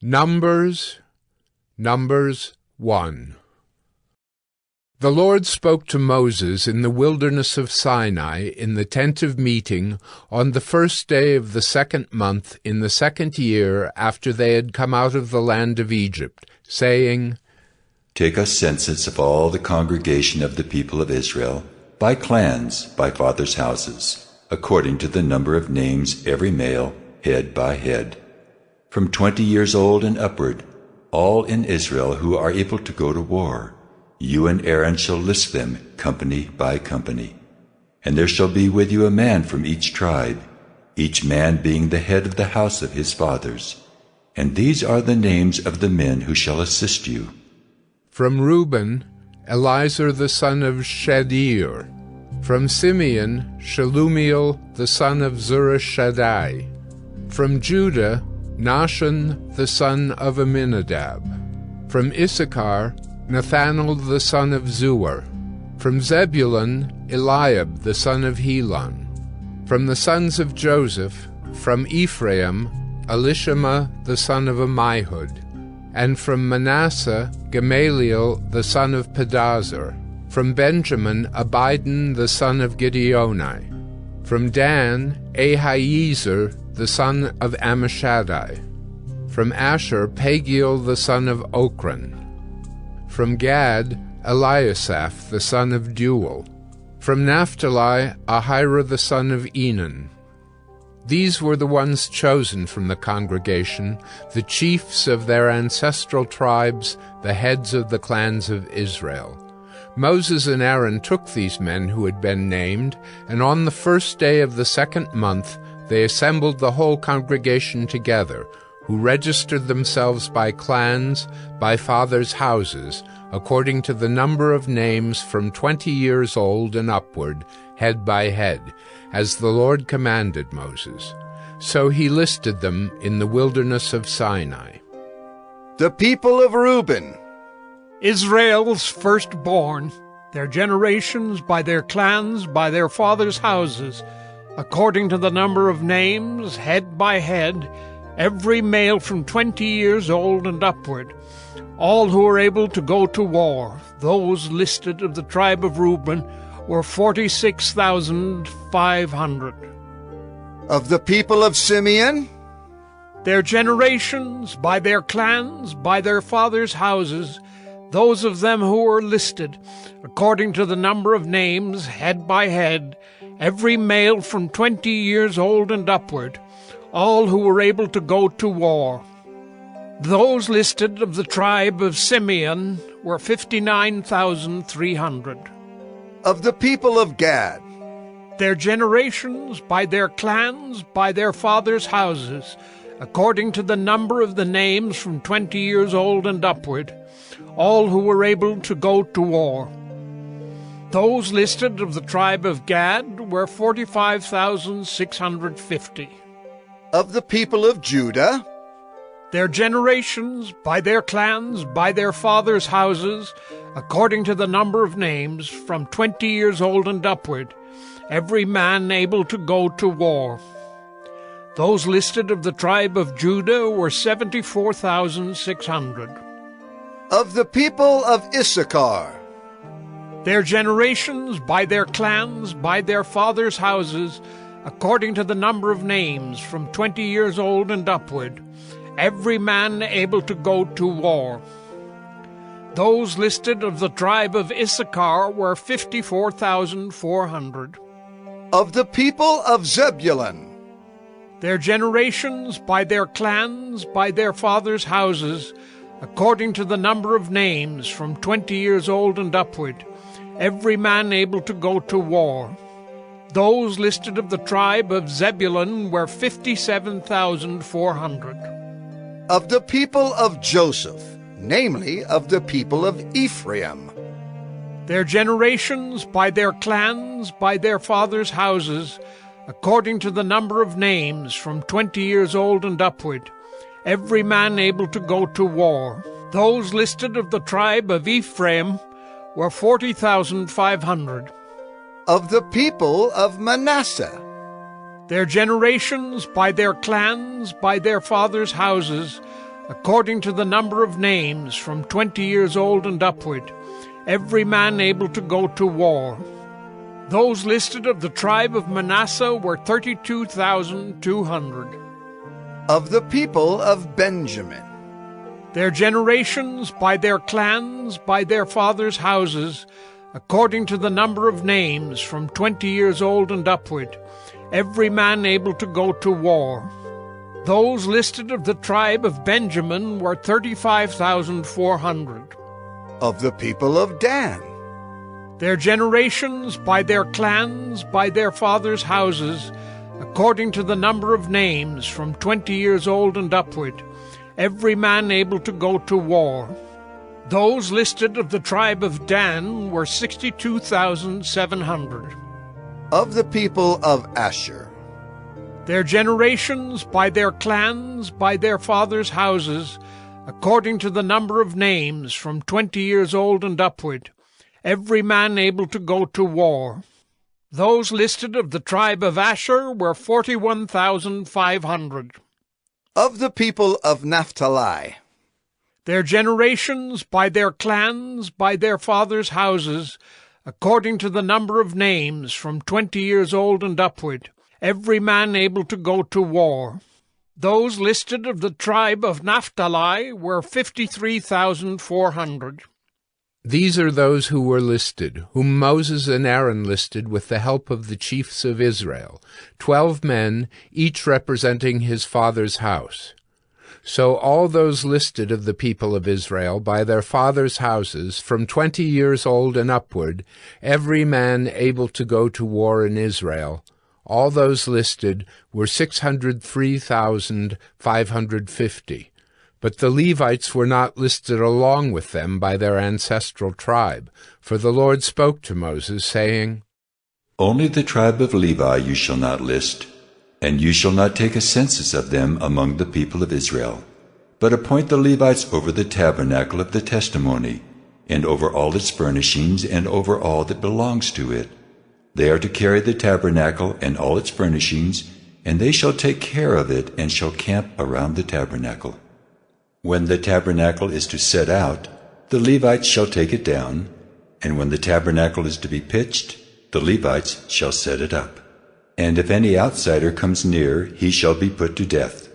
Numbers 1. The Lord spoke to Moses in the wilderness of Sinai in the tent of meeting on the first day of the second month in the second year after they had come out of the land of Egypt, saying, Take a census of all the congregation of the people of Israel, by clans, by fathers' houses, according to the number of names every male, head by head. From 20 years old and upward, all in Israel who are able to go to war. You and Aaron shall list them company by company. And there shall be with you a man from each tribe, each man being the head of the house of his fathers. And these are the names of the men who shall assist you. From Reuben, Elizur the son of Shadeer. From Simeon, Shelumiel the son of Zurishaddai. From Judah, Nahshon the son of Amminadab. From Issachar, Nathanael the son of Zuar. From Zebulun, Eliab the son of Helon. From the sons of Joseph, from Ephraim, Elishama the son of Ammihud. And from Manasseh, Gamaliel the son of Pedazur. From Benjamin, Abidan the son of Gideoni. From Dan, Ahiezer the son of Ammishaddai. From Asher, Pagiel the son of Ochran. From Gad, Eliasaph the son of Deuel. From Naphtali, Ahira the son of Enan. These were the ones chosen from the congregation, the chiefs of their ancestral tribes, the heads of the clans of Israel. Moses and Aaron took these men who had been named, and on the first day of the second month they assembled the whole congregation together, who registered themselves by clans, by fathers' houses, according to the number of names from 20 years old and upward, head by head, as the Lord commanded Moses. So he listed them in the wilderness of Sinai. The people of Reuben, Israel's firstborn, their generations by their clans, by their fathers' houses, according to the number of names, head by head, every male from 20 years old and upward, all who were able to go to war. Those listed of the tribe of Reuben were 46,500. Of the people of Simeon, their generations, by their clans, by their fathers' houses, those of them who were listed, according to the number of names, head by head, every male from 20 years old and upward, all who were able to go to war. Those listed of the tribe of Simeon were 59,300. Of the people of Gad, their generations, by their clans, by their fathers' houses, according to the number of the names from 20 years old and upward, all who were able to go to war. Those listed of the tribe of Gad were 45,650. Of the people of Judah, their generations, by their clans, by their fathers' houses, according to the number of names, from 20 years old and upward, every man able to go to war. Those listed of the tribe of Judah were 74,600. Of the people of Issachar, their generations, by their clans, by their fathers' houses, according to the number of names, from 20 years old and upward, every man able to go to war. Those listed of the tribe of Issachar were 54,400. Of the people of Zebulun, their generations, by their clans, by their fathers' houses, according to the number of names, from 20 years old and upward, every man able to go to war. Those listed of the tribe of Zebulun were 57,400. Of the people of Joseph, namely of the people of Ephraim, their generations, by their clans, by their fathers' houses, according to the number of names, from 20 years old and upward, every man able to go to war. Those listed of the tribe of Ephraim were 40,500. Of the people of Manasseh, their generations, by their clans, by their fathers' houses, according to the number of names, from 20 years old and upward, every man able to go to war. Those listed of the tribe of Manasseh were 32,200. Of the people of Benjamin, Their generations, by their clans, by their fathers' houses, according to the number of names, from 20 years old and upward, every man able to go to war. Those listed of the tribe of Benjamin were 35,400. of the people of Dan, Their generations, by their clans, by their fathers' houses, according to the number of names, from 20 years old and upward, every man able to go to war. Those listed of the tribe of Dan were 62,700. of the people of Asher, Their generations, by their clans, by their fathers' houses, according to the number of names, from 20 years old and upward, every man able to go to war. Those listed of the tribe of Asher were 41,500. of the people of Naphtali, Their generations, by their clans, by their fathers' houses, according to the number of names, from 20 years old and upward, every man able to go to war. Those listed of the tribe of Naphtali were 53,400. These are those who were listed, whom Moses and Aaron listed with the help of the chiefs of Israel, 12 men, each representing his father's house. So all those listed of the people of Israel by their fathers' houses, from 20 years old and upward, every man able to go to war in Israel, all those listed were 603,550. But the Levites were not listed along with them by their ancestral tribe, for the Lord spoke to Moses, saying, Only the tribe of Levi you shall not list, and you shall not take a census of them among the people of Israel, but appoint the Levites over the tabernacle of the testimony, and over all its furnishings, and over all that belongs to it. They are to carry the tabernacle and all its furnishings, and they shall take care of it, and shall camp around the tabernacle. When the tabernacle is to set out, the Levites shall take it down, and when the tabernacle is to be pitched, the Levites shall set it up. And if any outsider comes near, he shall be put to death.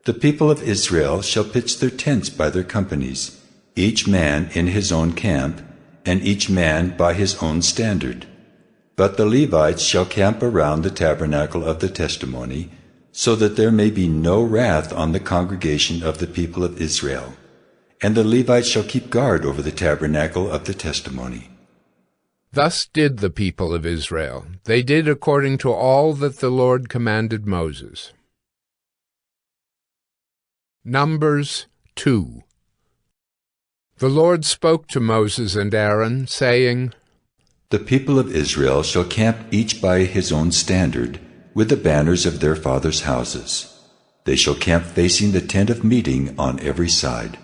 The people of Israel shall pitch their tents by their companies, each man in his own camp, and each man by his own standard. But the Levites shall camp around the tabernacle of the testimony, so that there may be no wrath on the congregation of the people of Israel. And the Levites shall keep guard over the tabernacle of the testimony. Thus did the people of Israel. They did according to all that the Lord commanded Moses. Numbers 2. The Lord spoke to Moses and Aaron, saying, The people of Israel shall camp each by his own standard, with the banners of their fathers' houses. They shall camp facing the tent of meeting on every side.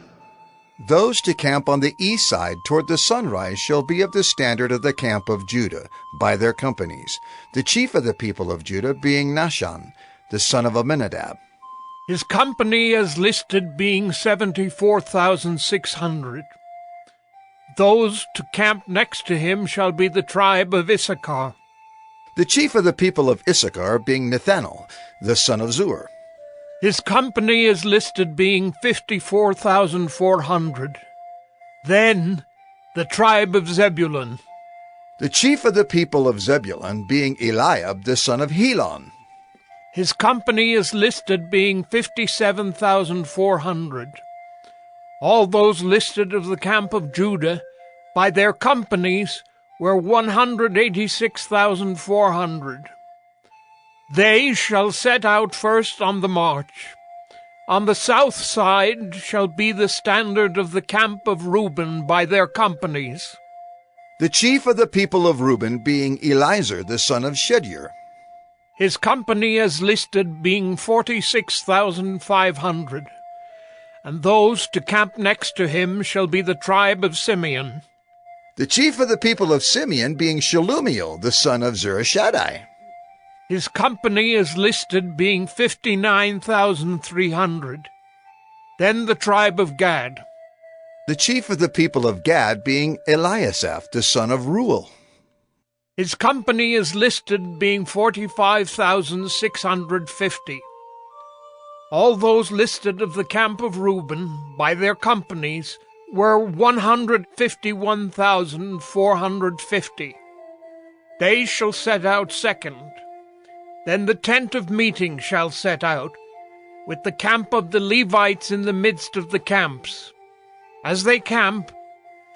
those to camp on the east side toward the sunrise shall be of the standard of the camp of Judah, by their companies, the chief of the people of Judah being Nahshon, the son of Amminadab. His company as listed being 74,600. Those to camp next to him shall be the tribe of Issachar. The chief of the people of Issachar being Nethanel, the son of Zur. His company is listed being 54,400. Then the tribe of Zebulun. The chief of the people of Zebulun being Eliab, the son of Helon. His company is listed being 57,400. All those listed of the camp of Judah by their companies were 186,400. They shall set out first on the march. On the south side shall be the standard of the camp of Reuben by their companies. The chief of the people of Reuben being Elizur, the son of Shedeur. His company as listed being 46,500. And those to camp next to him shall be the tribe of Simeon. The chief of the people of Simeon being Shelumiel, the son of Zurishaddai. His company is listed being 59,300. Then the tribe of Gad. The chief of the people of Gad being Eliasaph, the son of Reuel. His company is listed being 45,650. All those listed of the camp of Reuben by their companies were 151,450. They shall set out second. Then the tent of meeting shall set out, with the camp of the Levites in the midst of the camps. As they camp,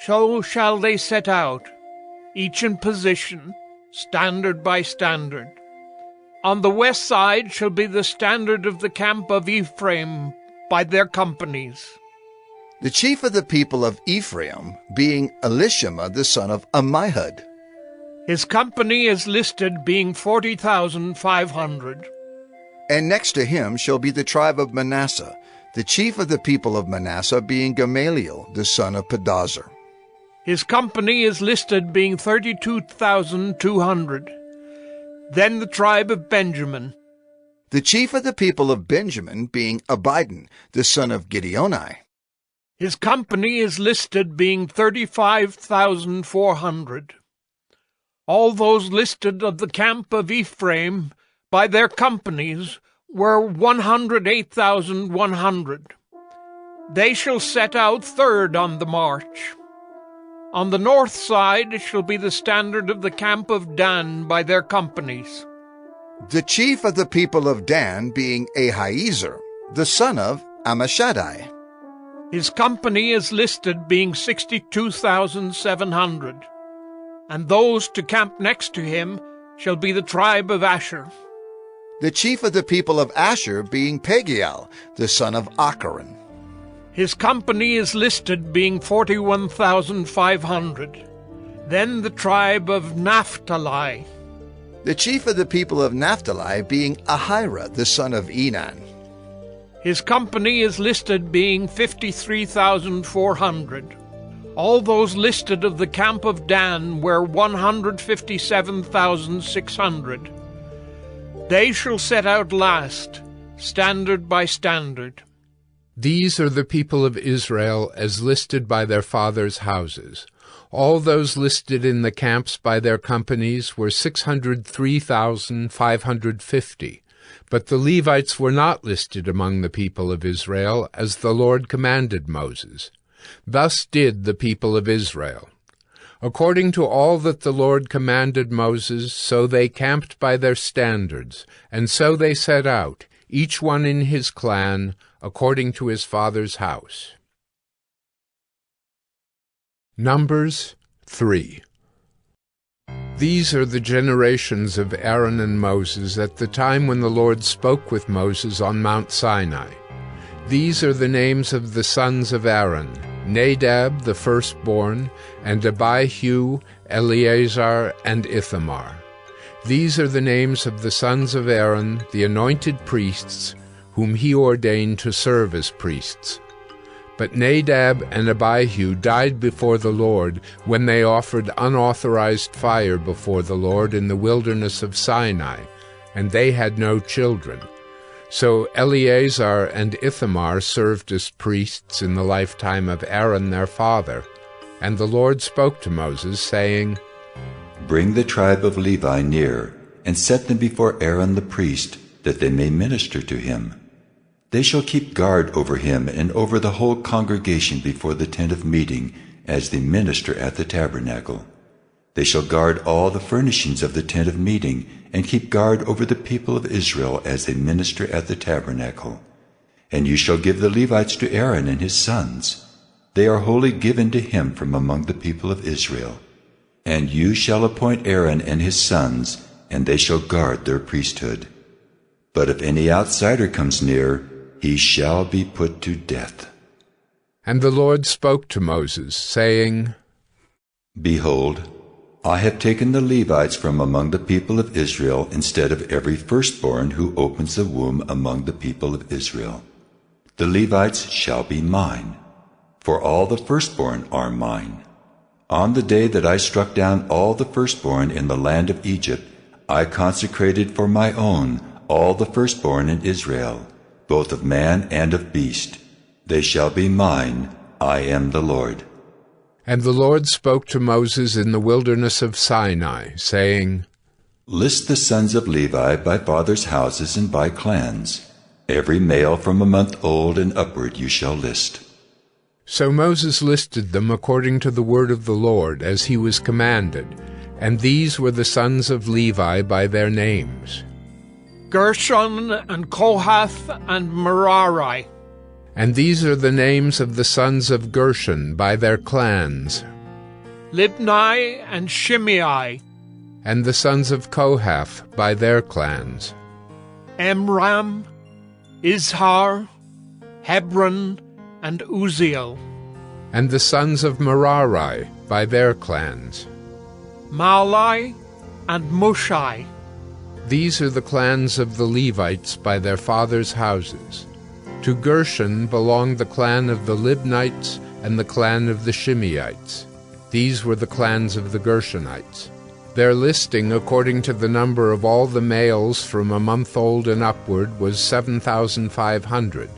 so shall they set out, each in position, standard by standard. On the west side shall be the standard of the camp of Ephraim by their companies. The chief of the people of Ephraim being Elishama, the son of Ammihud. His company is listed being 40,500. And next to him shall be the tribe of Manasseh, the chief of the people of Manasseh being Gamaliel, the son of Pedazur. His company is listed being 32,200. Then the tribe of Benjamin. The chief of the people of Benjamin being Abidan, the son of Gideoni. His company is listed being 35,400. All those listed of the camp of Ephraim by their companies were 108,100. They shall set out third on the march. On the north side shall be the standard of the camp of Dan by their companies. The chief of the people of Dan being Ahiezer, the son of Ammishaddai. His company is listed being 62,700. And those to camp next to him shall be the tribe of Asher. The chief of the people of Asher being Pagiel, the son of Acharon. His company is listed being 41,500. Then the tribe of Naphtali. The chief of the people of Naphtali being Ahira, the son of Enan. His company is listed being 53,400. All those listed of the camp of Dan were 157,600. They shall set out last, standard by standard. These are the people of Israel as listed by their fathers' houses. All those listed in the camps by their companies were 603,550. But the Levites were not listed among the people of Israel, as the Lord commanded Moses. Thus did the people of Israel. According to all that the Lord commanded Moses, so they camped by their standards, and so they set out, each one in his clan, according to his father's house. Numbers 3. These are the generations of Aaron and Moses at the time when the Lord spoke with Moses on Mount Sinai. These are the names of the sons of Aaron: Nadab the firstborn, and Abihu, Eleazar, and Ithamar. These are the names of the sons of Aaron, the anointed priests, whom he ordained to serve as priests. But Nadab and Abihu died before the Lord when they offered unauthorized fire before the Lord in the wilderness of Sinai, and they had no children. So Eleazar and Ithamar served as priests in the lifetime of Aaron their father. And the Lord spoke to Moses, saying, Bring the tribe of Levi near, and set them before Aaron the priest, that they may minister to him. They shall keep guard over him and over the whole congregation before the tent of meeting, as they minister at the tabernacle. They shall guard all the furnishings of the tent of meeting, and keep guard over the people of Israel as they minister at the tabernacle. And you shall give the Levites to Aaron and his sons. They are wholly given to him from among the people of Israel. And you shall appoint Aaron and his sons, and they shall guard their priesthood. But if any outsider comes near, he shall be put to death. And the Lord spoke to Moses, saying, Behold, I have taken the Levites from among the people of Israel instead of every firstborn who opens the womb among the people of Israel. The Levites shall be mine, for all the firstborn are mine. On the day that I struck down all the firstborn in the land of Egypt, I consecrated for my own all the firstborn in Israel, both of man and of beast. They shall be mine. I am the Lord. And the Lord spoke to Moses in the wilderness of Sinai, saying, List the sons of Levi by fathers' houses and by clans. Every male from a month old and upward you shall list. So Moses listed them according to the word of the Lord, as he was commanded, and these were the sons of Levi by their names: Gershon and Kohath and Merari. And these are the names of the sons of Gershon by their clans: Libni and Shimei. And the sons of Kohath by their clans: Amram, Izhar, Hebron, and Uzziel. And the sons of Merari by their clans: Mahli and Mushai. These are the clans of the Levites by their fathers' houses. To Gershon belonged the clan of the Libnites and the clan of the Shimeites. These were the clans of the Gershonites. Their listing according to the number of all the males from a month old and upward was 7,500.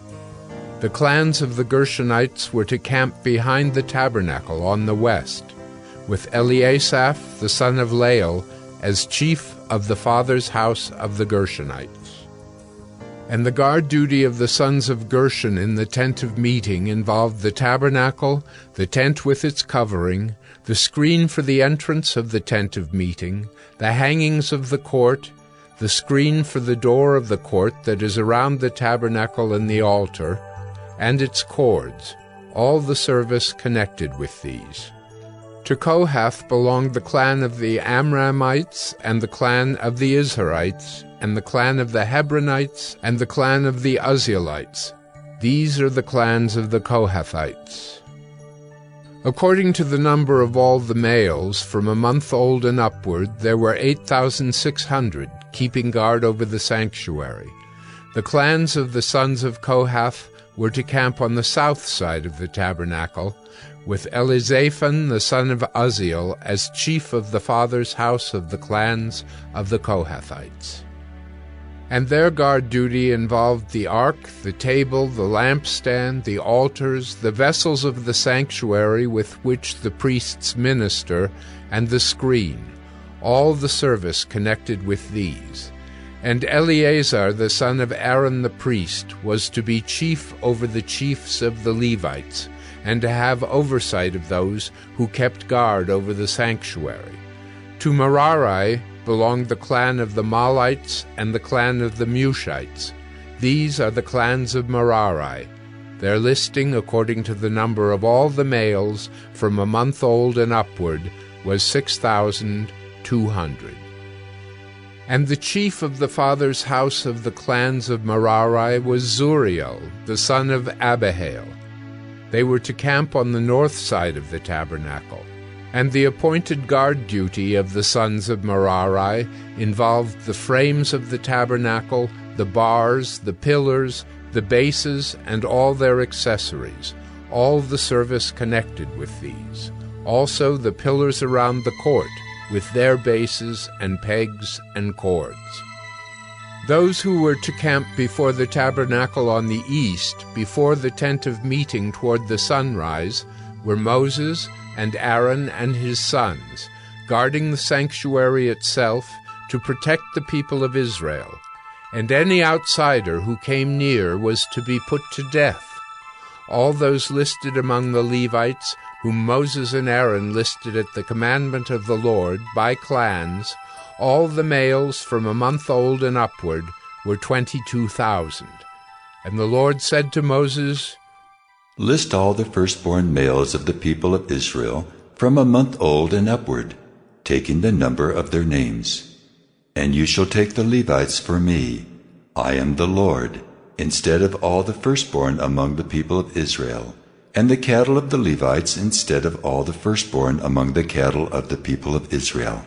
The clans of the Gershonites were to camp behind the tabernacle on the west, with Eliasaph the son of Lael as chief of the father's house of the Gershonites. And the guard duty of the sons of Gershon in the tent of meeting involved the tabernacle, the tent with its covering, the screen for the entrance of the tent of meeting, the hangings of the court, the screen for the door of the court that is around the tabernacle and the altar, and its cords, all the service connected with these. To Kohath belonged the clan of the Amramites, and the clan of the Izharites, and the clan of the Hebronites, and the clan of the Uzzielites. These are the clans of the Kohathites. According to the number of all the males, from a month old and upward, there were 8,600, keeping guard over the sanctuary. The clans of the sons of Kohath were to camp on the south side of the tabernacle, with Elizaphan the son of Uzziel as chief of the father's house of the clans of the Kohathites. And their guard duty involved the ark, the table, the lampstand, the altars, the vessels of the sanctuary with which the priests minister, and the screen, all the service connected with these. And Eleazar the son of Aaron the priest was to be chief over the chiefs of the Levites, and to have oversight of those who kept guard over the sanctuary. To Merari belonged the clan of the Mahlites and the clan of the Mushites. These are the clans of Merari. Their listing, according to the number of all the males from a month old and upward, was 6,200. And the chief of the father's house of the clans of Merari was Zuriel, the son of Abihail. They were to camp on the north side of the tabernacle. And the appointed guard duty of the sons of Merari involved the frames of the tabernacle, the bars, the pillars, the bases, and all their accessories, all the service connected with these. Also the pillars around the court, with their bases and pegs and cords. Those who were to camp before the tabernacle on the east, before the tent of meeting toward the sunrise, were Moses and Aaron and his sons, guarding the sanctuary itself to protect the people of Israel. And any outsider who came near was to be put to death. All those listed among the Levites, whom Moses and Aaron listed at the commandment of the Lord, by clans, all the males from a month old and upward, were 22,000. And the Lord said to Moses, List all the firstborn males of the people of Israel from a month old and upward, taking the number of their names. And you shall take the Levites for me. I am the Lord, instead of all the firstborn among the people of Israel, and the cattle of the Levites instead of all the firstborn among the cattle of the people of Israel.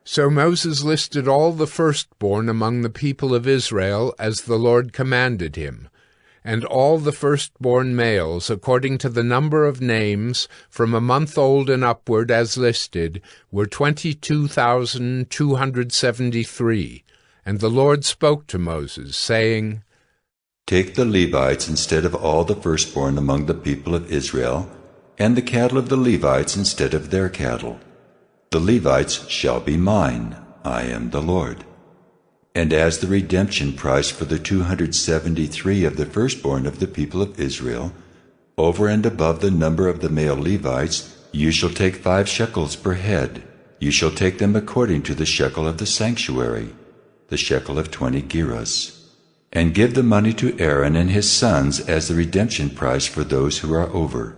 So Moses listed all the firstborn among the people of Israel as the Lord commanded him, and all the firstborn males, according to the number of names, from a month old and upward as listed, were 22,273. And the Lord spoke to Moses, saying, Take the Levites instead of all the firstborn among the people of Israel, and the cattle of the Levites instead of their cattle. The Levites shall be mine. I am the Lord. And as the redemption price for the 273 of the firstborn of the people of Israel, over and above the number of the male Levites, you shall take 5 shekels per head. You shall take them according to the shekel of the sanctuary, the shekel of 20 gerahs, and give the money to Aaron and his sons as the redemption price for those who are over.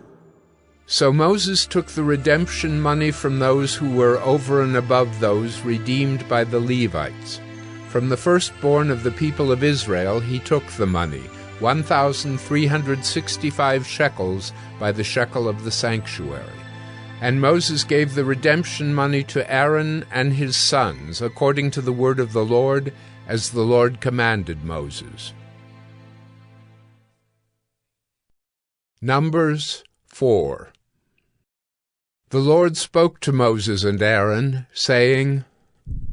So Moses took the redemption money from those who were over and above those redeemed by the Levites. From the firstborn of the people of Israel he took the money, 1,365 shekels by the shekel of the sanctuary. And Moses gave the redemption money to Aaron and his sons, according to the word of the Lord, as the Lord commanded Moses. Numbers 4. The Lord spoke to Moses and Aaron, saying,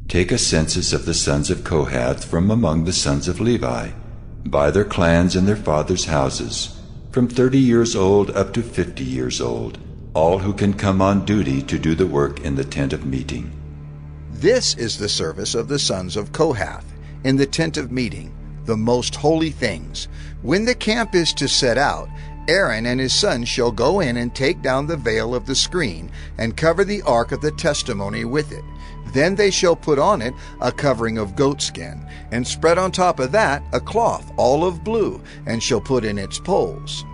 Take a census of the sons of Kohath from among the sons of Levi, by their clans and their fathers' houses, from 30 years old up to 50 years old, all who can come on duty to do the work in the tent of meeting. This is the service of the sons of Kohath in the tent of meeting, the most holy things. When the camp is to set out, Aaron and his sons shall go in and take down the veil of the screen and cover the ark of the testimony with it. Then they shall put on it a covering of goatskin, and spread on top of that a cloth all of blue, and shall put in its poles.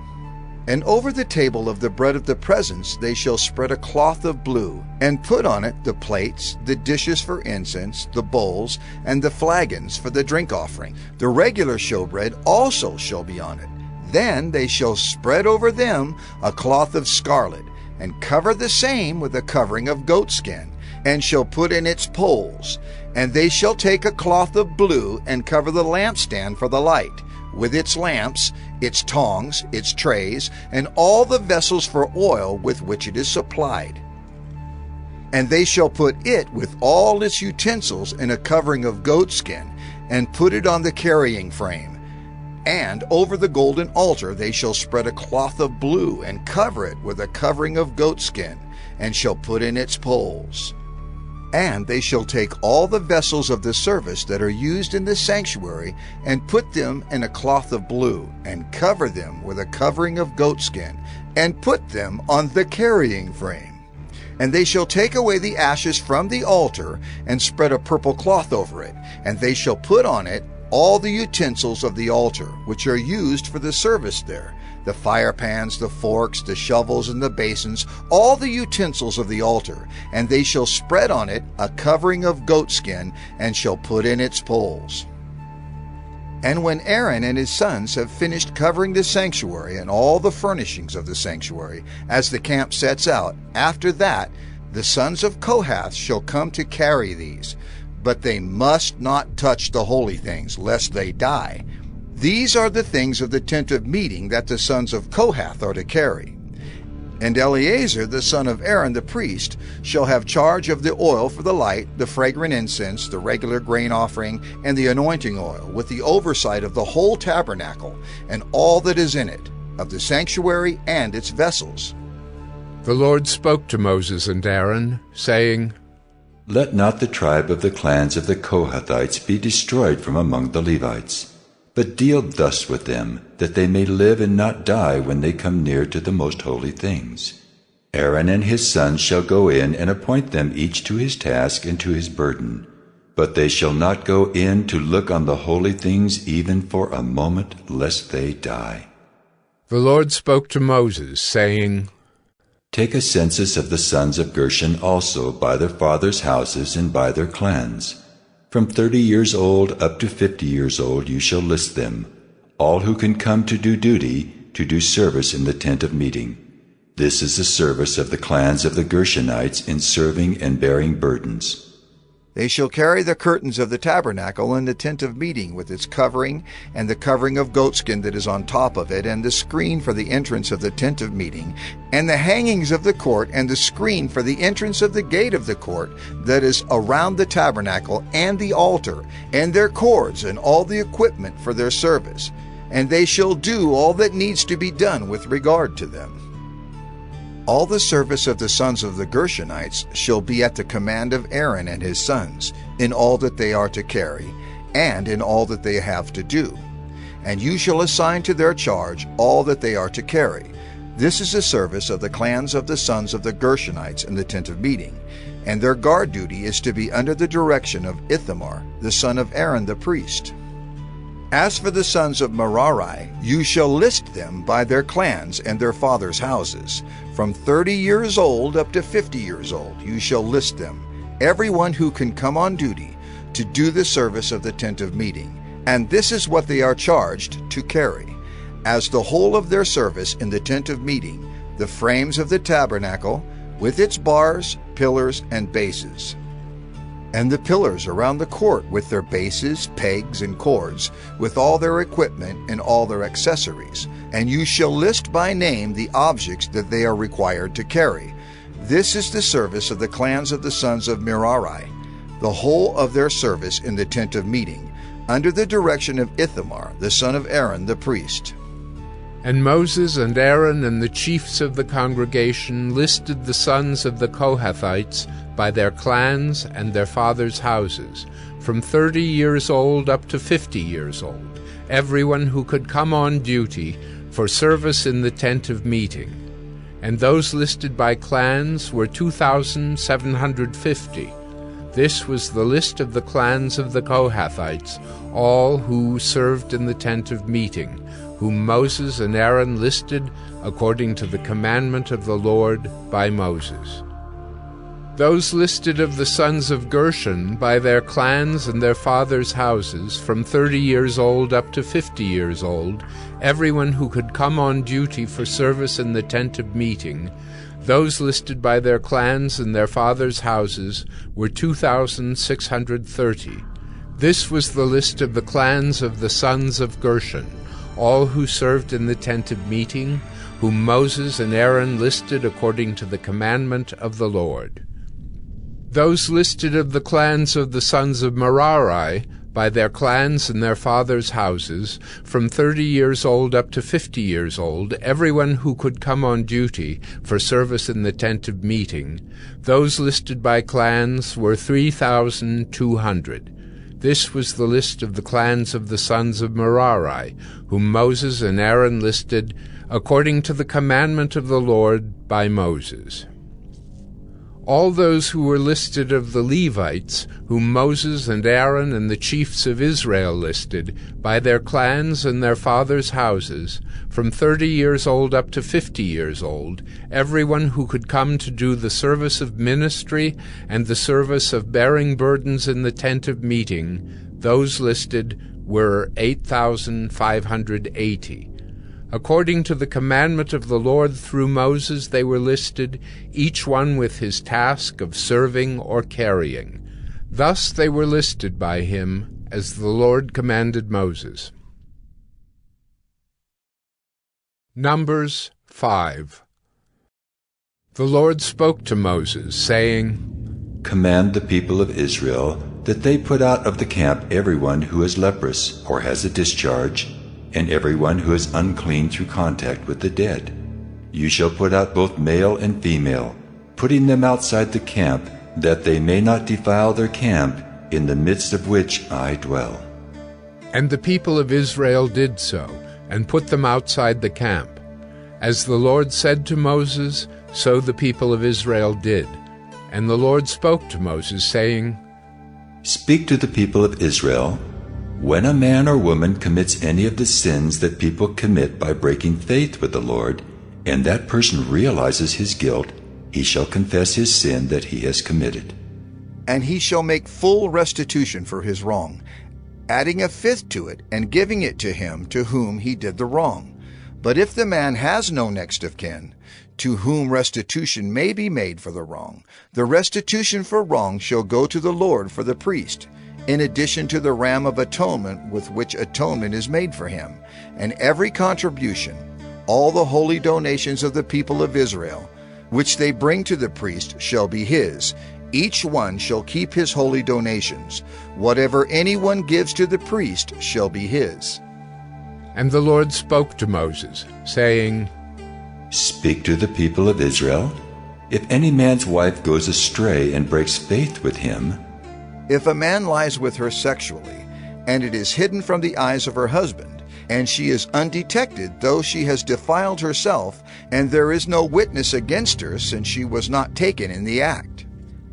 And over the table of the bread of the presence they shall spread a cloth of blue, and put on it the plates, the dishes for incense, the bowls, and the flagons for the drink offering. The regular showbread also shall be on it. Then they shall spread over them a cloth of scarlet, and cover the same with a covering of goatskin, and shall put in its poles. And they shall take a cloth of blue, and cover the lampstand for the light, with its lamps, its tongs, its trays, and all the vessels for oil with which it is supplied. And they shall put it with all its utensils in a covering of goatskin, and put it on the carrying frame. And over the golden altar they shall spread a cloth of blue, and cover it with a covering of goatskin, and shall put in its poles. And they shall take all the vessels of the service that are used in the sanctuary, and put them in a cloth of blue, and cover them with a covering of goatskin, and put them on the carrying frame. And they shall take away the ashes from the altar, and spread a purple cloth over it, and they shall put on it all the utensils of the altar, which are used for the service there, the fire pans, the forks, the shovels, and the basins, all the utensils of the altar, and they shall spread on it a covering of goatskin, and shall put in its poles. And when Aaron and his sons have finished covering the sanctuary and all the furnishings of the sanctuary, as the camp sets out, after that the sons of Kohath shall come to carry these. But they must not touch the holy things, lest they die. These are the things of the tent of meeting that the sons of Kohath are to carry. And Eleazar the son of Aaron the priest shall have charge of the oil for the light, the fragrant incense, the regular grain offering, and the anointing oil, with the oversight of the whole tabernacle, and all that is in it, of the sanctuary and its vessels. The Lord spoke to Moses and Aaron, saying, Let not the tribe of the clans of the Kohathites be destroyed from among the Levites, but deal thus with them, that they may live and not die when they come near to the most holy things. Aaron and his sons shall go in and appoint them each to his task and to his burden, but they shall not go in to look on the holy things even for a moment, lest they die. The Lord spoke to Moses, saying, Take a census of the sons of Gershon also by their fathers' houses and by their clans. From 30 years old up to 50 years old you shall list them, all who can come to do duty, to do service in the tent of meeting. This is the service of the clans of the Gershonites in serving and bearing burdens. They shall carry the curtains of the tabernacle and the tent of meeting with its covering, and the covering of goatskin that is on top of it, and the screen for the entrance of the tent of meeting, and the hangings of the court, and the screen for the entrance of the gate of the court that is around the tabernacle, and the altar, and their cords, and all the equipment for their service. and they shall do all that needs to be done with regard to them. All the service of the sons of the Gershonites shall be at the command of Aaron and his sons, in all that they are to carry, and in all that they have to do. And you shall assign to their charge all that they are to carry. This is the service of the clans of the sons of the Gershonites in the tent of meeting, and their guard duty is to be under the direction of Ithamar, the son of Aaron the priest. As for the sons of Merari, you shall list them by their clans and their fathers' houses. From 30 years old up to 50 years old you shall list them, everyone who can come on duty to do the service of the tent of meeting. And this is what they are charged to carry. As the whole of their service in the tent of meeting, the frames of the tabernacle, with its bars, pillars, and bases, and the pillars around the court with their bases, pegs, and cords, with all their equipment and all their accessories. And you shall list by name the objects that they are required to carry. This is the service of the clans of the sons of Merari, the whole of their service in the tent of meeting, under the direction of Ithamar, the son of Aaron the priest. And Moses and Aaron and the chiefs of the congregation listed the sons of the Kohathites by their clans and their fathers' houses, from 30 years old up to 50 years old, everyone who could come on duty for service in the tent of meeting. And those listed by clans were 2,750. This was the list of the clans of the Kohathites, all who served in the tent of meeting, whom Moses and Aaron listed according to the commandment of the Lord by Moses. Those listed of the sons of Gershon by their clans and their fathers' houses, from 30 years old up to 50 years old, everyone who could come on duty for service in the tent of meeting, those listed by their clans and their fathers' houses were 2,630. This was the list of the clans of the sons of Gershon, all who served in the tent of meeting, whom Moses and Aaron listed according to the commandment of the Lord. Those listed of the clans of the sons of Merari, by their clans and their fathers' houses, from 30 years old up to 50 years old, everyone who could come on duty for service in the tent of meeting, those listed by clans were 3,200. This was the list of the clans of the sons of Merari, whom Moses and Aaron listed according to the commandment of the Lord by Moses. All those who were listed of the Levites, whom Moses and Aaron and the chiefs of Israel listed, by their clans and their fathers' houses, from 30 years old up to 50 years old, everyone who could come to do the service of ministry and the service of bearing burdens in the tent of meeting, those listed were 8,580. According to the commandment of the Lord through Moses they were listed, each one with his task of serving or carrying. Thus they were listed by him, as the Lord commanded Moses. Numbers 5. The Lord spoke to Moses, saying, Command the people of Israel that they put out of the camp everyone who is leprous or has a discharge, and everyone who is unclean through contact with the dead. You shall put out both male and female, putting them outside the camp, that they may not defile their camp, in the midst of which I dwell. And the people of Israel did so, and put them outside the camp. As the Lord said to Moses, so the people of Israel did. And the Lord spoke to Moses, saying, Speak to the people of Israel. When a man or woman commits any of the sins that people commit by breaking faith with the Lord, and that person realizes his guilt, he shall confess his sin that he has committed. And he shall make full restitution for his wrong, adding a fifth to it, and giving it to him to whom he did the wrong. But if the man has no next of kin, to whom restitution may be made for the wrong, the restitution for wrong shall go to the Lord for the priest, in addition to the ram of atonement with which atonement is made for him, and every contribution, all the holy donations of the people of Israel, which they bring to the priest, shall be his. Each one shall keep his holy donations. Whatever anyone gives to the priest shall be his. And the Lord spoke to Moses, saying, Speak to the people of Israel. If any man's wife goes astray and breaks faith with him, If a man lies with her sexually, and it is hidden from the eyes of her husband, and she is undetected, though she has defiled herself, and there is no witness against her, since she was not taken in the act.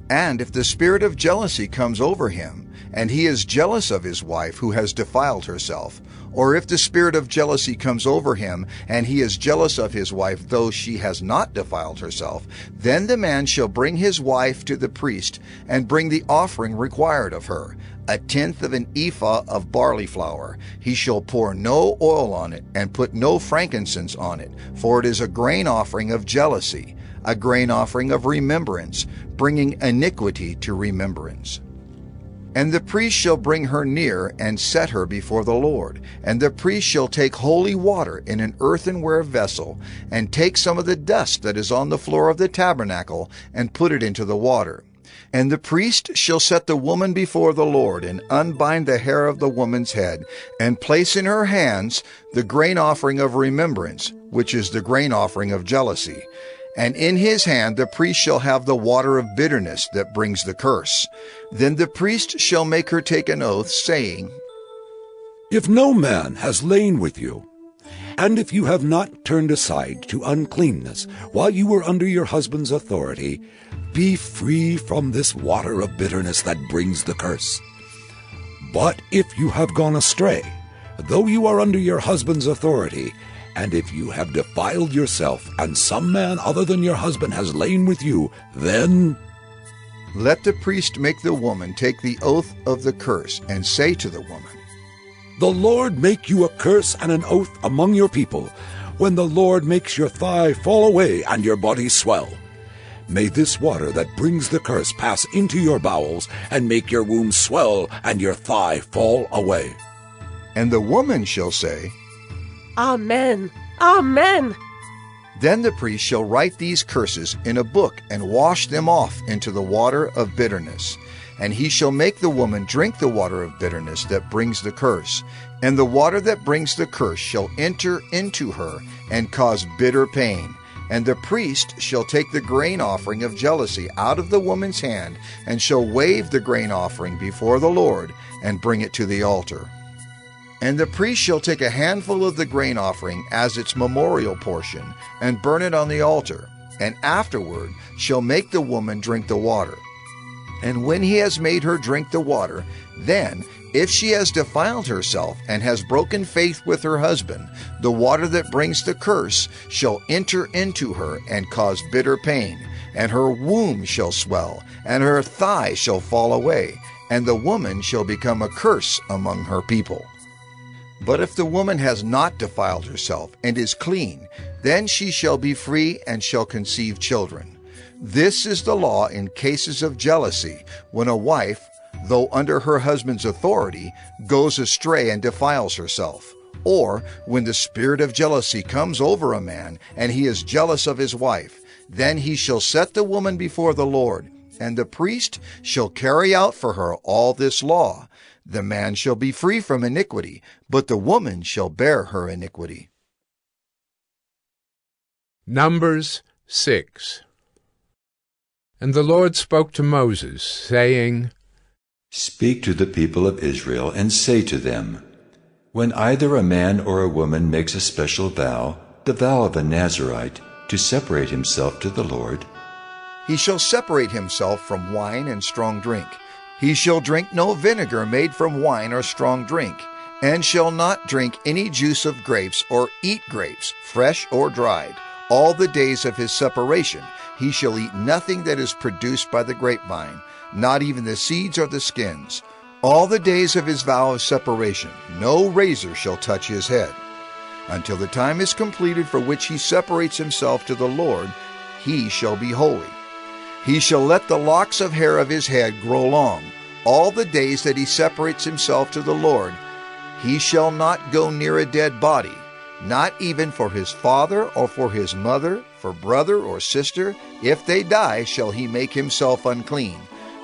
And if the spirit of jealousy comes over him, and he is jealous of his wife who has defiled herself, or if the spirit of jealousy comes over him, and he is jealous of his wife, though she has not defiled herself, then the man shall bring his wife to the priest, and bring the offering required of her, 1/10 of an ephah of barley flour. He shall pour no oil on it, and put no frankincense on it, for it is a grain offering of jealousy, a grain offering of remembrance, bringing iniquity to remembrance. And the priest shall bring her near, and set her before the Lord. And the priest shall take holy water in an earthenware vessel, and take some of the dust that is on the floor of the tabernacle, and put it into the water. And the priest shall set the woman before the Lord, and unbind the hair of the woman's head, and place in her hands the grain offering of remembrance, which is the grain offering of jealousy. And in his hand the priest shall have the water of bitterness that brings the curse. Then the priest shall make her take an oath, saying, If no man has lain with you, and if you have not turned aside to uncleanness while you were under your husband's authority, be free from this water of bitterness that brings the curse. But if you have gone astray, though you are under your husband's authority, and if you have defiled yourself, and some man other than your husband has lain with you, then let the priest make the woman take the oath of the curse, and say to the woman, The Lord make you a curse and an oath among your people, when the Lord makes your thigh fall away and your body swell. May this water that brings the curse pass into your bowels, and make your womb swell and your thigh fall away. And the woman shall say, Amen. Amen. Then the priest shall write these curses in a book, and wash them off into the water of bitterness. And he shall make the woman drink the water of bitterness that brings the curse. And the water that brings the curse shall enter into her, and cause bitter pain. And the priest shall take the grain offering of jealousy out of the woman's hand, and shall wave the grain offering before the Lord, and bring it to the altar. And the priest shall take a handful of the grain offering as its memorial portion, and burn it on the altar, and afterward shall make the woman drink the water. And when he has made her drink the water, then, if she has defiled herself and has broken faith with her husband, the water that brings the curse shall enter into her and cause bitter pain, and her womb shall swell, and her thigh shall fall away, and the woman shall become a curse among her people. But if the woman has not defiled herself and is clean, then she shall be free and shall conceive children. This is the law in cases of jealousy, when a wife, though under her husband's authority, goes astray and defiles herself, or when the spirit of jealousy comes over a man, and he is jealous of his wife. Then he shall set the woman before the Lord, and the priest shall carry out for her all this law. The man shall be free from iniquity, but the woman shall bear her iniquity. Numbers 6. And the Lord spoke to Moses, saying, Speak to the people of Israel, and say to them, When either a man or a woman makes a special vow, the vow of a Nazirite, to separate himself to the Lord, he shall separate himself from wine and strong drink. He shall drink no vinegar made from wine or strong drink, and shall not drink any juice of grapes or eat grapes, fresh or dried. All the days of his separation he shall eat nothing that is produced by the grapevine, not even the seeds or the skins. All the days of his vow of separation no razor shall touch his head. Until the time is completed for which he separates himself to the Lord, he shall be holy. He shall let the locks of hair of his head grow long. All the days that he separates himself to the Lord, he shall not go near a dead body, not even for his father or for his mother, for brother or sister. If they die, shall he make himself unclean,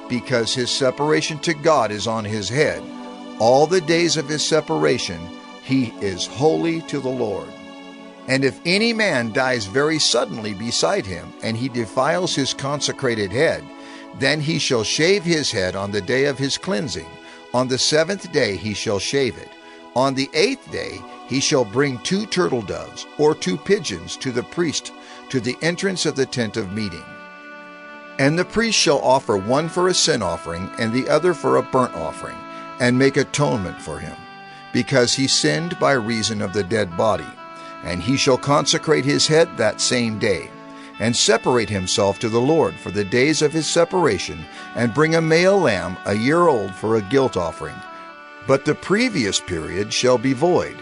because his separation to God is on his head. All the days of his separation He is holy to the Lord. And if any man dies very suddenly beside him, and he defiles his consecrated head, then he shall shave his head on the day of his cleansing. On the 7th day he shall shave it. On the 8th day he shall bring 2 turtle doves or 2 pigeons to the priest to the entrance of the tent of meeting. And the priest shall offer one for a sin offering and the other for a burnt offering, and make atonement for him, because he sinned by reason of the dead body. And he shall consecrate his head that same day, and separate himself to the Lord for the days of his separation, and bring a male lamb a year old for a guilt offering. But the previous period shall be void,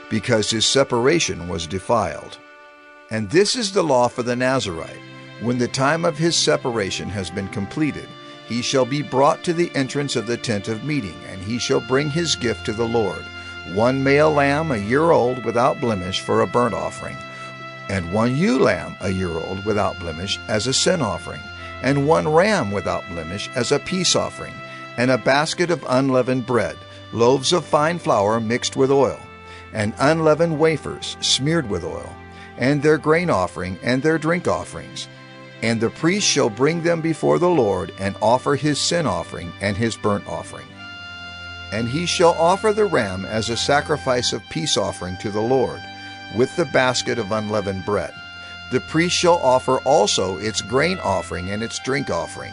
because his separation was defiled. And this is the law for the Nazirite. When the time of his separation has been completed, he shall be brought to the entrance of the tent of meeting, and he shall bring his gift to the Lord, 1 male lamb a year old without blemish for a burnt offering, and 1 ewe lamb a year old without blemish as a sin offering, and 1 ram without blemish as a peace offering, and a basket of unleavened bread, loaves of fine flour mixed with oil, and unleavened wafers smeared with oil, and their grain offering and their drink offerings. And the priest shall bring them before the Lord, and offer his sin offering and his burnt offering. And he shall offer the ram as a sacrifice of peace offering to the Lord, with the basket of unleavened bread. The priest shall offer also its grain offering and its drink offering.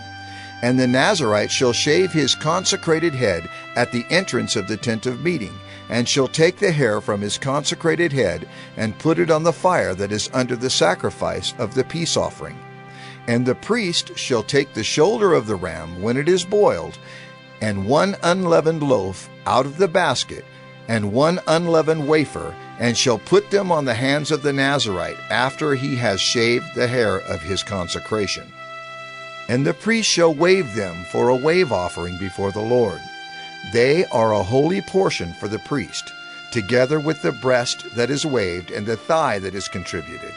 And the Nazirite shall shave his consecrated head at the entrance of the tent of meeting, and shall take the hair from his consecrated head, and put it on the fire that is under the sacrifice of the peace offering. And the priest shall take the shoulder of the ram when it is boiled, and 1 unleavened loaf out of the basket, and 1 unleavened wafer, and shall put them on the hands of the Nazirite after he has shaved the hair of his consecration. And the priest shall wave them for a wave offering before the Lord. They are a holy portion for the priest, together with the breast that is waved and the thigh that is contributed.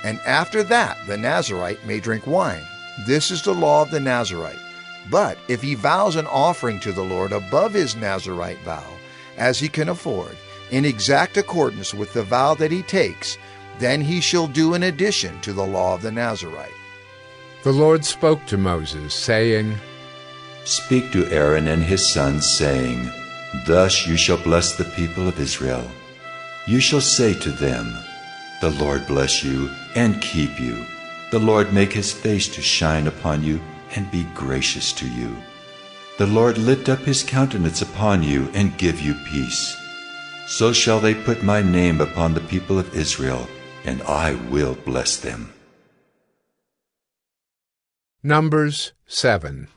And after that the Nazirite may drink wine. This is the law of the Nazirite. But if he vows an offering to the Lord above his Nazirite vow, as he can afford, in exact accordance with the vow that he takes, then he shall do an addition to the law of the Nazirite. The Lord spoke to Moses, saying, Speak to Aaron and his sons, saying, Thus you shall bless the people of Israel. You shall say to them, The Lord bless you and keep you. The Lord make his face to shine upon you and be gracious to you. The Lord lift up his countenance upon you and give you peace. So shall they put my name upon the people of Israel, and I will bless them. Numbers 7.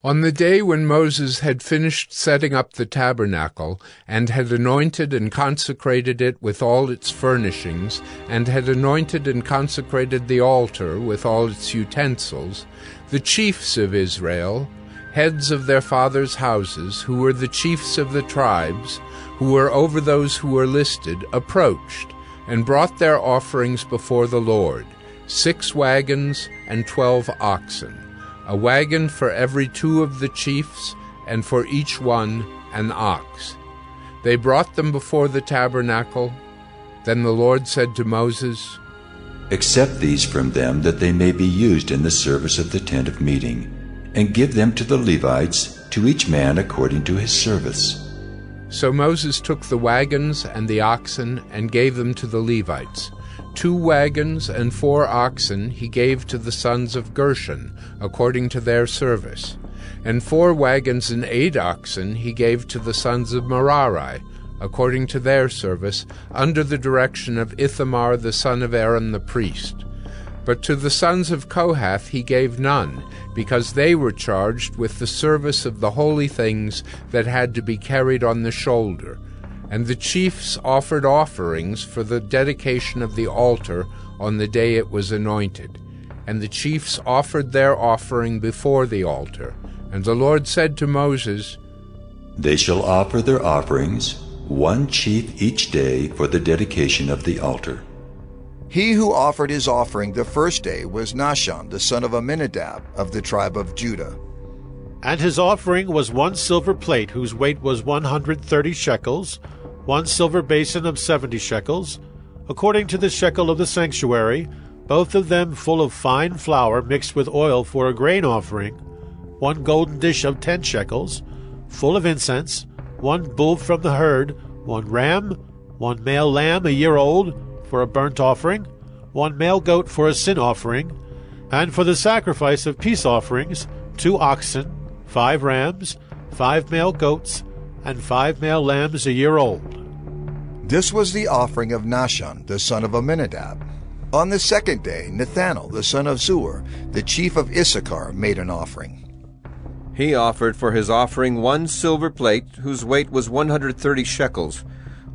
On the day when Moses had finished setting up the tabernacle, and had anointed and consecrated it with all its furnishings, and had anointed and consecrated the altar with all its utensils, the chiefs of Israel, heads of their fathers' houses, who were the chiefs of the tribes, who were over those who were listed, approached, and brought their offerings before the Lord, 6 wagons and 12 oxen, a wagon for every 2 of the chiefs, and for each one an ox. They brought them before the tabernacle. Then the Lord said to Moses, Accept these from them, that they may be used in the service of the tent of meeting, and give them to the Levites, to each man according to his service. So Moses took the wagons and the oxen and gave them to the Levites. 2 wagons and 4 oxen he gave to the sons of Gershon, according to their service. And 4 wagons and 8 oxen he gave to the sons of Merari, according to their service, under the direction of Ithamar the son of Aaron the priest. But to the sons of Kohath he gave none, because they were charged with the service of the holy things that had to be carried on the shoulder. And the chiefs offered offerings for the dedication of the altar on the day it was anointed. And the chiefs offered their offering before the altar. And the Lord said to Moses, They shall offer their offerings, 1 chief each day, for the dedication of the altar. He who offered his offering the first day was Nahshon, the son of Amminadab, of the tribe of Judah. And his offering was 1 silver plate, whose weight was 130 shekels, 1 silver basin of 70 shekels, according to the shekel of the sanctuary, both of them full of fine flour mixed with oil for a grain offering, 1 golden dish of 10 shekels, full of incense, 1 bull from the herd, 1 ram, 1 male lamb a year old for a burnt offering, 1 male goat for a sin offering, and for the sacrifice of peace offerings, 2 oxen, 5 rams, 5 male goats, and 5 male lambs a year old. This was the offering of Nahshon, the son of Amminadab. On the second day, Nethanel, the son of Zuar, the chief of Issachar, made an offering. He offered for his offering 1 silver plate, whose weight was 130 shekels,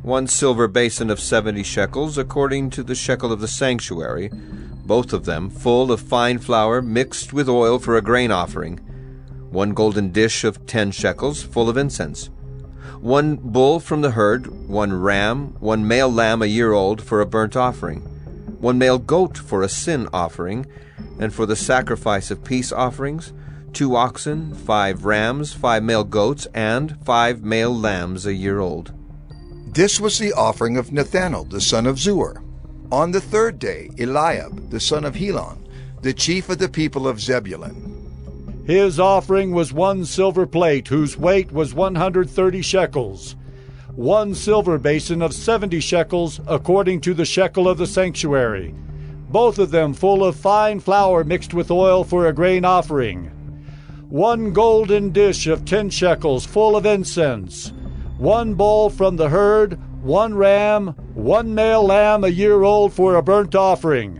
1 silver basin of 70 shekels, according to the shekel of the sanctuary, both of them full of fine flour mixed with oil for a grain offering, 1 golden dish of 10 shekels, full of incense, 1 bull from the herd, 1 ram, 1 male lamb a year old for a burnt offering, 1 male goat for a sin offering, and for the sacrifice of peace offerings, 2 oxen, 5 rams, 5 male goats, and 5 male lambs a year old. This was the offering of Nethanel, the son of Zuar. On the third day, Eliab, the son of Helon, the chief of the people of Zebulun. His offering was 1 silver plate, whose weight was 130 shekels, 1 silver basin of 70 shekels, according to the shekel of the sanctuary, both of them full of fine flour mixed with oil for a grain offering, 1 golden dish of 10 shekels, full of incense, 1 bull from the herd, 1 ram, 1 male lamb a year old for a burnt offering,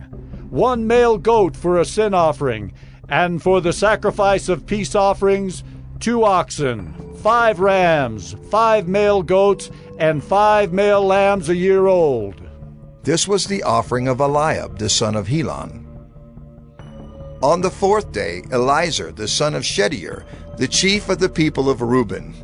1 male goat for a sin offering, and for the sacrifice of peace offerings, 2 oxen, 5 rams, 5 male goats, and 5 male lambs a year old. This was the offering of Eliab, the son of Helon. On the fourth day, Elizur, the son of Shedeur, the chief of the people of Reuben.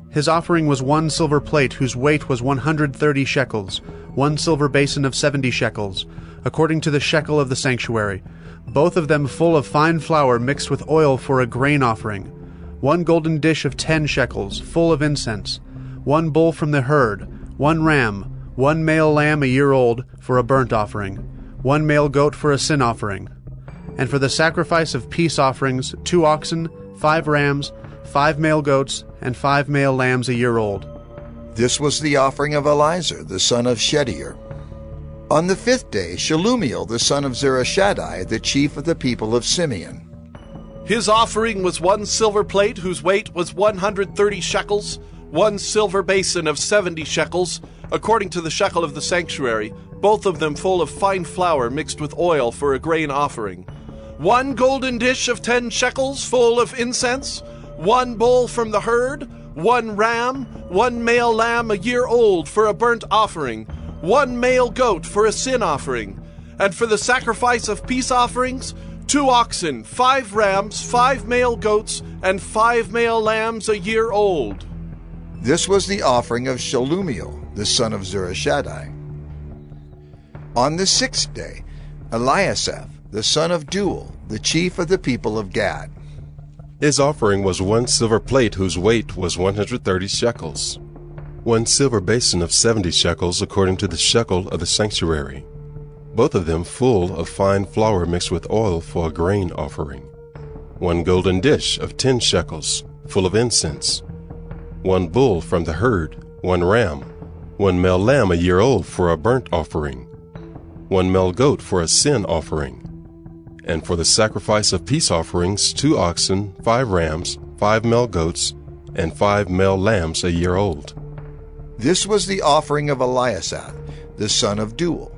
His offering was 1 silver plate, whose weight was 130 shekels, 1 silver basin of 70 shekels, according to the shekel of the sanctuary, both of them full of fine flour mixed with oil for a grain offering, 1 golden dish of 10 shekels, full of incense, 1 bull from the herd, 1 ram, 1 male lamb a year old for a burnt offering, 1 male goat for a sin offering, and for the sacrifice of peace offerings, 2 oxen, 5 rams, 5 male goats, and 5 male lambs a year old. This was the offering of Elizur, the son of Shedeur. On the fifth day, Shelumiel, the son of Zurishaddai, the chief of the people of Simeon. His offering was 1 silver plate, whose weight was 130 shekels, 1 silver basin of 70 shekels, according to the shekel of the sanctuary, both of them full of fine flour mixed with oil for a grain offering, 1 golden dish of 10 shekels, full of incense, 1 bull from the herd, 1 ram, 1 male lamb a year old for a burnt offering, 1 male goat for a sin offering, and for the sacrifice of peace offerings, 2 oxen, 5 rams, 5 male goats, and 5 male lambs a year old. This was the offering of Shelumiel, the son of Zurishaddai. On the sixth day, Eliasaph, the son of Deuel, the chief of the people of Gad. His offering was 1 silver plate, whose weight was 130 shekels, 1 silver basin of 70 shekels, according to the shekel of the sanctuary, both of them full of fine flour mixed with oil for a grain offering, 1 golden dish of 10 shekels, full of incense, 1 bull from the herd, 1 ram, 1 male lamb a year old for a burnt offering, 1 male goat for a sin offering, and for the sacrifice of peace offerings, 2 oxen, 5 rams, 5 male goats, and 5 male lambs a year old. This was the offering of Eliasaph, the son of Deuel.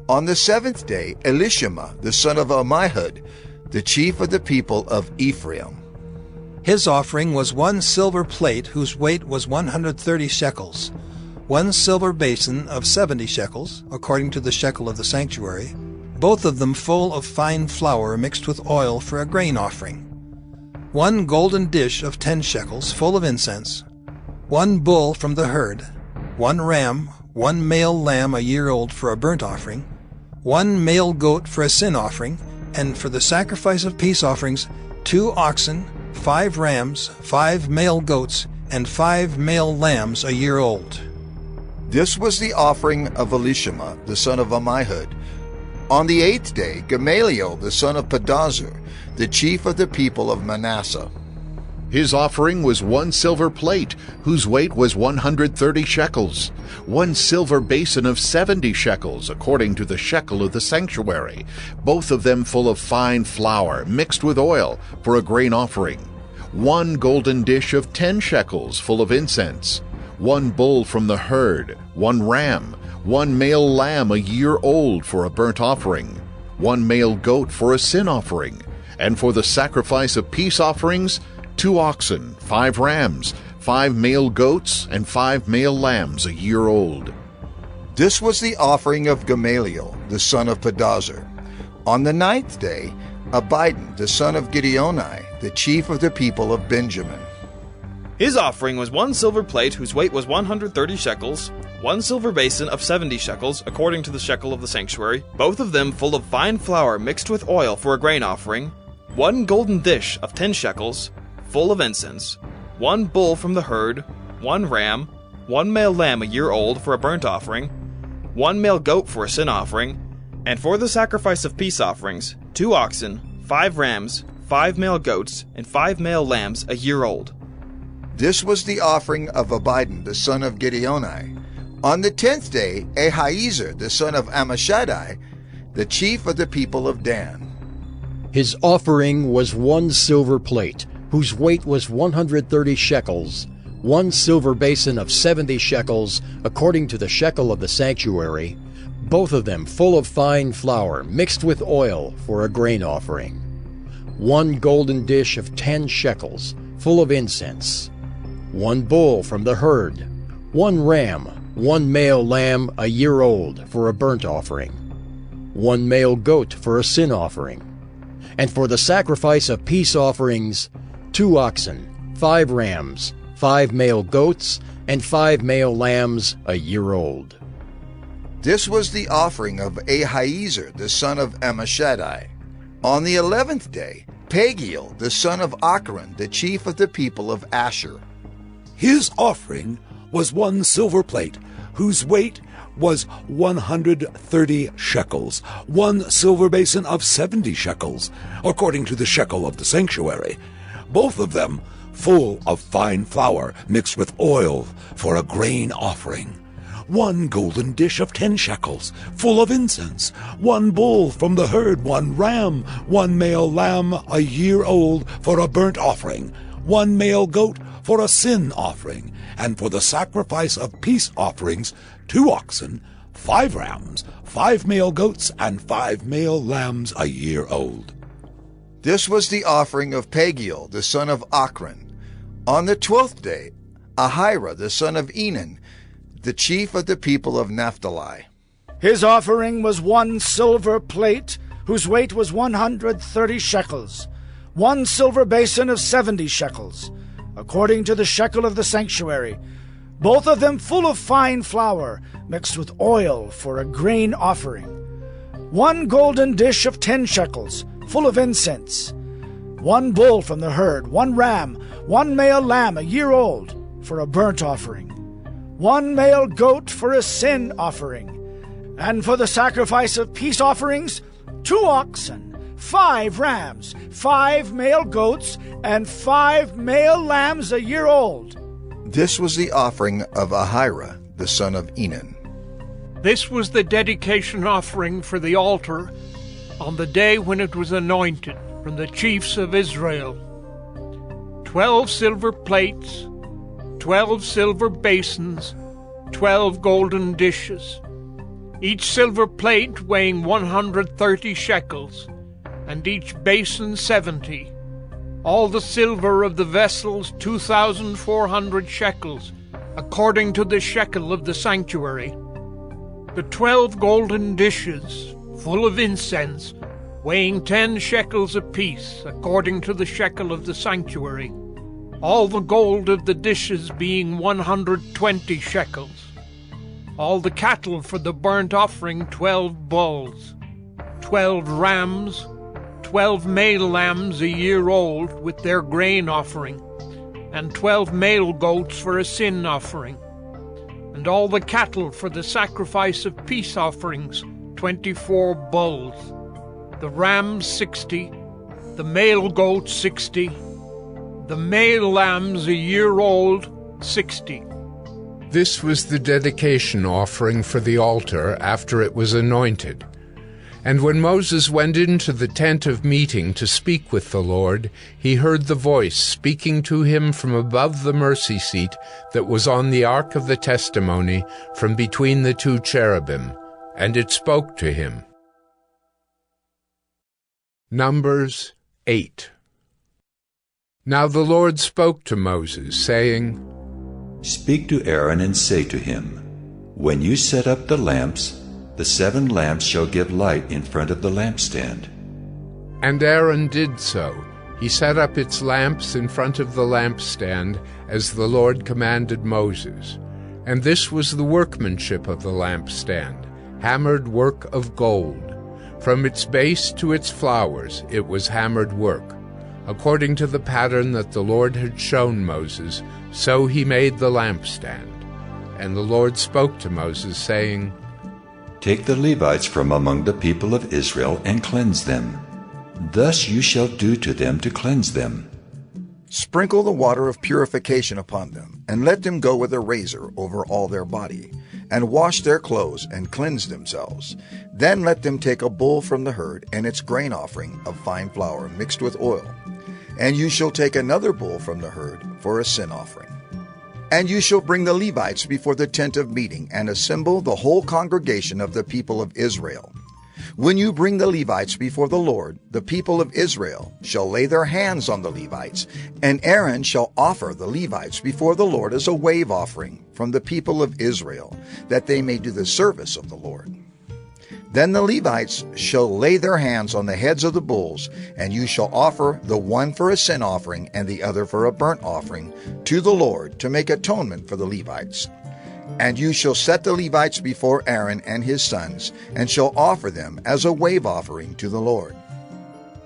On the seventh day, Elishama, the son of Ammihud, the chief of the people of Ephraim. His offering was 1 silver plate, whose weight was 130 shekels, 1 silver basin of 70 shekels, according to the shekel of the sanctuary, both of them full of fine flour mixed with oil for a grain offering, 1 golden dish of 10 shekels, full of incense, 1 bull from the herd, 1 ram, 1 male lamb a year old for a burnt offering, 1 male goat for a sin offering, and for the sacrifice of peace offerings, 2 oxen, 5 rams, 5 male goats, and 5 male lambs a year old. This was the offering of Elishama, the son of Ammihud. On the 8th day, Gamaliel, the son of Pedazur, the chief of the people of Manasseh. His offering was 1 silver plate, whose weight was 130 shekels, 1 silver basin of 70 shekels, according to the shekel of the sanctuary, both of them full of fine flour, mixed with oil, for a grain offering, 1 golden dish of 10 shekels, full of incense, 1 bull from the herd, 1 ram, 1 male lamb a year old for a burnt offering, 1 male goat for a sin offering, and for the sacrifice of peace offerings, 2 oxen, 5 rams, 5 male goats, and 5 male lambs a year old. This was the offering of Gamaliel, the son of Pedazur. On the 9th day, Abidan, the son of Gideoni, the chief of the people of Benjamin. His offering was 1 silver plate whose weight was 130 shekels, 1 silver basin of 70 shekels, according to the shekel of the sanctuary, both of them full of fine flour mixed with oil for a grain offering, 1 golden dish of 10 shekels, full of incense, 1 bull from the herd, 1 ram, 1 male lamb a year old for a burnt offering, 1 male goat for a sin offering, and for the sacrifice of peace offerings, 2 oxen, 5 rams, 5 male goats, and 5 male lambs a year old. This was the offering of Abidan, the son of Gideoni. On the 10th day, Ahiezer, the son of Ammishaddai, the chief of the people of Dan. His offering was 1 silver plate, whose weight was 130 shekels, 1 silver basin of 70 shekels, according to the shekel of the sanctuary, both of them full of fine flour mixed with oil for a grain offering, 1 golden dish of 10 shekels, full of incense, 1 bull from the herd, 1 ram, 1 male lamb a year old for a burnt offering, 1 male goat for a sin offering, and for the sacrifice of peace offerings, 2 oxen, 5 rams, 5 male goats, and 5 male lambs a year old. This was the offering of Ahiezer, the son of Ammishaddai. On the 11th day, Pagiel, the son of Achran, the chief of the people of Asher. His offering was 1 silver plate, whose weight was 130 shekels, 1 silver basin of 70 shekels, according to the shekel of the sanctuary, both of them full of fine flour mixed with oil for a grain offering, 1 golden dish of 10 shekels, full of incense, 1 bull from the herd, 1 ram, 1 male lamb a year old for a burnt offering, 1 male goat for a sin offering, and for the sacrifice of peace offerings, 2 oxen, 5 rams, 5 male goats, and 5 male lambs a year old. This was the offering of Pagiel, the son of Achran. On the 12th day, Ahira, the son of Enan, the chief of the people of Naphtali. His offering was 1 silver plate, whose weight was 130 shekels, 1 silver basin of 70 shekels, according to the shekel of the sanctuary, both of them full of fine flour, mixed with oil for a grain offering, 1 golden dish of 10 shekels, full of incense, 1 bull from the herd, 1 ram, 1 male lamb a year old for a burnt offering, 1 male goat for a sin offering, and for the sacrifice of peace offerings, 2 oxen, 5 rams, 5 male goats, and 5 male lambs a year old. This was the offering of Ahira, the son of Enan. This was the dedication offering for the altar on the day when it was anointed from the chiefs of Israel. 12 silver plates, 12 silver basins, 12 golden dishes, each silver plate weighing 130 shekels, and each basin 70. All the silver of the vessels 2,400 shekels, according to the shekel of the sanctuary. The 12 golden dishes, full of incense, weighing 10 shekels apiece, according to the shekel of the sanctuary. All the gold of the dishes being 120 shekels. All the cattle for the burnt offering 12 bulls, 12 rams, 12 male lambs a year old with their grain offering, and 12 male goats for a sin offering, and all the cattle for the sacrifice of peace offerings, 24 bulls, the rams 60, the male goats 60, the male lambs a year old 60. This was the dedication offering for the altar after it was anointed. And when Moses went into the tent of meeting to speak with the Lord, he heard the voice speaking to him from above the mercy seat that was on the ark of the testimony, from between the two cherubim, and it spoke to him. Numbers 8. Now the Lord spoke to Moses, saying, Speak to Aaron and say to him, When you set up the lamps, the 7 lamps shall give light in front of the lampstand. And Aaron did so. He set up its lamps in front of the lampstand, as the Lord commanded Moses. And this was the workmanship of the lampstand, hammered work of gold. From its base to its flowers it was hammered work. According to the pattern that the Lord had shown Moses, so he made the lampstand. And the Lord spoke to Moses, saying, Take the Levites from among the people of Israel and cleanse them. Thus you shall do to them to cleanse them. Sprinkle the water of purification upon them, and let them go with a razor over all their body, and wash their clothes and cleanse themselves. Then let them take a bull from the herd and its grain offering of fine flour mixed with oil. And you shall take another bull from the herd for a sin offering. And you shall bring the Levites before the tent of meeting, and assemble the whole congregation of the people of Israel. When you bring the Levites before the Lord, the people of Israel shall lay their hands on the Levites, and Aaron shall offer the Levites before the Lord as a wave offering from the people of Israel, that they may do the service of the Lord. Then the Levites shall lay their hands on the heads of the bulls, and you shall offer the one for a sin offering and the other for a burnt offering to the Lord, to make atonement for the Levites. And you shall set the Levites before Aaron and his sons, and shall offer them as a wave offering to the Lord.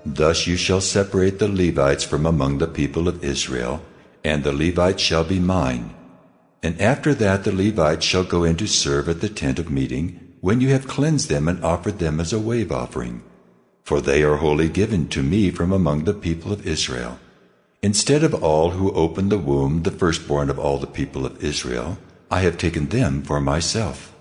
Thus you shall separate the Levites from among the people of Israel, and the Levites shall be mine. And after that the Levites shall go in to serve at the tent of meeting, when you have cleansed them and offered them as a wave offering. For they are wholly given to me from among the people of Israel. Instead of all who opened the womb, the firstborn of all the people of Israel, I have taken them for myself.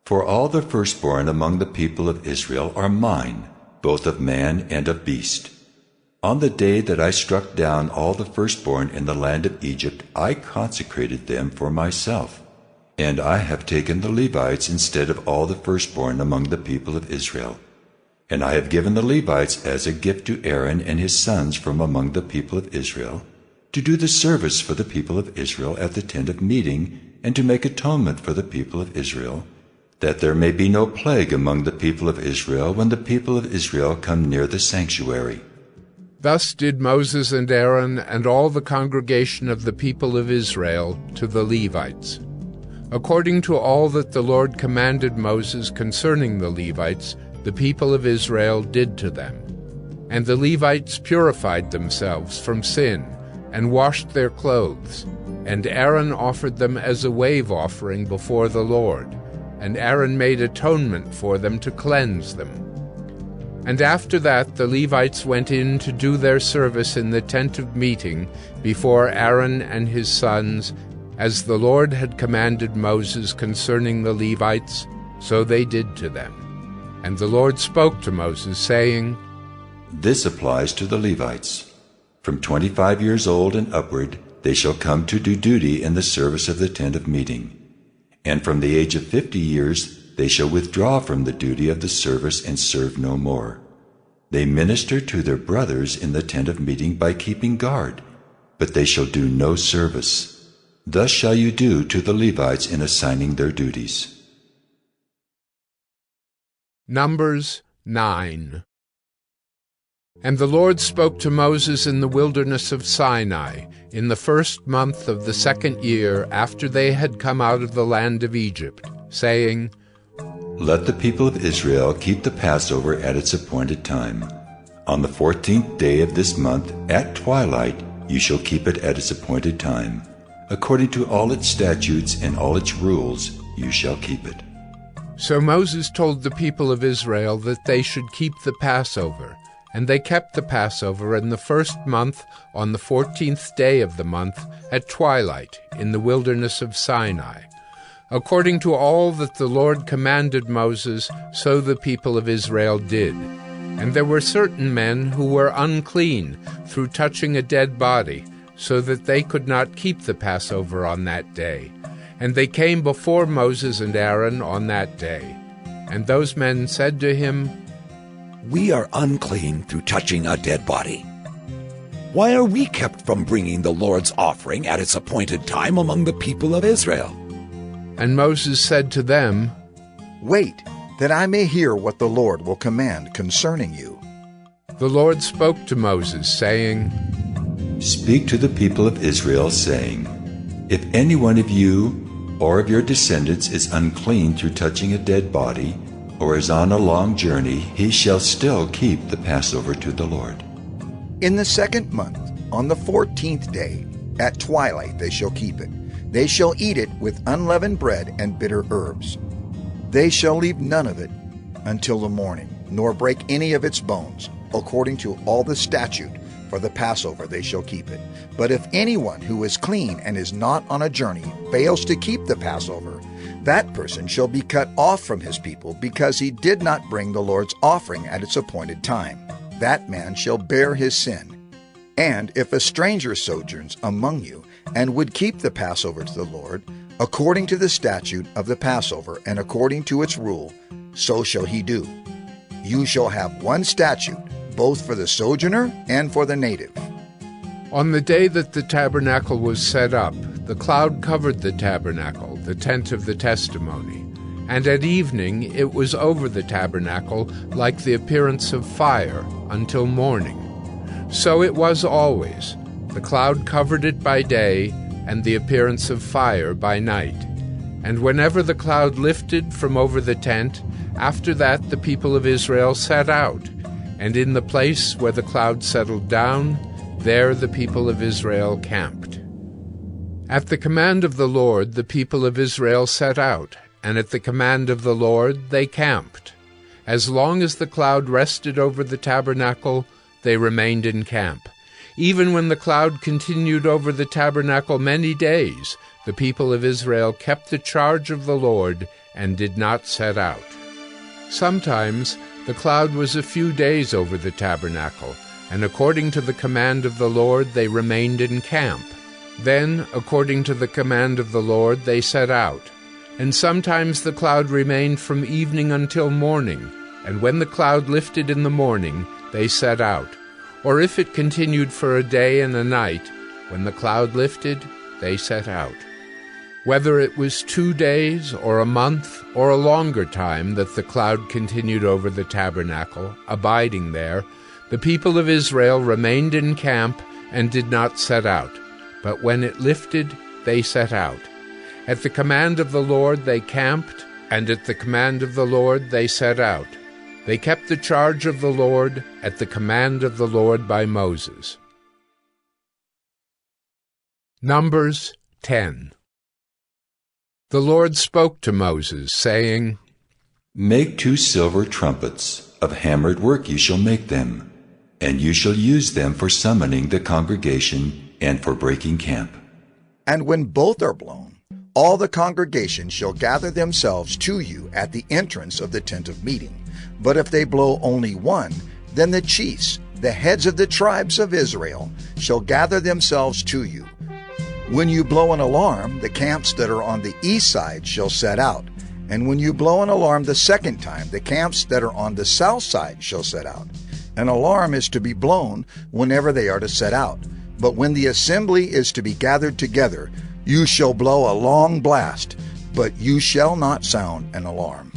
For all the firstborn among the people of Israel are mine, both of man and of beast. On the day that I struck down all the firstborn in the land of Egypt, I consecrated them for myself. And I have taken the Levites instead of all the firstborn among the people of Israel. And I have given the Levites as a gift to Aaron and his sons from among the people of Israel, to do the service for the people of Israel at the tent of meeting, and to make atonement for the people of Israel, that there may be no plague among the people of Israel when the people of Israel come near the sanctuary. Thus did Moses and Aaron and all the congregation of the people of Israel to the Levites. According to all that the Lord commanded Moses concerning the Levites, the people of Israel did to them. And the Levites purified themselves from sin, and washed their clothes. And Aaron offered them as a wave offering before the Lord. And Aaron made atonement for them to cleanse them. And after that the Levites went in to do their service in the tent of meeting before Aaron and his sons, as the Lord had commanded Moses concerning the Levites, so they did to them. And the Lord spoke to Moses, saying, This applies to the Levites. From 25 years old and upward, they shall come to do duty in the service of the tent of meeting. And from the age of 50 years, they shall withdraw from the duty of the service and serve no more. They minister to their brothers in the tent of meeting by keeping guard, but they shall do no service. Thus shall you do to the Levites in assigning their duties. Numbers 9. And the Lord spoke to Moses in the wilderness of Sinai, in the first month of the 2nd year after they had come out of the land of Egypt, saying, Let the people of Israel keep the Passover at its appointed time. On the 14th day of this month, at twilight, you shall keep it at its appointed time. According to all its statutes and all its rules, you shall keep it. So Moses told the people of Israel that they should keep the Passover, and they kept the Passover in the first month on the 14th day of the month at twilight in the wilderness of Sinai. According to all that the Lord commanded Moses, so the people of Israel did. And there were certain men who were unclean through touching a dead body, so that they could not keep the Passover on that day. And they came before Moses and Aaron on that day. And those men said to him, "We are unclean through touching a dead body. Why are we kept from bringing the Lord's offering at its appointed time among the people of Israel?" And Moses said to them, "Wait, that I may hear what the Lord will command concerning you." The Lord spoke to Moses, saying, "Speak to the people of Israel, saying, If any one of you or of your descendants is unclean through touching a dead body, or is on a long journey, he shall still keep the Passover to the Lord. In the 2nd month, on the 14th day, at twilight they shall keep it. They shall eat it with unleavened bread and bitter herbs. They shall leave none of it until the morning, nor break any of its bones. According to all the statute for the Passover they shall keep it. But if anyone who is clean and is not on a journey fails to keep the Passover, that person shall be cut off from his people, because he did not bring the Lord's offering at its appointed time. That man shall bear his sin. And if a stranger sojourns among you and would keep the Passover to the Lord, according to the statute of the Passover and according to its rule, so shall he do. You shall have one statute, both for the sojourner and for the native." On the day that the tabernacle was set up, the cloud covered the tabernacle, the tent of the testimony, and at evening it was over the tabernacle like the appearance of fire until morning. So it was always. The cloud covered it by day, and the appearance of fire by night. And whenever the cloud lifted from over the tent, after that the people of Israel set out, and in the place where the cloud settled down, there the people of Israel camped. At the command of the Lord the people of Israel set out, and at the command of the Lord they camped. As long as the cloud rested over the tabernacle, they remained in camp. Even when the cloud continued over the tabernacle many days, the people of Israel kept the charge of the Lord and did not set out. Sometimes the cloud was a few days over the tabernacle, and according to the command of the Lord they remained in camp. Then, according to the command of the Lord, they set out. And sometimes the cloud remained from evening until morning, and when the cloud lifted in the morning, they set out. Or if it continued for a day and a night, when the cloud lifted, they set out. Whether it was 2 days or a month or a longer time that the cloud continued over the tabernacle, abiding there, the people of Israel remained in camp and did not set out. But when it lifted, they set out. At the command of the Lord they camped, and at the command of the Lord they set out. They kept the charge of the Lord at the command of the Lord by Moses. Numbers 10. The Lord spoke to Moses, saying, "Make 2 silver trumpets. Of hammered work you shall make them, and you shall use them for summoning the congregation and for breaking camp. And when both are blown, all the congregation shall gather themselves to you at the entrance of the tent of meeting. But if they blow only one, then the chiefs, the heads of the tribes of Israel, shall gather themselves to you. When you blow an alarm, the camps that are on the east side shall set out. And when you blow an alarm the second time, the camps that are on the south side shall set out. An alarm is to be blown whenever they are to set out. But when the assembly is to be gathered together, you shall blow a long blast, but you shall not sound an alarm.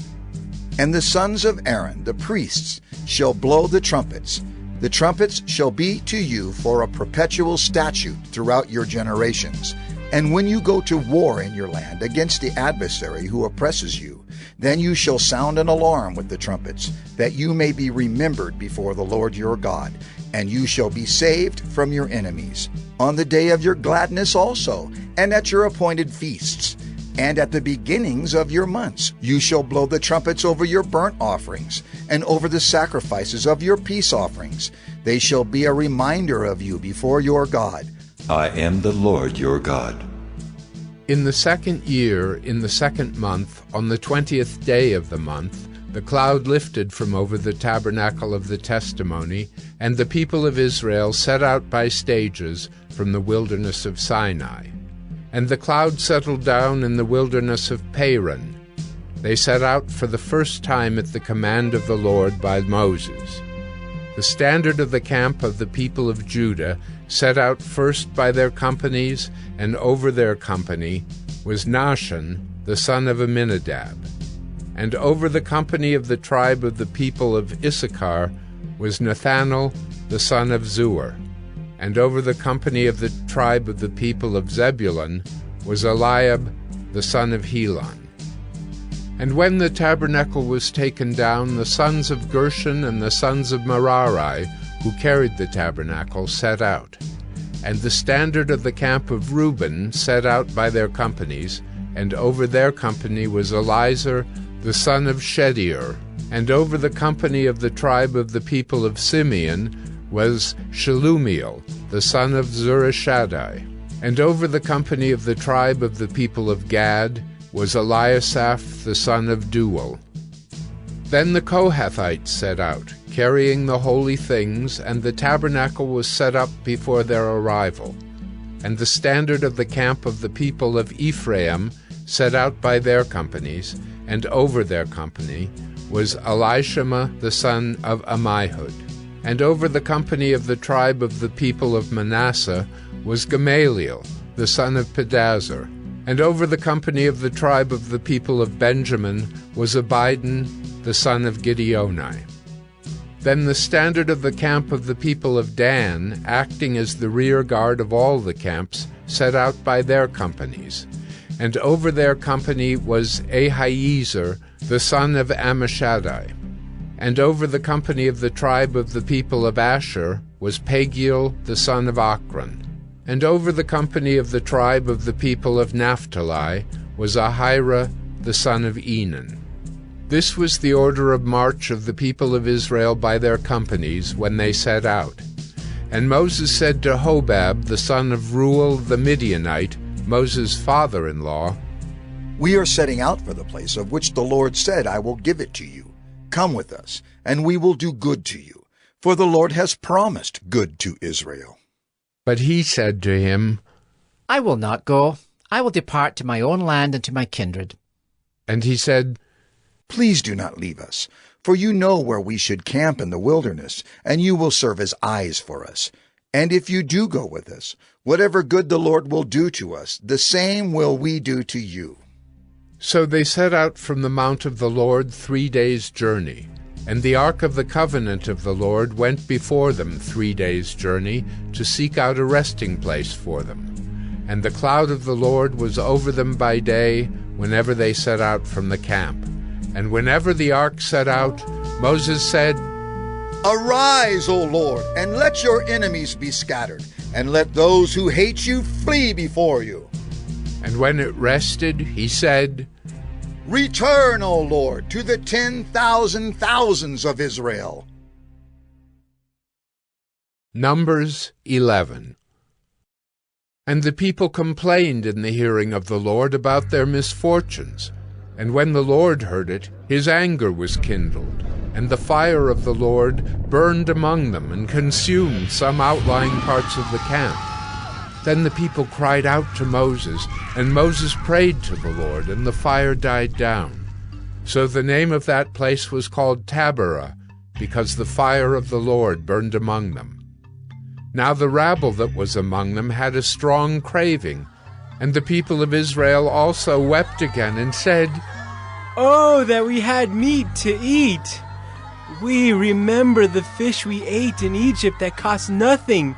And the sons of Aaron, the priests, shall blow the trumpets. The trumpets shall be to you for a perpetual statute throughout your generations. And when you go to war in your land against the adversary who oppresses you, then you shall sound an alarm with the trumpets, that you may be remembered before the Lord your God, and you shall be saved from your enemies. On the day of your gladness also, and at your appointed feasts, and at the beginnings of your months. You shall blow the trumpets over your burnt offerings, and over the sacrifices of your peace offerings. They shall be a reminder of you before your God. I am the Lord your God. In the 2nd year, in the 2nd month, on the 20th day of the month, the cloud lifted from over the tabernacle of the testimony, and the people of Israel set out by stages from the wilderness of Sinai. And the cloud settled down in the wilderness of Paran. They set out for the first time at the command of the Lord by Moses. The standard of the camp of the people of Judah set out first by their companies, and over their company was Nahshon, the son of Amminadab. And over the company of the tribe of the people of Issachar was Nathanael, the son of Zuar. And over the company of the tribe of the people of Zebulun was Eliab, the son of Helon. And when the tabernacle was taken down, the sons of Gershon and the sons of Merari, who carried the tabernacle, set out. And the standard of the camp of Reuben set out by their companies, and over their company was Elizur, the son of Shedeur. And over the company of the tribe of the people of Simeon was Shelumiel, the son of Zurishaddai. And over the company of the tribe of the people of Gad was Eliasaph, the son of Deuel. Then the Kohathites set out, carrying the holy things, and the tabernacle was set up before their arrival. And the standard of the camp of the people of Ephraim set out by their companies, and over their company was Elishama, the son of Ammihud. And over the company of the tribe of the people of Manasseh was Gamaliel, the son of Pedazur. And over the company of the tribe of the people of Benjamin was Abidan, the son of Gideoni. Then the standard of the camp of the people of Dan, acting as the rear guard of all the camps, set out by their companies. And over their company was Ahiezer, the son of Ammishaddai. And over the company of the tribe of the people of Asher was Pagiel, the son of Ochran. And over the company of the tribe of the people of Naphtali was Ahira, the son of Enan. This was the order of march of the people of Israel by their companies when they set out. And Moses said to Hobab, the son of Reuel the Midianite, Moses' father-in-law, We are setting out for the place of which the Lord said, I will give it to you. Come with us, and we will do good to you, for the Lord has promised good to Israel. But he said to him, I will not go. I will depart to my own land and to my kindred. And he said, Please do not leave us, for you know where we should camp in the wilderness, and you will serve as eyes for us. And if you do go with us, whatever good the Lord will do to us, the same will we do to you. So they set out from the mount of the Lord 3 days' journey. And the ark of the covenant of the Lord went before them 3 days' journey to seek out a resting place for them. And the cloud of the Lord was over them by day whenever they set out from the camp. And whenever the ark set out, Moses said, Arise, O Lord, and let your enemies be scattered, and let those who hate you flee before you. And when it rested, he said, Return, O Lord, to the 10,000 thousands of Israel. Numbers 11. And the people complained in the hearing of the Lord about their misfortunes. And when the Lord heard it, his anger was kindled, and the fire of the Lord burned among them and consumed some outlying parts of the camp. Then the people cried out to Moses, and Moses prayed to the Lord, and the fire died down. So the name of that place was called Taberah, because the fire of the Lord burned among them. Now the rabble that was among them had a strong craving, and the people of Israel also wept again and said, Oh, that we had meat to eat! We remember the fish we ate in Egypt that cost nothing,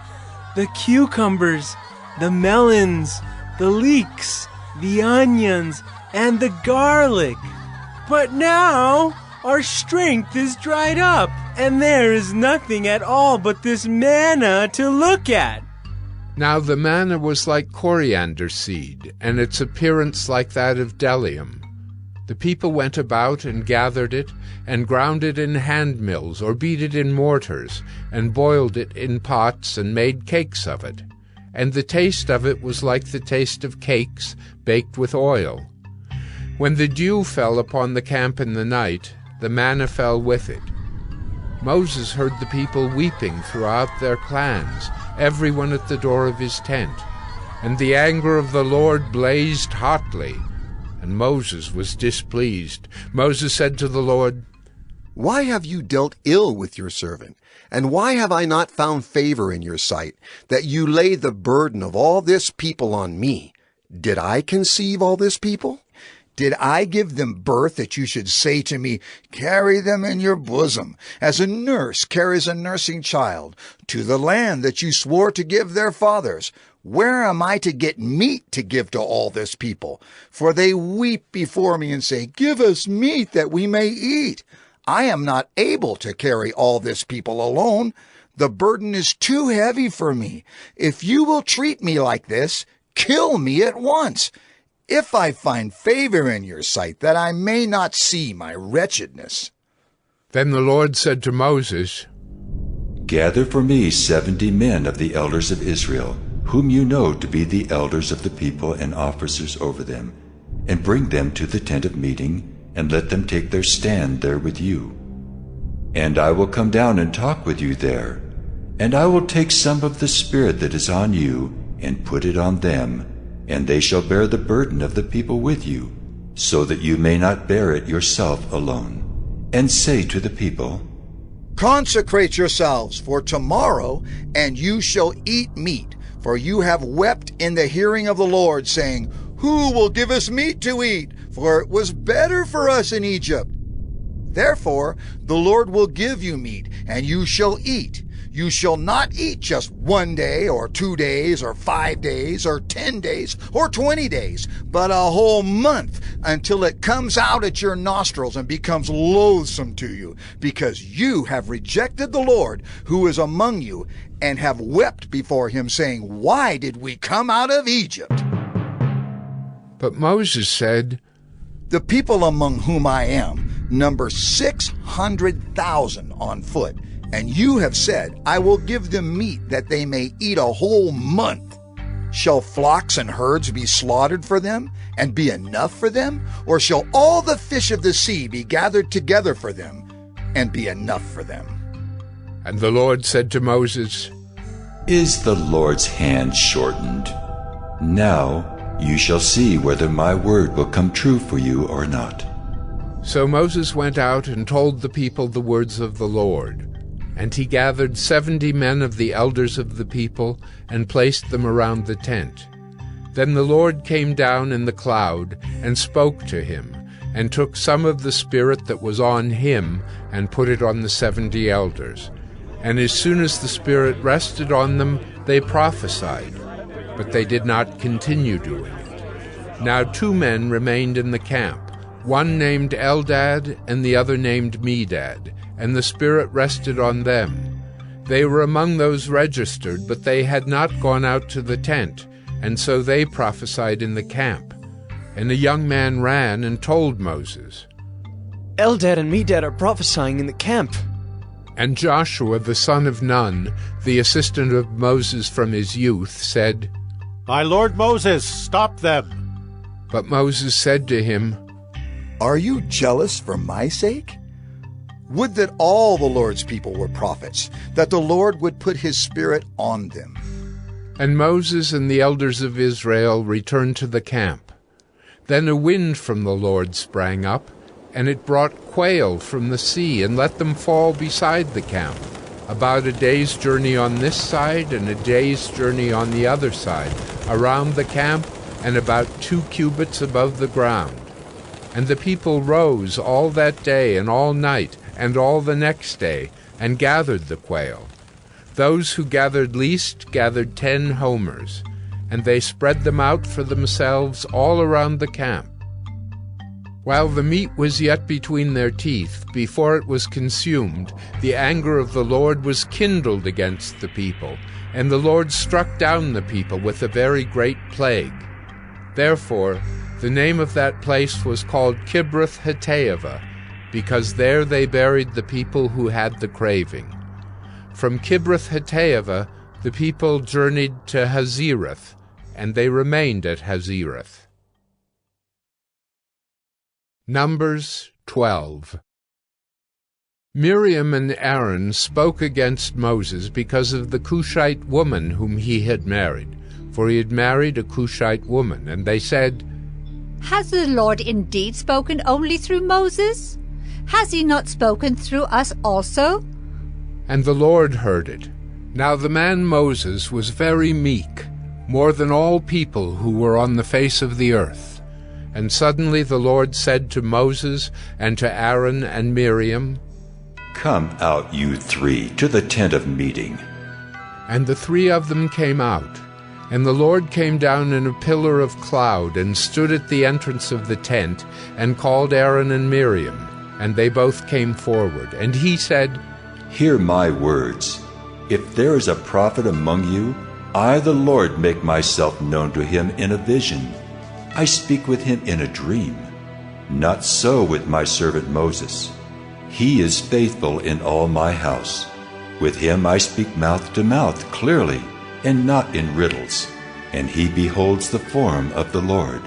the cucumbers, the melons, the leeks, the onions, and the garlic. But now our strength is dried up, and there is nothing at all but this manna to look at. Now the manna was like coriander seed, and its appearance like that of bdellium. The people went about and gathered it, and ground it in hand mills, or beat it in mortars, and boiled it in pots, and made cakes of it. And the taste of it was like the taste of cakes baked with oil. When the dew fell upon the camp in the night, the manna fell with it. Moses heard the people weeping throughout their clans, everyone at the door of his tent. And the anger of the Lord blazed hotly, and Moses was displeased. Moses said to the Lord, "Why have you dealt ill with your servant? And why have I not found favor in your sight, that you lay the burden of all this people on me? Did I conceive all this people? Did I give them birth that you should say to me, 'Carry them in your bosom, as a nurse carries a nursing child, to the land that you swore to give their fathers'? Where am I to get meat to give to all this people? For they weep before me and say, 'Give us meat that we may eat.' I am not able to carry all this people alone. The burden is too heavy for me. If you will treat me like this, kill me at once, if I find favor in your sight, that I may not see my wretchedness." Then the Lord said to Moses, "Gather for me 70 men of the elders of Israel, whom you know to be the elders of the people and officers over them, and bring them to the tent of meeting, and let them take their stand there with you. And I will come down and talk with you there, and I will take some of the Spirit that is on you, and put it on them, and they shall bear the burden of the people with you, so that you may not bear it yourself alone. And say to the people, "Consecrate yourselves for tomorrow, and you shall eat meat, for you have wept in the hearing of the Lord, saying, 'Who will give us meat to eat? For it was better for us in Egypt.' Therefore the Lord will give you meat, and you shall eat. You shall not eat just 1 day, or 2 days, or 5 days, or 10 days, or 20 days, but a whole month, until it comes out at your nostrils and becomes loathsome to you, because you have rejected the Lord who is among you, and have wept before him, saying, 'Why did we come out of Egypt?'" But Moses said, "The people among whom I am number 600,000 on foot, and you have said, 'I will give them meat that they may eat a whole month.' Shall flocks and herds be slaughtered for them, and be enough for them? Or shall all the fish of the sea be gathered together for them, and be enough for them?" And the Lord said to Moses, "Is the Lord's hand shortened? Now you shall see whether my word will come true for you or not." So Moses went out and told the people the words of the Lord. And he gathered 70 men of the elders of the people, and placed them around the tent. Then the Lord came down in the cloud, and spoke to him, and took some of the Spirit that was on him, and put it on the 70 elders. And as soon as the Spirit rested on them, they prophesied, but they did not continue doing it. Now 2 men remained in the camp, one named Eldad, and the other named Medad, and the Spirit rested on them. They were among those registered, but they had not gone out to the tent, and so they prophesied in the camp. And a young man ran and told Moses, "Eldad and Medad are prophesying in the camp." And Joshua the son of Nun, the assistant of Moses from his youth, said, "My lord Moses, stop them." But Moses said to him, "Are you jealous for my sake? Would that all the Lord's people were prophets, that the Lord would put his Spirit on them." And Moses and the elders of Israel returned to the camp. Then a wind from the Lord sprang up, and it brought quail from the sea, and let them fall beside the camp, about a day's journey on this side, and a day's journey on the other side, around the camp, and about 2 cubits above the ground. And the people rose all that day and all night, and all the next day, and gathered the quail. Those who gathered least gathered 10 homers, and they spread them out for themselves all around the camp. While the meat was yet between their teeth, before it was consumed, the anger of the Lord was kindled against the people, and the Lord struck down the people with a very great plague. Therefore, the name of that place was called Kibroth-Hattaavah, because there they buried the people who had the craving. From Kibroth-Hattaavah the people journeyed to Hazerath, and they remained at Hazerath. Numbers 12. Miriam and Aaron spoke against Moses because of the Cushite woman whom he had married, for he had married a Cushite woman, and they said, Has the Lord indeed spoken only through Moses? Has he not spoken through us also? And the Lord heard it. Now the man Moses was very meek, more than all people who were on the face of the earth. And suddenly the Lord said to Moses and to Aaron and Miriam, Come out, you three, to the tent of meeting. And the three of them came out. And the Lord came down in a pillar of cloud and stood at the entrance of the tent and called Aaron and Miriam. And they both came forward. And he said, Hear my words. If there is a prophet among you, I, the Lord, make myself known to him in a vision. I speak with him in a dream. Not so with my servant Moses. He is faithful in all my house. With him I speak mouth to mouth clearly, and not in riddles, and he beholds the form of the Lord.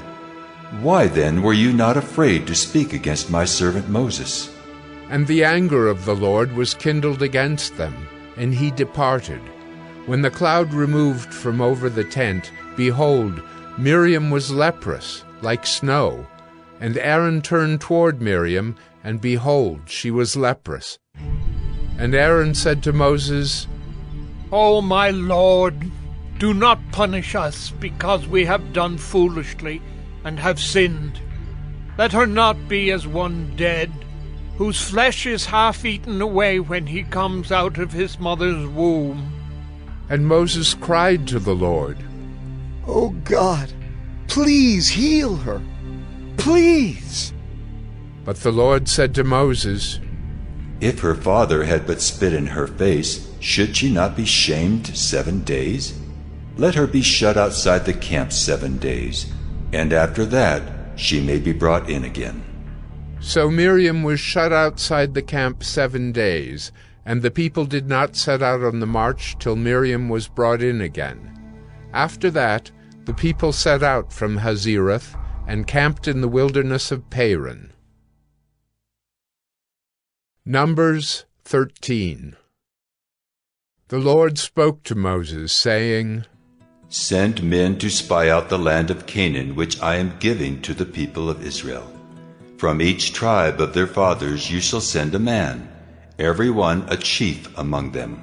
Why then were you not afraid to speak against my servant Moses? And the anger of the Lord was kindled against them, and he departed. When the cloud removed from over the tent, behold, Miriam was leprous, like snow. And Aaron turned toward Miriam, and behold, she was leprous. And Aaron said to Moses, O my Lord, do not punish us because we have done foolishly and have sinned. Let her not be as one dead, whose flesh is half eaten away when he comes out of his mother's womb. And Moses cried to the Lord, O God, please heal her. Please. But the Lord said to Moses, If her father had but spit in her face, should she not be shamed 7 days? Let her be shut outside the camp 7 days, and after that she may be brought in again. So Miriam was shut outside the camp 7 days, and the people did not set out on the march till Miriam was brought in again. After that, the people set out from Hazerath and camped in the wilderness of Paran. Numbers 13. The Lord spoke to Moses, saying, Send men to spy out the land of Canaan, which I am giving to the people of Israel. From each tribe of their fathers you shall send a man, every one a chief among them.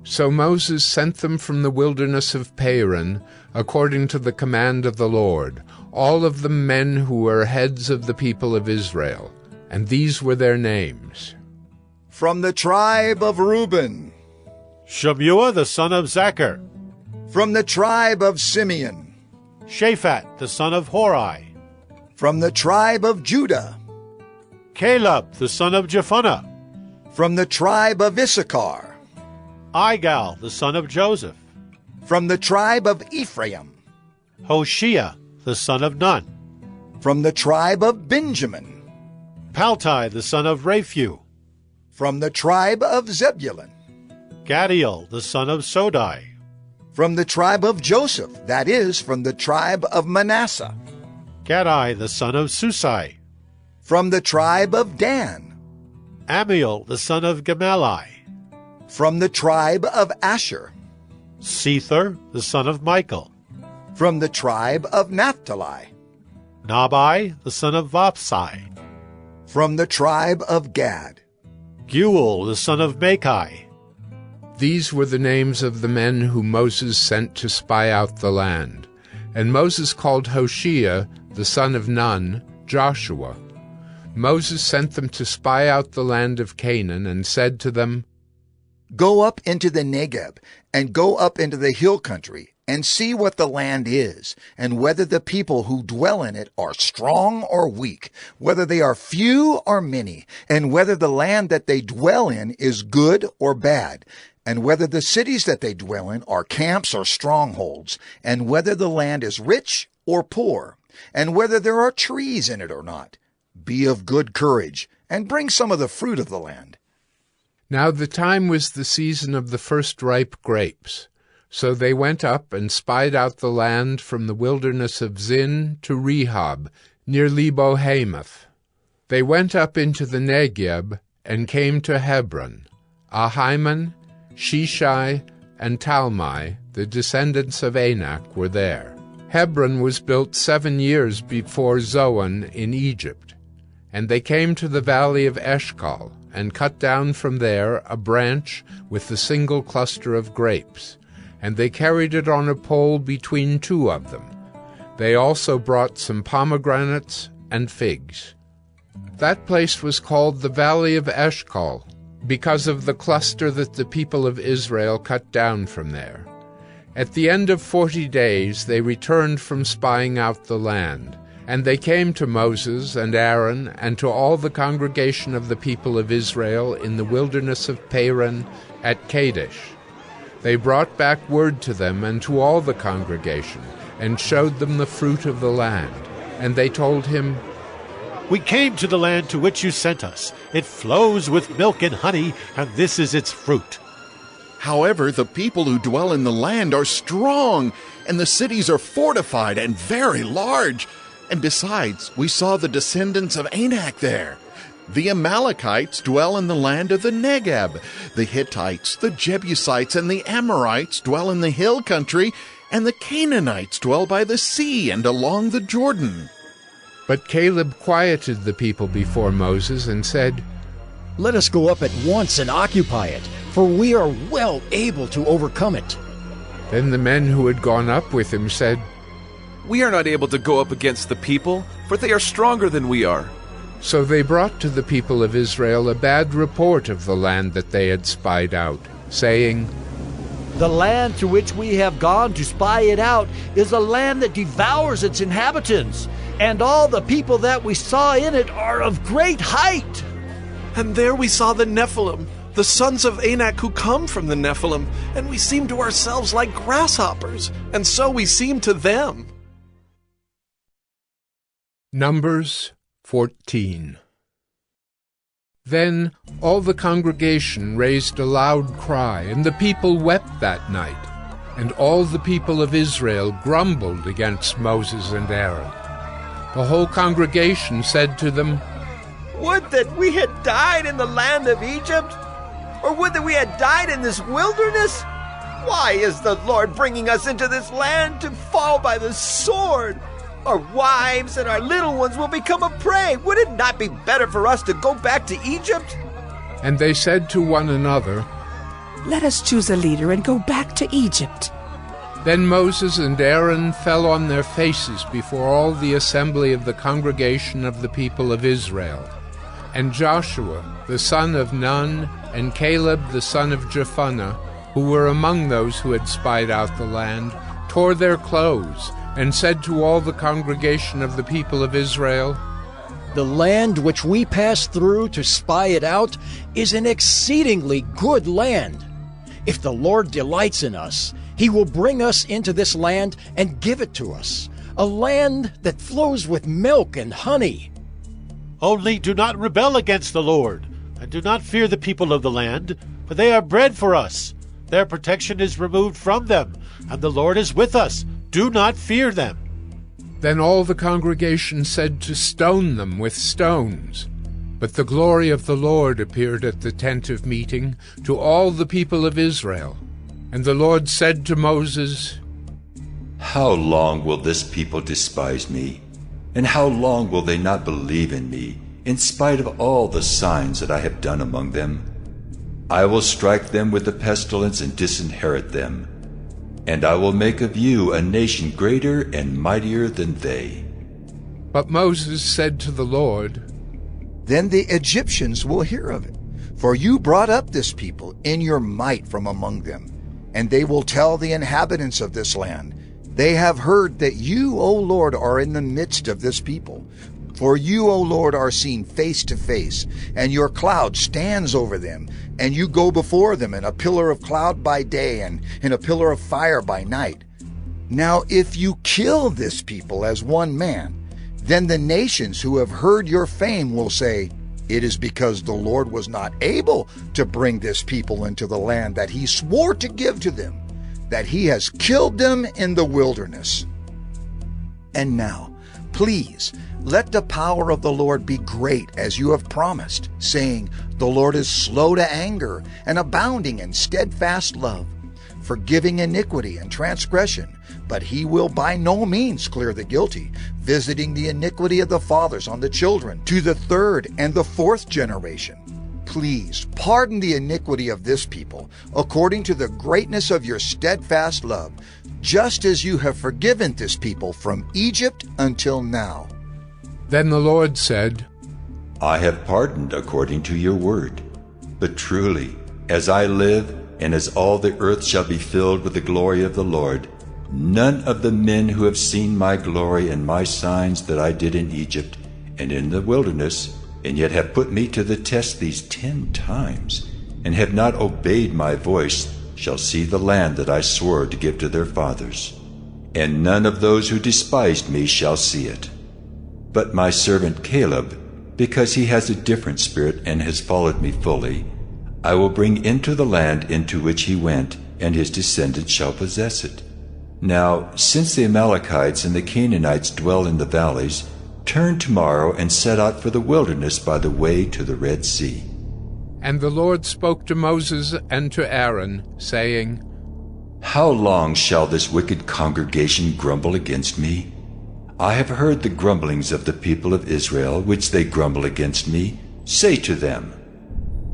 So Moses sent them from the wilderness of Paran, according to the command of the Lord, all of them men who were heads of the people of Israel, and these were their names. From the tribe of Reuben, Shemuah the son of Zachar. From the tribe of Simeon, Shaphat the son of Hori. From the tribe of Judah, Caleb the son of Jephunneh. From the tribe of Issachar, Igal the son of Joseph. From the tribe of Ephraim, Hoshea the son of Nun. From the tribe of Benjamin, Paltai the son of Raphu. From the tribe of Zebulun, Gadiel the son of Sodai. From the tribe of Joseph, that is, from the tribe of Manasseh, Gadai the son of Susai. From the tribe of Dan, Amiel the son of Gemalli. From the tribe of Asher, Sether the son of Michael. From the tribe of Naphtali, Nabai the son of Vapsai. From the tribe of Gad, Guel the son of Machi. These were the names of the men whom Moses sent to spy out the land. And Moses called Hoshea, the son of Nun, Joshua. Moses sent them to spy out the land of Canaan, and said to them, Go up into the Negeb, and go up into the hill country, and see what the land is, and whether the people who dwell in it are strong or weak, whether they are few or many, and whether the land that they dwell in is good or bad, and whether the cities that they dwell in are camps or strongholds, and whether the land is rich or poor, and whether there are trees in it or not. Be of good courage, and bring some of the fruit of the land. Now the time was the season of the first ripe grapes. So they went up and spied out the land from the wilderness of Zin to Rehob, near Lebo-Hamath. They went up into the Negeb and came to Hebron. Ahiman, Shishai, and Talmai, the descendants of Anak, were there. Hebron was built 7 years before Zoan in Egypt. And they came to the valley of Eshcol, and cut down from there a branch with the single cluster of grapes, and they carried it on a pole between 2 of them. They also brought some pomegranates and figs. That place was called the Valley of Eshcol, because of the cluster that the people of Israel cut down from there. At the end of 40 days they returned from spying out the land. And they came to Moses and Aaron and to all the congregation of the people of Israel in the wilderness of Paran at Kadesh. They brought back word to them and to all the congregation, and showed them the fruit of the land. And they told him, "We came to the land to which you sent us. It flows with milk and honey, and this is its fruit." However, the people who dwell in the land are strong, and the cities are fortified and very large. And besides, we saw the descendants of Anak there. The Amalekites dwell in the land of the Negeb. The Hittites, the Jebusites, and the Amorites dwell in the hill country, and the Canaanites dwell by the sea and along the Jordan. But Caleb quieted the people before Moses and said, "Let us go up at once and occupy it, for we are well able to overcome it." Then the men who had gone up with him said, "We are not able to go up against the people, for they are stronger than we are." So they brought to the people of Israel a bad report of the land that they had spied out, saying, "The land to which we have gone to spy it out is a land that devours its inhabitants, and all the people that we saw in it are of great height." And there we saw the Nephilim, the sons of Anak who come from the Nephilim, and we seemed to ourselves like grasshoppers, and so we seemed to them. Numbers 14. Then all the congregation raised a loud cry, and the people wept that night. And all the people of Israel grumbled against Moses and Aaron. The whole congregation said to them, "Would that we had died in the land of Egypt, or would that we had died in this wilderness? Why is the Lord bringing us into this land to fall by the sword? Our wives and our little ones will become a prey. Would it not be better for us to go back to Egypt?" And they said to one another, "Let us choose a leader and go back to Egypt." Then Moses and Aaron fell on their faces before all the assembly of the congregation of the people of Israel. And Joshua, the son of Nun, and Caleb, the son of Jephunneh, who were among those who had spied out the land, tore their clothes, and said to all the congregation of the people of Israel, "The land which we passed through to spy it out is an exceedingly good land. If the Lord delights in us, he will bring us into this land and give it to us, a land that flows with milk and honey." Only do not rebel against the Lord, and do not fear the people of the land, for they are bread for us. Their protection is removed from them, and the Lord is with us. Do not fear them. Then all the congregation said to stone them with stones. But the glory of the Lord appeared at the tent of meeting to all the people of Israel. And the Lord said to Moses, "How long will this people despise me? And how long will they not believe in me, in spite of all the signs that I have done among them? I will strike them with the pestilence and disinherit them. And I will make of you a nation greater and mightier than they." But Moses said to the Lord, "Then the Egyptians will hear of it. For you brought up this people in your might from among them, and they will tell the inhabitants of this land, they have heard that you, O Lord, are in the midst of this people. For you, O Lord, are seen face to face, and your cloud stands over them, and you go before them in a pillar of cloud by day and in a pillar of fire by night. Now if you kill this people as one man, then the nations who have heard your fame will say, it is because the Lord was not able to bring this people into the land that he swore to give to them, that he has killed them in the wilderness. And now, please, let the power of the Lord be great as you have promised, saying, the Lord is slow to anger and abounding in steadfast love, forgiving iniquity and transgression, but he will by no means clear the guilty, visiting the iniquity of the fathers on the children to the third and the fourth generation. Please pardon the iniquity of this people according to the greatness of your steadfast love, just as you have forgiven this people from Egypt until now. Then the Lord said, I have pardoned according to your word. But truly, as I live, and as all the earth shall be filled with the glory of the Lord, none of the men who have seen my glory and my signs that I did in Egypt and in the wilderness, and yet have put me to the test these 10 times, and have not obeyed my voice, shall see the land that I swore to give to their fathers. And none of those who despised me shall see it. But my servant Caleb, because he has a different spirit and has followed me fully, I will bring into the land into which he went, and his descendants shall possess it. Now, since the Amalekites and the Canaanites dwell in the valleys, turn tomorrow and set out for the wilderness by the way to the Red Sea. And the Lord spoke to Moses and to Aaron, saying, How long shall this wicked congregation grumble against me? I have heard the grumblings of the people of Israel, which they grumble against me. Say to them,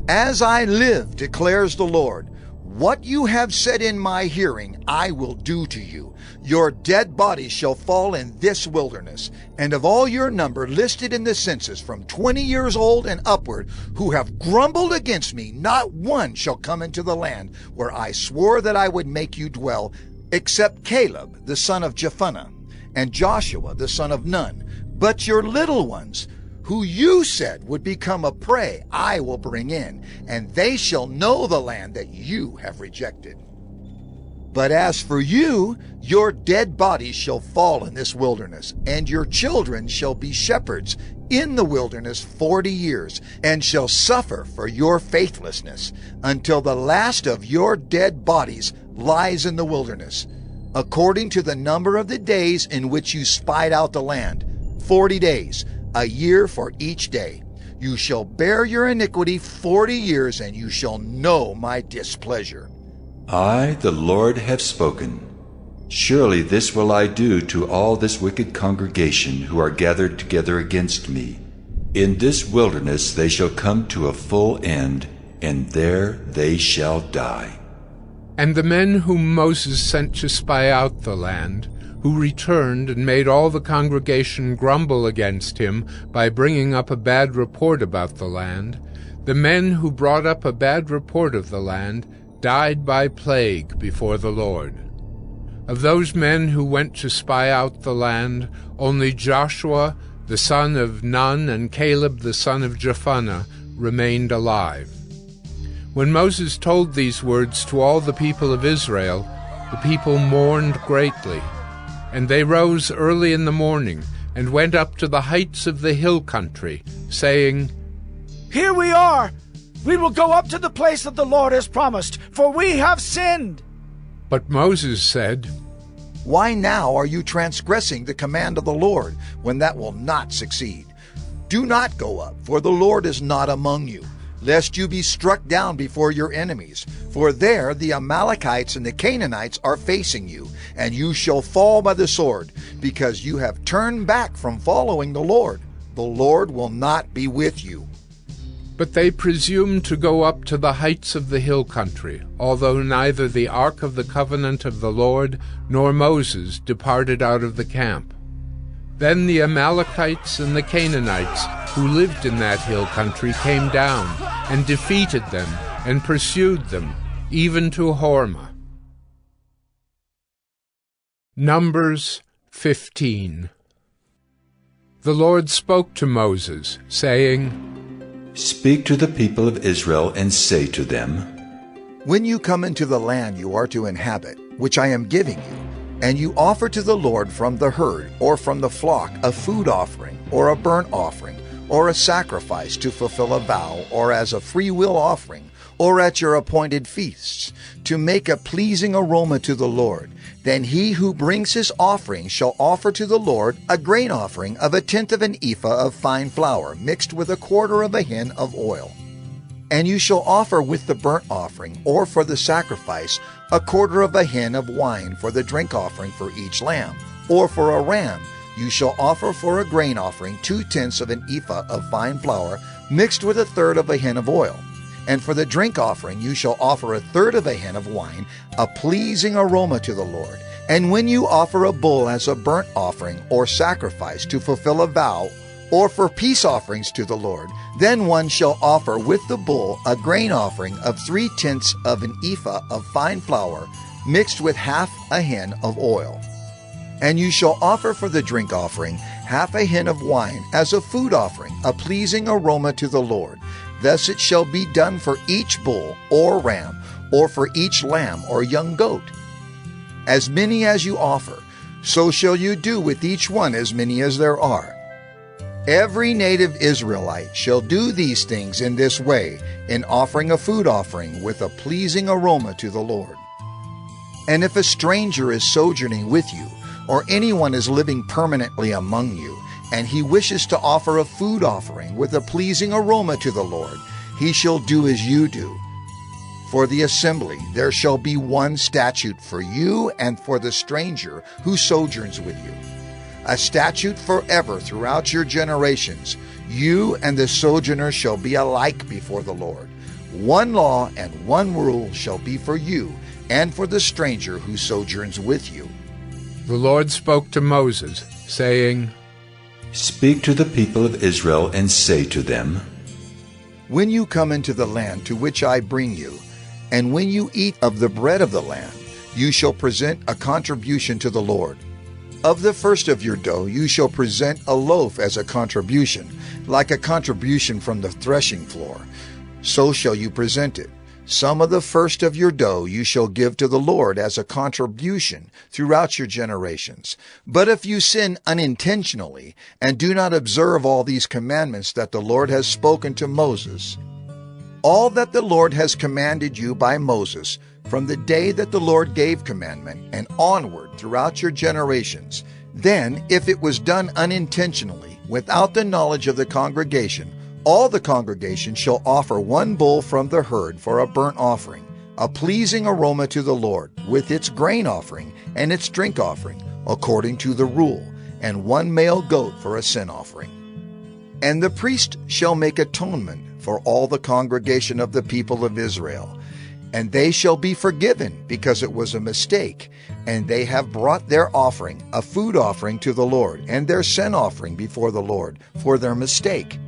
As I live, declares the Lord, what you have said in my hearing I will do to you. Your dead bodies shall fall in this wilderness, and of all your number listed in the census from 20 years old and upward, who have grumbled against me, not one shall come into the land where I swore that I would make you dwell, except Caleb the son of Jephunneh, and Joshua the son of Nun. But your little ones, who you said would become a prey, I will bring in, and they shall know the land that you have rejected. But as for you, your dead bodies shall fall in this wilderness, and your children shall be shepherds in the wilderness 40 years, and shall suffer for your faithlessness, until the last of your dead bodies lies in the wilderness, according to the number of the days in which you spied out the land, 40 days, a year for each day. You shall bear your iniquity 40 years, and you shall know my displeasure. I, the Lord, have spoken. Surely this will I do to all this wicked congregation who are gathered together against me. In this wilderness they shall come to a full end, and there they shall die. And the men whom Moses sent to spy out the land, who returned and made all the congregation grumble against him by bringing up a bad report about the land, the men who brought up a bad report of the land died by plague before the Lord. Of those men who went to spy out the land, only Joshua the son of Nun and Caleb the son of Jephunneh remained alive. When Moses told these words to all the people of Israel, the people mourned greatly. And they rose early in the morning, and went up to the heights of the hill country, saying, Here we are! We will go up to the place that the Lord has promised, for we have sinned. But Moses said, Why now are you transgressing the command of the Lord, when that will not succeed? Do not go up, for the Lord is not among you, lest you be struck down before your enemies. For there the Amalekites and the Canaanites are facing you, and you shall fall by the sword, because you have turned back from following the Lord. The Lord will not be with you. But they presumed to go up to the heights of the hill country, although neither the ark of the covenant of the Lord nor Moses departed out of the camp. Then the Amalekites and the Canaanites who lived in that hill country came down and defeated them and pursued them, even to Hormah. Numbers 15. The Lord spoke to Moses, saying, Speak to the people of Israel and say to them, When you come into the land you are to inhabit, which I am giving you, and you offer to the Lord from the herd or from the flock a food offering or a burnt offering or a sacrifice to fulfill a vow or as a free-will offering or at your appointed feasts, to make a pleasing aroma to the Lord, then he who brings his offering shall offer to the Lord a grain offering of 1/10 of an ephah of fine flour mixed with 1/4 of a hin of oil. And you shall offer with the burnt offering, or for the sacrifice, 1/4 of a hin of wine for the drink offering for each lamb, or for a ram you shall offer for a grain offering 2/10 of an ephah of fine flour mixed with 1/3 of a hin of oil. And for the drink offering you shall offer 1/3 of a hin of wine, a pleasing aroma to the Lord. And when you offer a bull as a burnt offering or sacrifice to fulfill a vow, or for peace offerings to the Lord, then one shall offer with the bull a grain offering of 3/10 of an ephah of fine flour mixed with 1/2 a hin of oil. And you shall offer for the drink offering 1/2 a hin of wine as a food offering, a pleasing aroma to the Lord. Thus it shall be done for each bull or ram, or for each lamb or young goat. As many as you offer, so shall you do with each one as many as there are. Every native Israelite shall do these things in this way, in offering a food offering with a pleasing aroma to the Lord. And if a stranger is sojourning with you, or anyone is living permanently among you, and he wishes to offer a food offering with a pleasing aroma to the Lord, he shall do as you do. For the assembly there shall be one statute for you and for the stranger who sojourns with you, a statute forever throughout your generations. You and the sojourner shall be alike before the Lord. One law and one rule shall be for you and for the stranger who sojourns with you. The Lord spoke to Moses, saying, Speak to the people of Israel and say to them, When you come into the land to which I bring you, and when you eat of the bread of the land, you shall present a contribution to the Lord. Of the first of your dough you shall present a loaf as a contribution, like a contribution from the threshing floor. So shall you present it. Some of the first of your dough you shall give to the Lord as a contribution throughout your generations. But if you sin unintentionally and do not observe all these commandments that the Lord has spoken to Moses, all that the Lord has commanded you by Moses, from the day that the Lord gave commandment and onward throughout your generations, then if it was done unintentionally, without the knowledge of the congregation, all the congregation shall offer one bull from the herd for a burnt offering, a pleasing aroma to the Lord, with its grain offering and its drink offering, according to the rule, and one male goat for a sin offering. And the priest shall make atonement for all the congregation of the people of Israel, and they shall be forgiven because it was a mistake, and they have brought their offering, a food offering to the Lord, and their sin offering before the Lord for their mistake.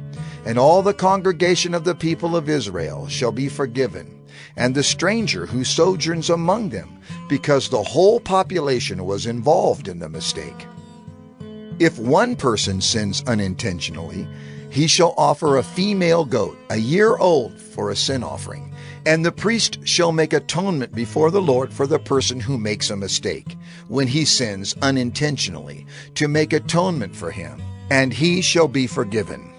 And all the congregation of the people of Israel shall be forgiven, and the stranger who sojourns among them, because the whole population was involved in the mistake. If one person sins unintentionally, he shall offer a female goat, a year old, for a sin offering, and the priest shall make atonement before the Lord for the person who makes a mistake, when he sins unintentionally, to make atonement for him, and he shall be forgiven.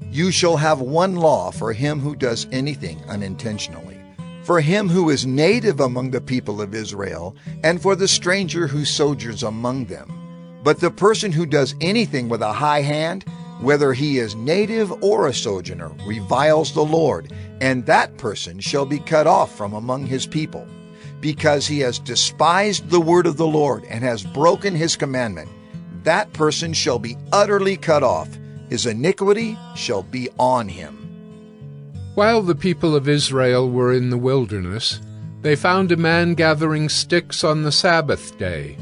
You shall have one law for him who does anything unintentionally, for him who is native among the people of Israel, and for the stranger who sojourns among them. But the person who does anything with a high hand, whether he is native or a sojourner, reviles the Lord, and that person shall be cut off from among his people, because he has despised the word of the Lord and has broken his commandment. That person shall be utterly cut off. His iniquity shall be on him. While the people of Israel were in the wilderness, they found a man gathering sticks on the Sabbath day.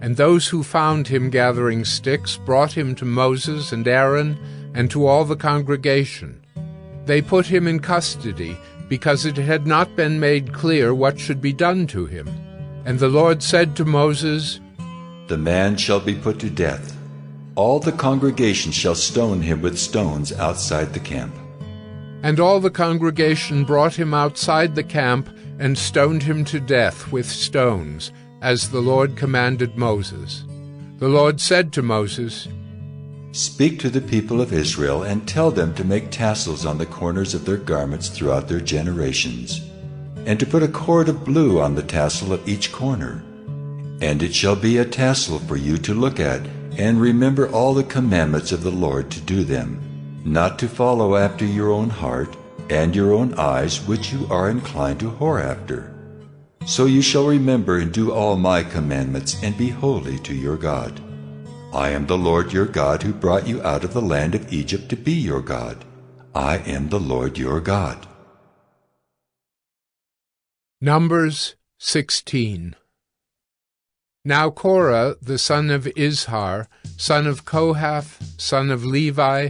And those who found him gathering sticks brought him to Moses and Aaron and to all the congregation. They put him in custody, because it had not been made clear what should be done to him. And the Lord said to Moses, "The man shall be put to death. All the congregation shall stone him with stones outside the camp." And all the congregation brought him outside the camp and stoned him to death with stones, as the Lord commanded Moses. The Lord said to Moses, "Speak to the people of Israel and tell them to make tassels on the corners of their garments throughout their generations, and to put a cord of blue on the tassel of each corner. And it shall be a tassel for you to look at, and remember all the commandments of the Lord to do them, not to follow after your own heart and your own eyes, which you are inclined to whore after. So you shall remember and do all my commandments, and be holy to your God. I am the Lord your God, who brought you out of the land of Egypt to be your God. I am the Lord your God." Numbers 16. Now Korah, the son of Izhar, son of Kohath, son of Levi,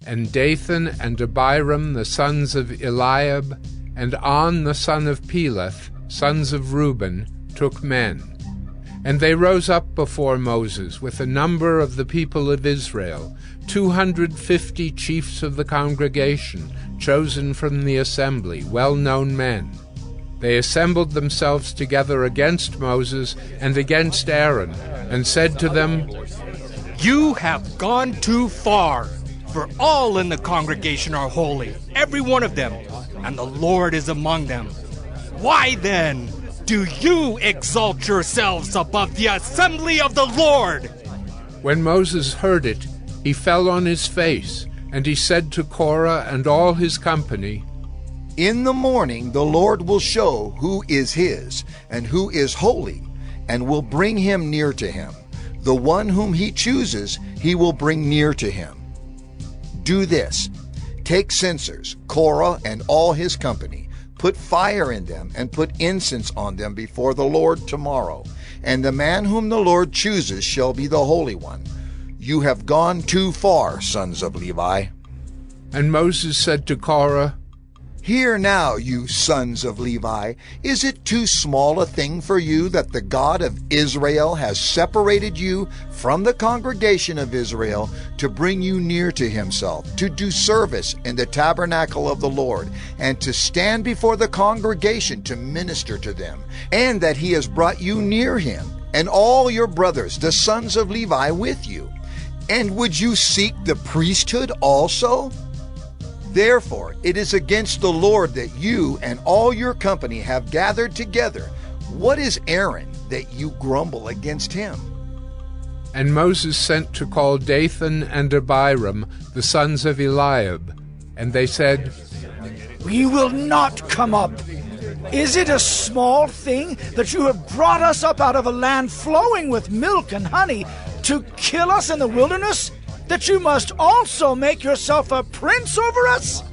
and Dathan and Abiram, the sons of Eliab, and On, the son of Peleth, sons of Reuben, took men. And they rose up before Moses with a number of the people of Israel, 250 chiefs of the congregation, chosen from the assembly, well-known men. They assembled themselves together against Moses and against Aaron, and said to them, "You have gone too far, for all in the congregation are holy, every one of them, and the Lord is among them. Why then do you exalt yourselves above the assembly of the Lord?" When Moses heard it, he fell on his face, and he said to Korah and all his company, "In the morning the Lord will show who is his and who is holy, and will bring him near to him. The one whom he chooses he will bring near to him. Do this: take censers, Korah and all his company, put fire in them, and put incense on them before the Lord tomorrow. And the man whom the Lord chooses shall be the Holy One. You have gone too far, sons of Levi." And Moses said to Korah, "Hear now, you sons of Levi, is it too small a thing for you that the God of Israel has separated you from the congregation of Israel to bring you near to himself, to do service in the tabernacle of the Lord, and to stand before the congregation to minister to them, and that he has brought you near him, and all your brothers, the sons of Levi, with you? And would you seek the priesthood also? Therefore, it is against the Lord that you and all your company have gathered together. What is Aaron that you grumble against him?" And Moses sent to call Dathan and Abiram, the sons of Eliab. And they said, "We will not come up. Is it a small thing that you have brought us up out of a land flowing with milk and honey to kill us in the wilderness, that you must also make yourself a prince over us?"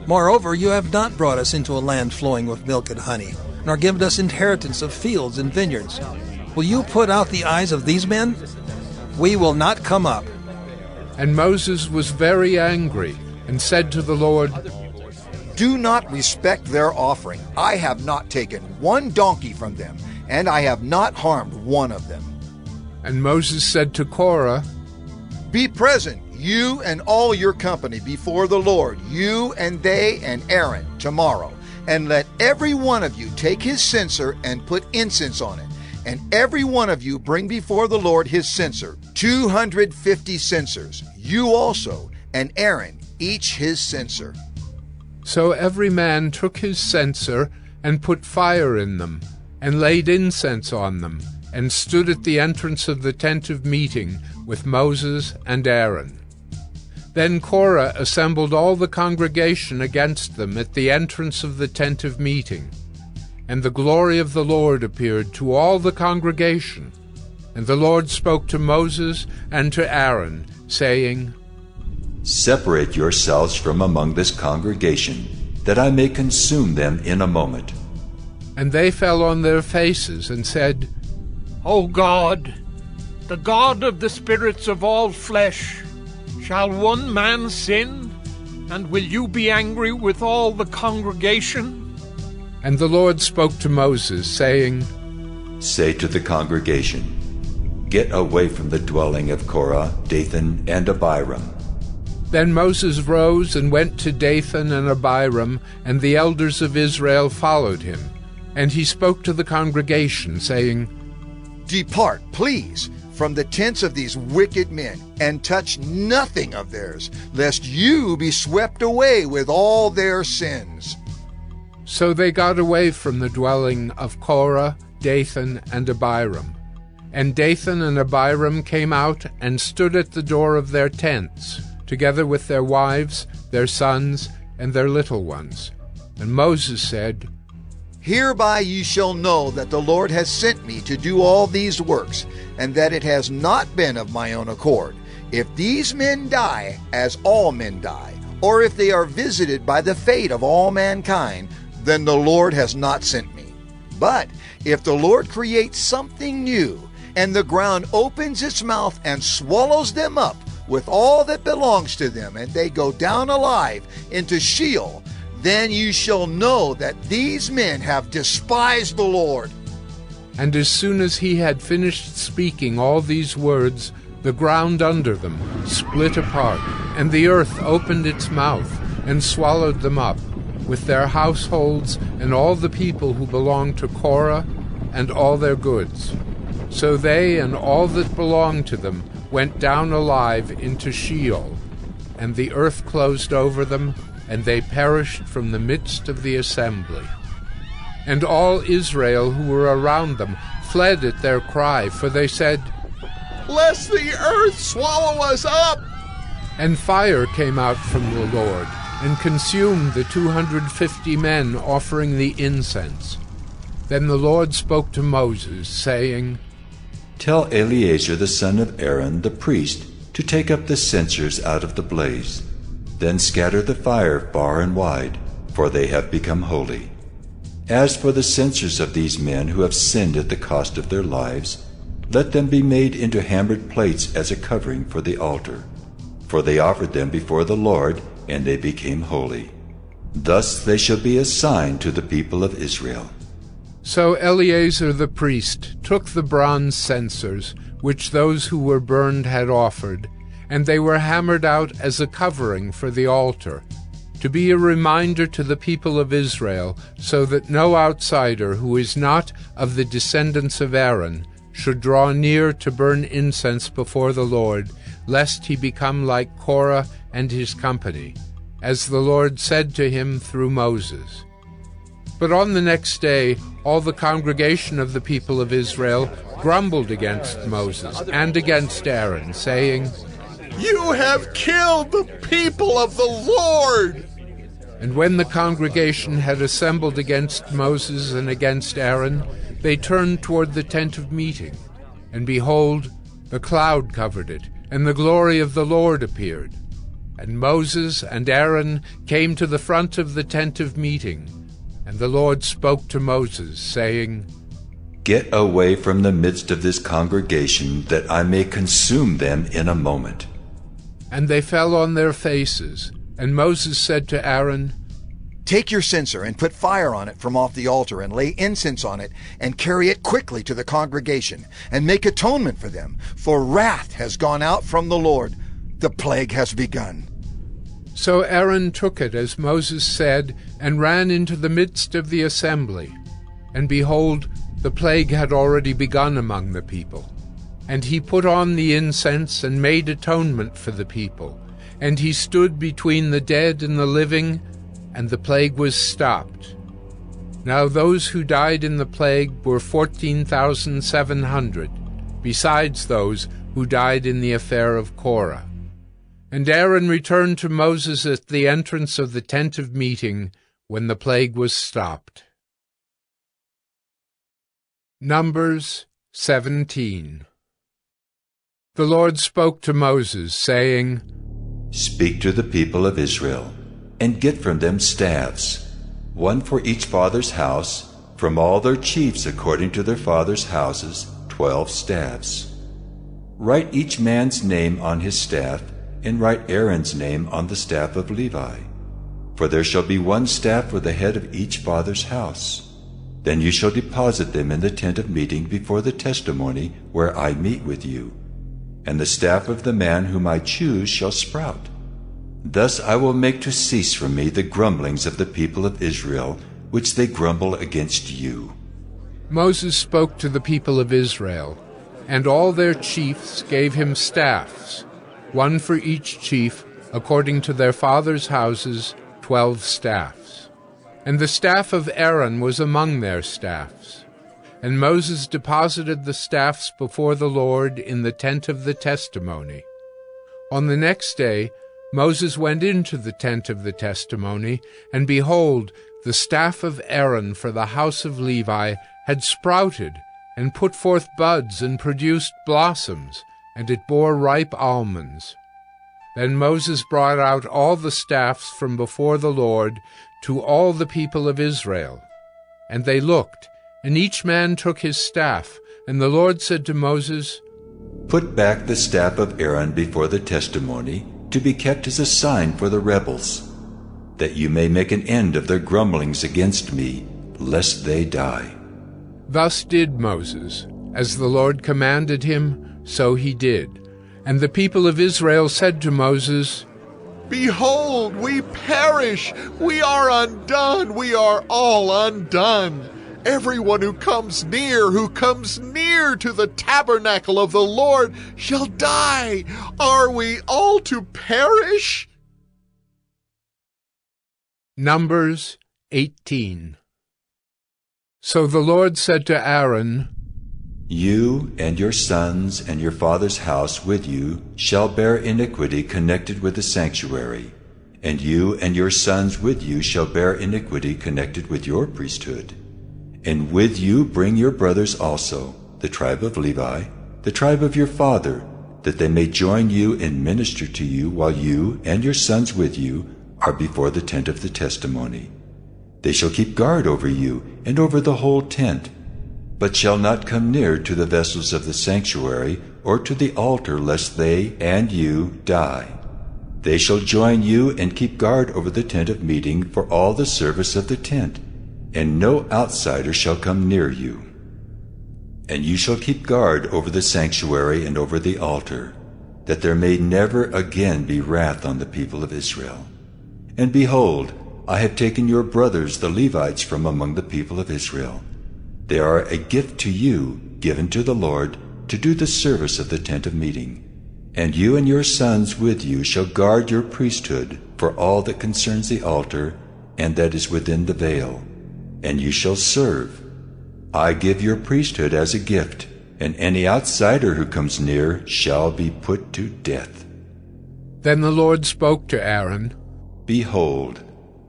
Moreover, you have not brought us into a land flowing with milk and honey, nor given us inheritance of fields and vineyards. Will you put out the eyes of these men? We will not come up. And Moses was very angry, and said to the Lord, "Do not respect their offering. I have not taken one donkey from them, and I have not harmed one of them." And Moses said to Korah, "Be present, you and all your company, before the Lord, you and they and Aaron, tomorrow. And let every one of you take his censer and put incense on it. And every one of you bring before the Lord his censer, 250 censers, you also, and Aaron, each his censer." So every man took his censer and put fire in them, and laid incense on them, and stood at the entrance of the tent of meeting with Moses and Aaron. Then Korah assembled all the congregation against them at the entrance of the tent of meeting. And the glory of the Lord appeared to all the congregation. And the Lord spoke to Moses and to Aaron, saying, "Separate yourselves from among this congregation, that I may consume them in a moment." And they fell on their faces and said, "O God, the God of the spirits of all flesh. Shall one man sin? And will you be angry with all the congregation? And the Lord spoke to Moses, saying, Say to the congregation, Get away from the dwelling of Korah, Dathan, and Abiram. Then Moses rose and went to Dathan and Abiram, and the elders of Israel followed him. And he spoke to the congregation, saying, Depart, please, from the tents of these wicked men, and touch nothing of theirs, lest you be swept away with all their sins. So they got away from the dwelling of Korah, Dathan, and Abiram. And Dathan and Abiram came out and stood at the door of their tents, together with their wives, their sons, and their little ones. And Moses said, Hereby ye shall know that the Lord has sent me to do all these works, and that it has not been of my own accord. If these men die, as all men die, or if they are visited by the fate of all mankind, then the Lord has not sent me. But if the Lord creates something new, and the ground opens its mouth and swallows them up with all that belongs to them, and they go down alive into Sheol, then you shall know that these men have despised the Lord. And as soon as he had finished speaking all these words, the ground under them split apart, and the earth opened its mouth and swallowed them up, with their households and all the people who belonged to Korah and all their goods. So they and all that belonged to them went down alive into Sheol, and the earth closed over them, and they perished from the midst of the assembly. And all Israel who were around them fled at their cry, for they said, Lest the earth swallow us up! And fire came out from the Lord, and consumed the 250 men offering the incense. Then the Lord spoke to Moses, saying, Tell Eleazar the son of Aaron the priest to take up the censers out of the blaze. Then scatter the fire far and wide, for they have become holy. As for the censers of these men who have sinned at the cost of their lives, let them be made into hammered plates as a covering for the altar. For they offered them before the Lord, and they became holy. Thus they shall be a sign to the people of Israel. So Eleazar the priest took the bronze censers, which those who were burned had offered, and they were hammered out as a covering for the altar, to be a reminder to the people of Israel, so that no outsider who is not of the descendants of Aaron should draw near to burn incense before the Lord, lest he become like Korah and his company, as the Lord said to him through Moses. But on the next day all the congregation of the people of Israel grumbled against Moses and against Aaron, saying, You have killed the people of the Lord! And when the congregation had assembled against Moses and against Aaron, they turned toward the tent of meeting. And behold, the cloud covered it, and the glory of the Lord appeared. And Moses and Aaron came to the front of the tent of meeting. And the Lord spoke to Moses, saying, Get away from the midst of this congregation, that I may consume them in a moment. And they fell on their faces. And Moses said to Aaron, Take your censer and put fire on it from off the altar, and lay incense on it, and carry it quickly to the congregation, and make atonement for them, for wrath has gone out from the Lord. The plague has begun. So Aaron took it as Moses said, and ran into the midst of the assembly. And behold, the plague had already begun among the people. And he put on the incense and made atonement for the people. And he stood between the dead and the living, and the plague was stopped. Now those who died in the plague were 14,700, besides those who died in the affair of Korah. And Aaron returned to Moses at the entrance of the tent of meeting when the plague was stopped. Numbers 17. The Lord spoke to Moses, saying, Speak to the people of Israel, and get from them staffs, one for each father's house, from all their chiefs according to their fathers' houses, 12 staffs. Write each man's name on his staff, and write Aaron's name on the staff of Levi. For there shall be one staff for the head of each father's house. Then you shall deposit them in the tent of meeting before the testimony where I meet with you. And the staff of the man whom I choose shall sprout. Thus I will make to cease from me the grumblings of the people of Israel, which they grumble against you. Moses spoke to the people of Israel, and all their chiefs gave him staffs, one for each chief, according to their fathers' houses, 12 staffs. And the staff of Aaron was among their staffs. And Moses deposited the staffs before the Lord in the tent of the testimony. On the next day Moses went into the tent of the testimony, and behold, the staff of Aaron for the house of Levi had sprouted, and put forth buds, and produced blossoms, and it bore ripe almonds. Then Moses brought out all the staffs from before the Lord to all the people of Israel. And they looked, and each man took his staff. And the Lord said to Moses, Put back the staff of Aaron before the testimony, to be kept as a sign for the rebels, that you may make an end of their grumblings against me, lest they die. Thus did Moses. As the Lord commanded him, so he did. And the people of Israel said to Moses, Behold, we perish! We are undone! We are all undone! Everyone who comes near to the tabernacle of the Lord shall die! Are we all to perish? Numbers 18. So the Lord said to Aaron, You and your sons and your father's house with you shall bear iniquity connected with the sanctuary, and you and your sons with you shall bear iniquity connected with your priesthood. And with you bring your brothers also, the tribe of Levi, the tribe of your father, that they may join you and minister to you while you and your sons with you are before the tent of the testimony. They shall keep guard over you and over the whole tent, but shall not come near to the vessels of the sanctuary or to the altar, lest they and you die. They shall join you and keep guard over the tent of meeting for all the service of the tent, and no outsider shall come near you. And you shall keep guard over the sanctuary and over the altar, that there may never again be wrath on the people of Israel. And behold, I have taken your brothers the Levites from among the people of Israel. They are a gift to you, given to the Lord, to do the service of the tent of meeting. And you and your sons with you shall guard your priesthood for all that concerns the altar, and that is within the veil. And you shall serve. I give your priesthood as a gift, and any outsider who comes near shall be put to death. Then the Lord spoke to Aaron, Behold,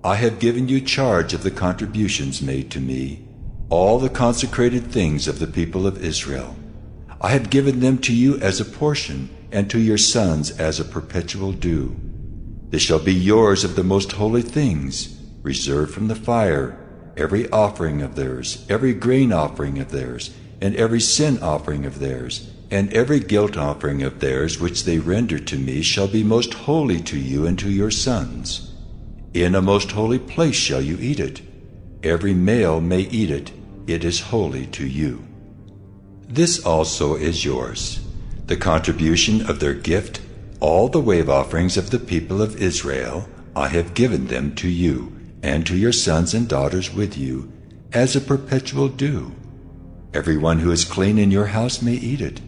I have given you charge of the contributions made to me, all the consecrated things of the people of Israel. I have given them to you as a portion, and to your sons as a perpetual due. They shall be yours of the most holy things, reserved from the fire, every offering of theirs, every grain offering of theirs, and every sin offering of theirs, and every guilt offering of theirs which they render to me shall be most holy to you and to your sons. In a most holy place shall you eat it. Every male may eat it. It is holy to you. This also is yours, the contribution of their gift, all the wave offerings of the people of Israel. I have given them to you, and to your sons and daughters with you, as a perpetual due. Everyone who is clean in your house may eat it.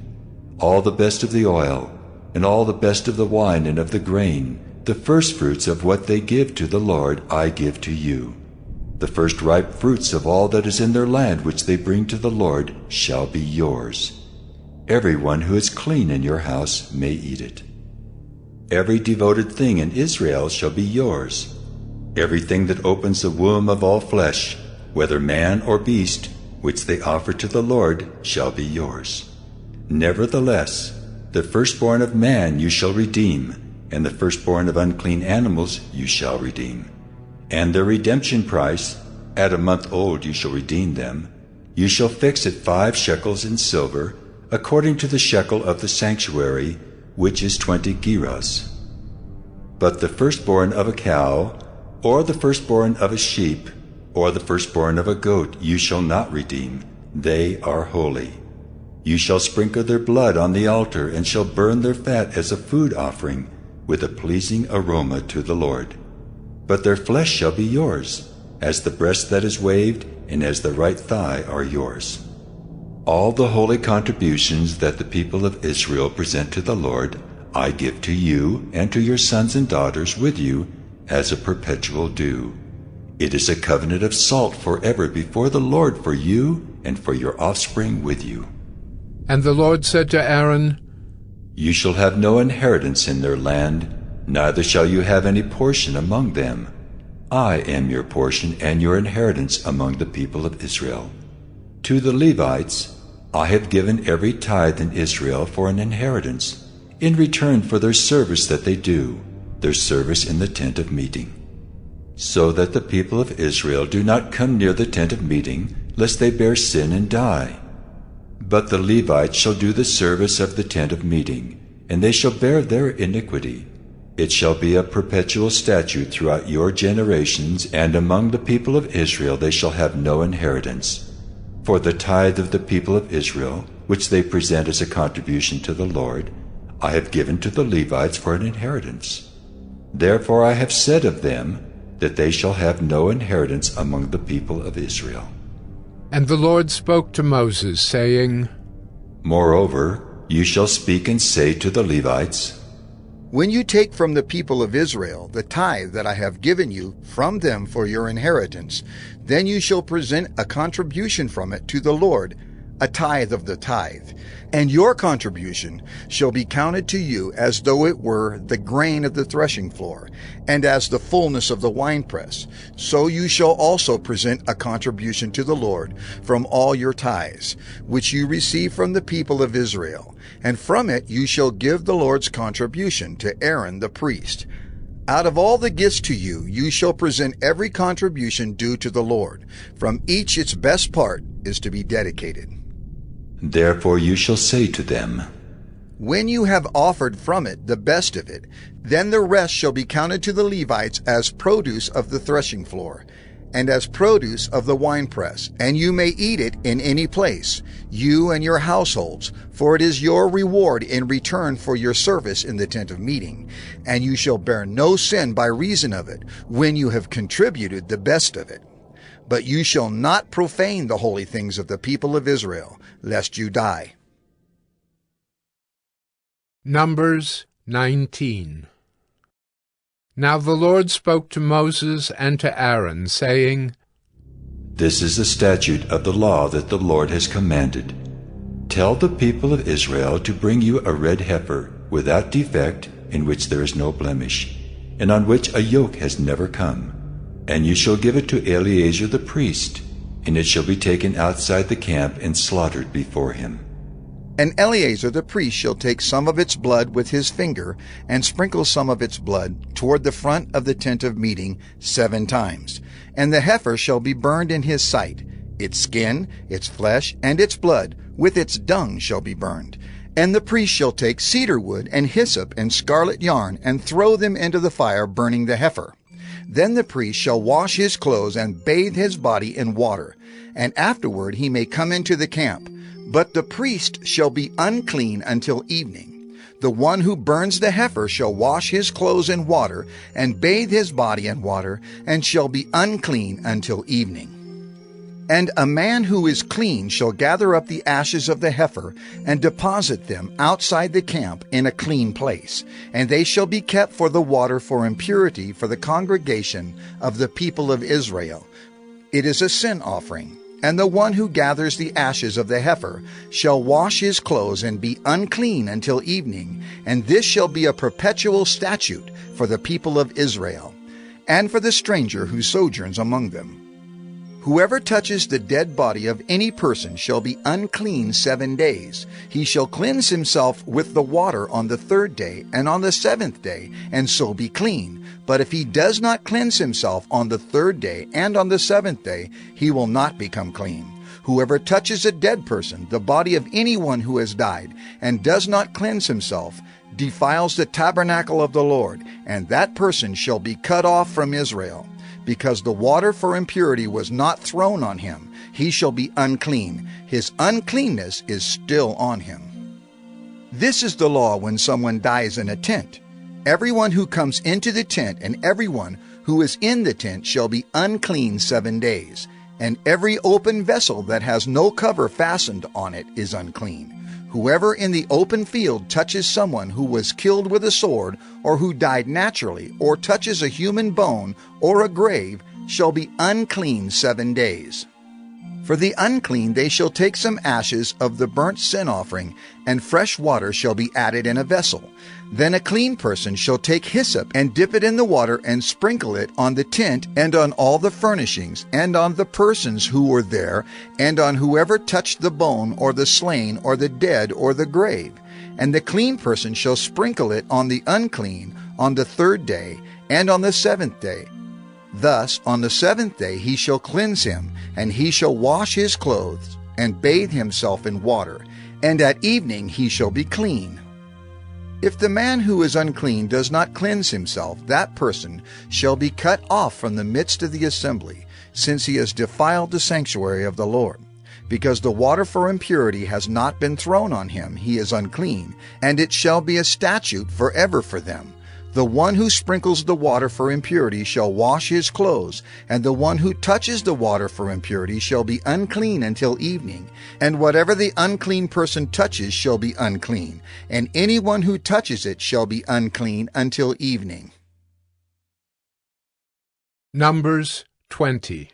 All the best of the oil, and all the best of the wine and of the grain, the firstfruits of what they give to the Lord, I give to you. The first ripe fruits of all that is in their land which they bring to the Lord shall be yours. Everyone who is clean in your house may eat it. Every devoted thing in Israel shall be yours. Everything that opens the womb of all flesh, whether man or beast, which they offer to the Lord, shall be yours. Nevertheless, the firstborn of man you shall redeem, and the firstborn of unclean animals you shall redeem. And their redemption price, at a month old you shall redeem them. You shall fix it 5 shekels in silver, according to the shekel of the sanctuary, which is 20 gerahs. But the firstborn of a cow, or the firstborn of a sheep, or the firstborn of a goat you shall not redeem. They are holy. You shall sprinkle their blood on the altar, and shall burn their fat as a food offering, with a pleasing aroma to the Lord. But their flesh shall be yours, as the breast that is waved, and as the right thigh are yours. All the holy contributions that the people of Israel present to the Lord, I give to you and to your sons and daughters with you as a perpetual due. It is a covenant of salt forever before the Lord for you and for your offspring with you. And the Lord said to Aaron, You shall have no inheritance in their land, neither shall you have any portion among them. I am your portion and your inheritance among the people of Israel. To the Levites I have given every tithe in Israel for an inheritance, in return for their service that they do, their service in the tent of meeting. So that the people of Israel do not come near the tent of meeting, lest they bear sin and die. But the Levites shall do the service of the tent of meeting, and they shall bear their iniquity. It shall be a perpetual statute throughout your generations, and among the people of Israel they shall have no inheritance. For the tithe of the people of Israel, which they present as a contribution to the Lord, I have given to the Levites for an inheritance. Therefore I have said of them, that they shall have no inheritance among the people of Israel. And the Lord spoke to Moses, saying, Moreover, you shall speak and say to the Levites, When you take from the people of Israel the tithe that I have given you from them for your inheritance, then you shall present a contribution from it to the Lord, a tithe of the tithe. And your contribution shall be counted to you as though it were the grain of the threshing floor, and as the fullness of the winepress. So you shall also present a contribution to the Lord from all your tithes, which you receive from the people of Israel. And from it you shall give the Lord's contribution to Aaron the priest. Out of all the gifts to you, you shall present every contribution due to the Lord. From each its best part is to be dedicated. Therefore you shall say to them, When you have offered from it the best of it, then the rest shall be counted to the Levites as produce of the threshing floor, and as produce of the winepress, and you may eat it in any place, you and your households, for it is your reward in return for your service in the tent of meeting. And you shall bear no sin by reason of it, when you have contributed the best of it. But you shall not profane the holy things of the people of Israel, lest you die. Numbers 19. Now the Lord spoke to Moses and to Aaron, saying, This is the statute of the law that the Lord has commanded. Tell the people of Israel to bring you a red heifer, without defect, in which there is no blemish, and on which a yoke has never come. And you shall give it to Eleazar the priest, and it shall be taken outside the camp and slaughtered before him. And Eleazar the priest shall take some of its blood with his finger, and sprinkle some of its blood toward the front of the tent of meeting 7 times. And the heifer shall be burned in his sight. Its skin, its flesh, and its blood, with its dung shall be burned. And the priest shall take cedar wood and hyssop and scarlet yarn, and throw them into the fire, burning the heifer. Then the priest shall wash his clothes and bathe his body in water, and afterward he may come into the camp. But the priest shall be unclean until evening. The one who burns the heifer shall wash his clothes in water, and bathe his body in water, and shall be unclean until evening. And a man who is clean shall gather up the ashes of the heifer, and deposit them outside the camp in a clean place, and they shall be kept for the water for impurity for the congregation of the people of Israel. It is a sin offering. And the one who gathers the ashes of the heifer shall wash his clothes and be unclean until evening, and this shall be a perpetual statute for the people of Israel, and for the stranger who sojourns among them. Whoever touches the dead body of any person shall be unclean 7 days. He shall cleanse himself with the water on the 3rd day and on the 7th day, and so be clean. But if he does not cleanse himself on the 3rd day and on the 7th day, he will not become clean. Whoever touches a dead person, the body of anyone who has died, and does not cleanse himself, defiles the tabernacle of the Lord, and that person shall be cut off from Israel. Because the water for impurity was not thrown on him, he shall be unclean. His uncleanness is still on him. This is the law when someone dies in a tent. Everyone who comes into the tent and everyone who is in the tent shall be unclean 7 days. And every open vessel that has no cover fastened on it is unclean. Whoever in the open field touches someone who was killed with a sword, or who died naturally, or touches a human bone or a grave, shall be unclean 7 days. For the unclean they shall take some ashes of the burnt sin offering, and fresh water shall be added in a vessel. Then a clean person shall take hyssop and dip it in the water and sprinkle it on the tent and on all the furnishings and on the persons who were there and on whoever touched the bone or the slain or the dead or the grave. And the clean person shall sprinkle it on the unclean on the 3rd day and on the 7th day. Thus on the 7th day he shall cleanse him, and he shall wash his clothes and bathe himself in water, and at evening he shall be clean. If the man who is unclean does not cleanse himself, that person shall be cut off from the midst of the assembly, since he has defiled the sanctuary of the Lord. Because the water for impurity has not been thrown on him, he is unclean, and it shall be a statute forever for them. The one who sprinkles the water for impurity shall wash his clothes, and the one who touches the water for impurity shall be unclean until evening. And whatever the unclean person touches shall be unclean, and anyone who touches it shall be unclean until evening. Numbers 20.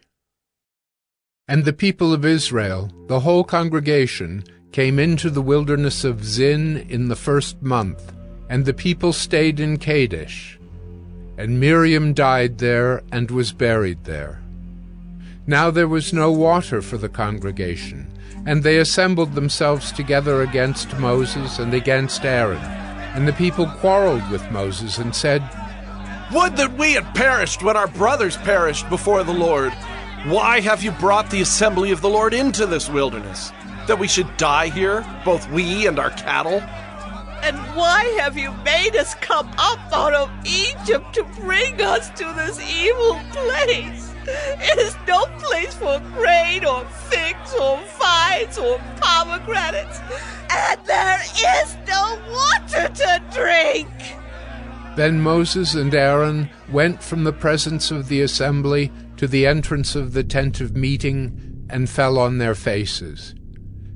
And the people of Israel, the whole congregation, came into the wilderness of Zin in the 1st month, and the people stayed in Kadesh. And Miriam died there and was buried there. Now there was no water for the congregation, and they assembled themselves together against Moses and against Aaron. And the people quarreled with Moses and said, "Would that we had perished when our brothers perished before the Lord! Why have you brought the assembly of the Lord into this wilderness? That we should die here, both we and our cattle?" And why have you made us come up out of Egypt to bring us to this evil place? It is no place for grain or figs or vines or pomegranates, and there is no water to drink. Then Moses and Aaron went from the presence of the assembly to the entrance of the tent of meeting and fell on their faces.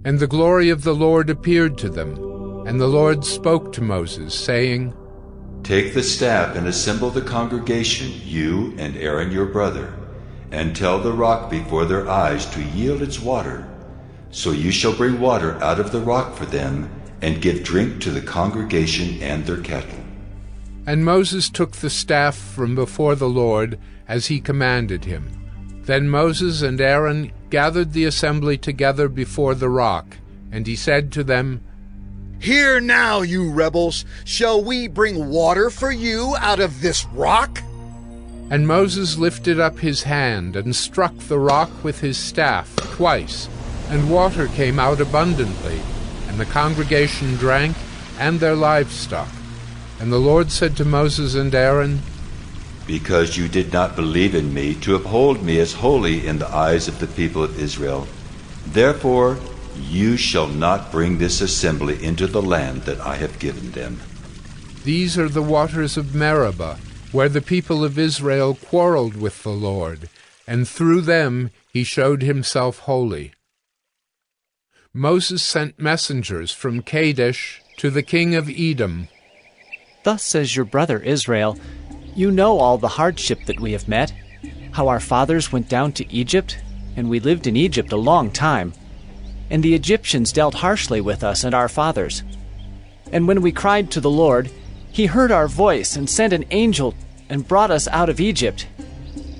And the glory of the Lord appeared to them. And the Lord spoke to Moses, saying, "Take the staff and assemble the congregation, you and Aaron your brother, and tell the rock before their eyes to yield its water. So you shall bring water out of the rock for them, and give drink to the congregation and their cattle." And Moses took the staff from before the Lord, as he commanded him. Then Moses and Aaron gathered the assembly together before the rock, and he said to them, "Hear now, you rebels, shall we bring water for you out of this rock?" And Moses lifted up his hand and struck the rock with his staff twice, and water came out abundantly, and the congregation drank, and their livestock. And the Lord said to Moses and Aaron, "Because you did not believe in me to uphold me as holy in the eyes of the people of Israel, therefore you shall not bring this assembly into the land that I have given them." These are the waters of Meribah, where the people of Israel quarreled with the Lord, and through them he showed himself holy. Moses sent messengers from Kadesh to the king of Edom. "Thus says your brother Israel, you know all the hardship that we have met, how our fathers went down to Egypt, and we lived in Egypt a long time. And the Egyptians dealt harshly with us and our fathers. And when we cried to the Lord, he heard our voice and sent an angel and brought us out of Egypt.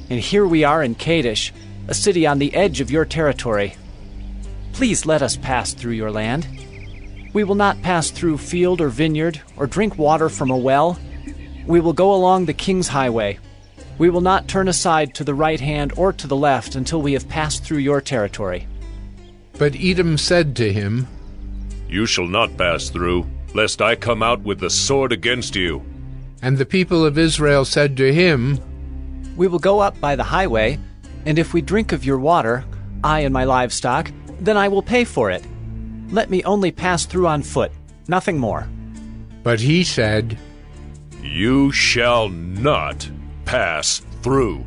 And here we are in Kadesh, a city on the edge of your territory. Please let us pass through your land. We will not pass through field or vineyard or drink water from a well. We will go along the king's highway. We will not turn aside to the right hand or to the left until we have passed through your territory." But Edom said to him, You shall not pass through, lest I come out with the sword against you. And the people of Israel said to him, We will go up by the highway, and if we drink of your water, I and my livestock, then I will pay for it. Let me only pass through on foot, nothing more. But he said, You shall not pass through.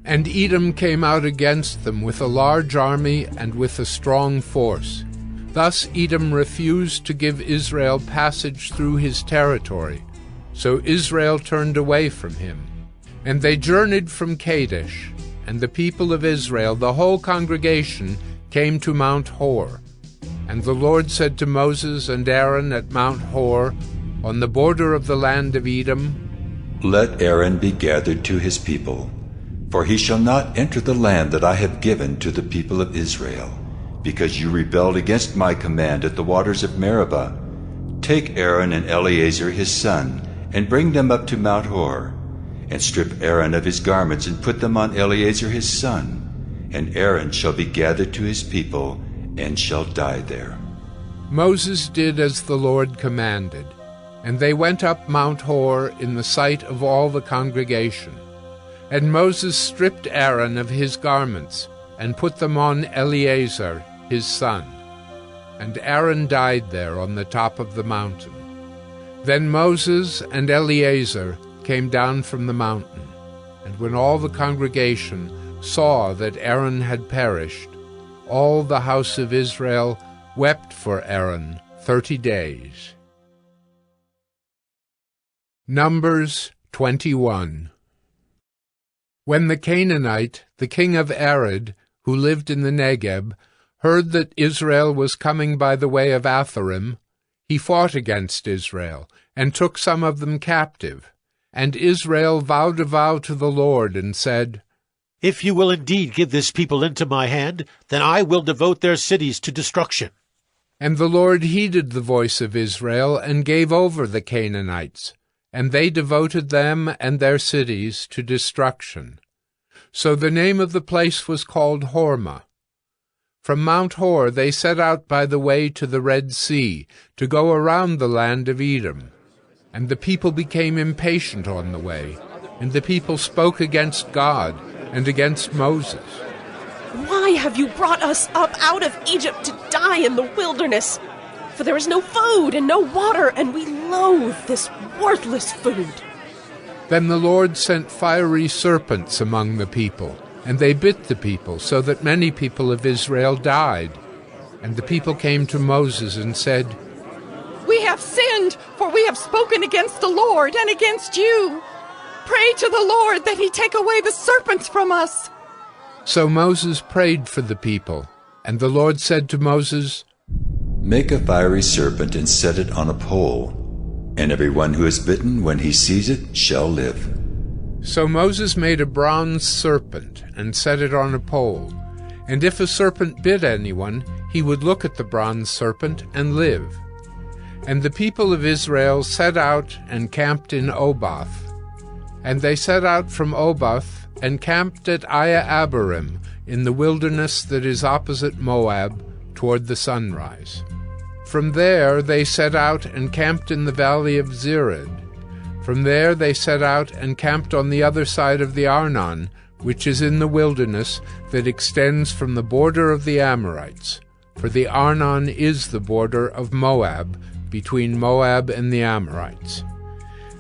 And Edom came out against them with a large army and with a strong force. Thus Edom refused to give Israel passage through his territory. So Israel turned away from him. And they journeyed from Kadesh, and the people of Israel, the whole congregation, came to Mount Hor. And the Lord said to Moses and Aaron at Mount Hor, on the border of the land of Edom, Let Aaron be gathered to his people, for he shall not enter the land that I have given to the people of Israel, because you rebelled against my command at the waters of Meribah. Take Aaron and Eleazar his son, and bring them up to Mount Hor, and strip Aaron of his garments, and put them on Eleazar his son, and Aaron shall be gathered to his people, and shall die there. Moses did as the Lord commanded, and they went up Mount Hor in the sight of all the congregation. And Moses stripped Aaron of his garments, and put them on Eleazar his son. And Aaron died there on the top of the mountain. Then Moses and Eleazar came down from the mountain, and when all the congregation saw that Aaron had perished, all the house of Israel wept for Aaron 30 days. Numbers 21. When the Canaanite, the king of Arad, who lived in the Negeb, heard that Israel was coming by the way of Atharim, he fought against Israel, and took some of them captive. And Israel vowed a vow to the Lord, and said, If you will indeed give this people into my hand, then I will devote their cities to destruction. And the Lord heeded the voice of Israel, and gave over the Canaanites, and they devoted them and their cities to destruction. So the name of the place was called Hormah. From Mount Hor they set out by the way to the Red Sea, to go around the land of Edom. And the people became impatient on the way, and the people spoke against God and against Moses. Why have you brought us up out of Egypt to die in the wilderness? For there is no food and no water, and we loathe this worthless food. Then the Lord sent fiery serpents among the people, and they bit the people, so that many people of Israel died. And the people came to Moses and said, We have sinned, for we have spoken against the Lord and against you. Pray to the Lord that he take away the serpents from us. So Moses prayed for the people, and the Lord said to Moses, Make a fiery serpent and set it on a pole, and everyone who is bitten when he sees it shall live. So Moses made a bronze serpent and set it on a pole, and if a serpent bit anyone, he would look at the bronze serpent and live. And the people of Israel set out and camped in Oboth. And they set out from Oboth and camped at Abarim in the wilderness that is opposite Moab toward the sunrise. From there they set out and camped in the valley of Zered. From there they set out and camped on the other side of the Arnon, which is in the wilderness that extends from the border of the Amorites. For the Arnon is the border of Moab, between Moab and the Amorites.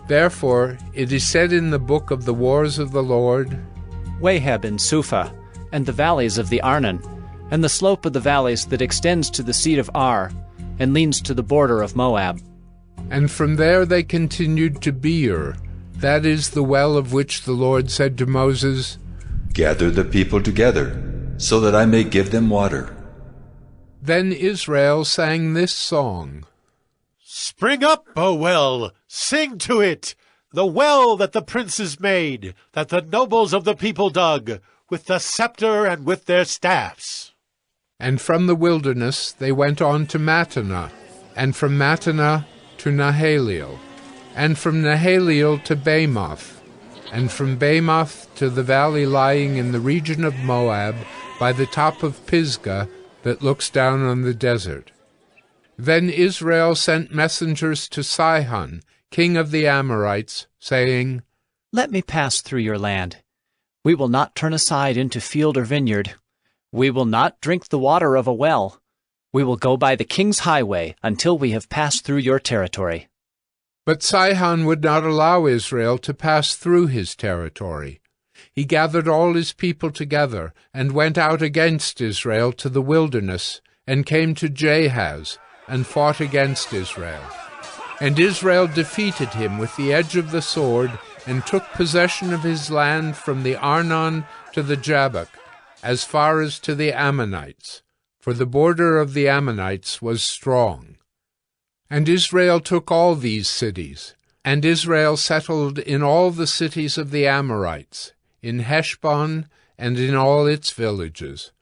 Therefore it is said in the book of the wars of the Lord, Waheb and Suphah, and the valleys of the Arnon, and the slope of the valleys that extends to the seat of Ar, and leans to the border of Moab. And from there they continued to Beer, that is the well of which the Lord said to Moses, Gather the people together, so that I may give them water. Then Israel sang this song. Spring up, O well, sing to it, the well that the princes made, that the nobles of the people dug, with the scepter and with their staffs. And from the wilderness they went on to Mattanah, and from Mattanah to Nahaliel, and from Nahaliel to Bamoth, and from Bamoth to the valley lying in the region of Moab, by the top of Pisgah, that looks down on the desert. Then Israel sent messengers to Sihon, king of the Amorites, saying, Let me pass through your land. We will not turn aside into field or vineyard. We will not drink the water of a well. We will go by the king's highway until we have passed through your territory. But Sihon would not allow Israel to pass through his territory. He gathered all his people together and went out against Israel to the wilderness and came to Jahaz and fought against Israel. And Israel defeated him with the edge of the sword and took possession of his land from the Arnon to the Jabbok, as far as to the Ammonites, for the border of the Ammonites was strong. And Israel took all these cities, and Israel settled in all the cities of the Amorites, in Heshbon and in all its villages.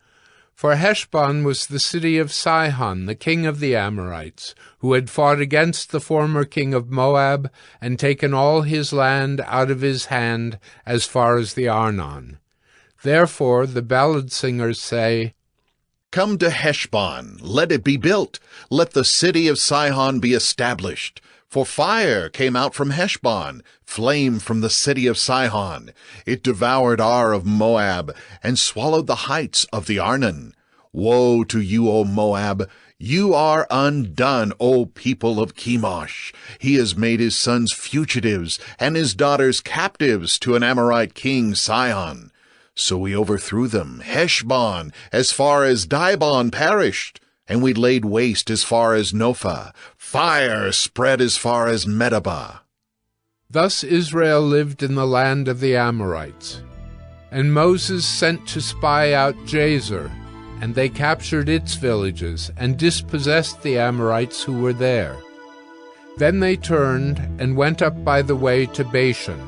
For Heshbon was the city of Sihon, the king of the Amorites, who had fought against the former king of Moab and taken all his land out of his hand as far as the Arnon. Therefore the ballad singers say, Come to Heshbon, let it be built, let the city of Sihon be established. For fire came out from Heshbon, flame from the city of Sihon. It devoured Ar of Moab, and swallowed the heights of the Arnon. Woe to you, O Moab! You are undone, O people of Chemosh. He has made his sons fugitives, and his daughters captives to an Amorite king, Sihon. So we overthrew them. Heshbon, as far as Dibon, perished, and we laid waste as far as Nophah. Fire spread as far as Medeba. Thus Israel lived in the land of the Amorites. And Moses sent to spy out Jazer, and they captured its villages, and dispossessed the Amorites who were there. Then they turned, and went up by the way to Bashan.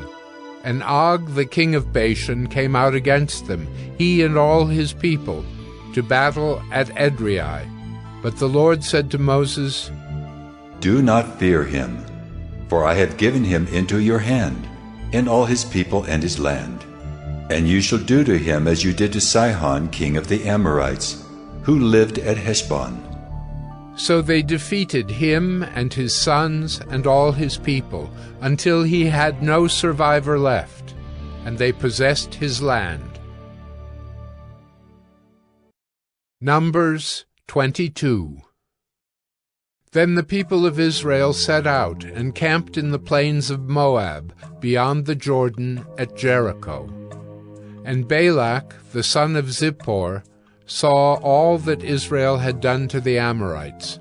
And Og the king of Bashan came out against them, he and all his people, to battle at Edrei. But the Lord said to Moses, Do not fear him, for I have given him into your hand, and all his people and his land. And you shall do to him as you did to Sihon king of the Amorites, who lived at Heshbon. So they defeated him and his sons and all his people, until he had no survivor left, and they possessed his land. Numbers 22. Then the people of Israel set out and camped in the plains of Moab, beyond the Jordan at Jericho. And Balak, the son of Zippor, saw all that Israel had done to the Amorites.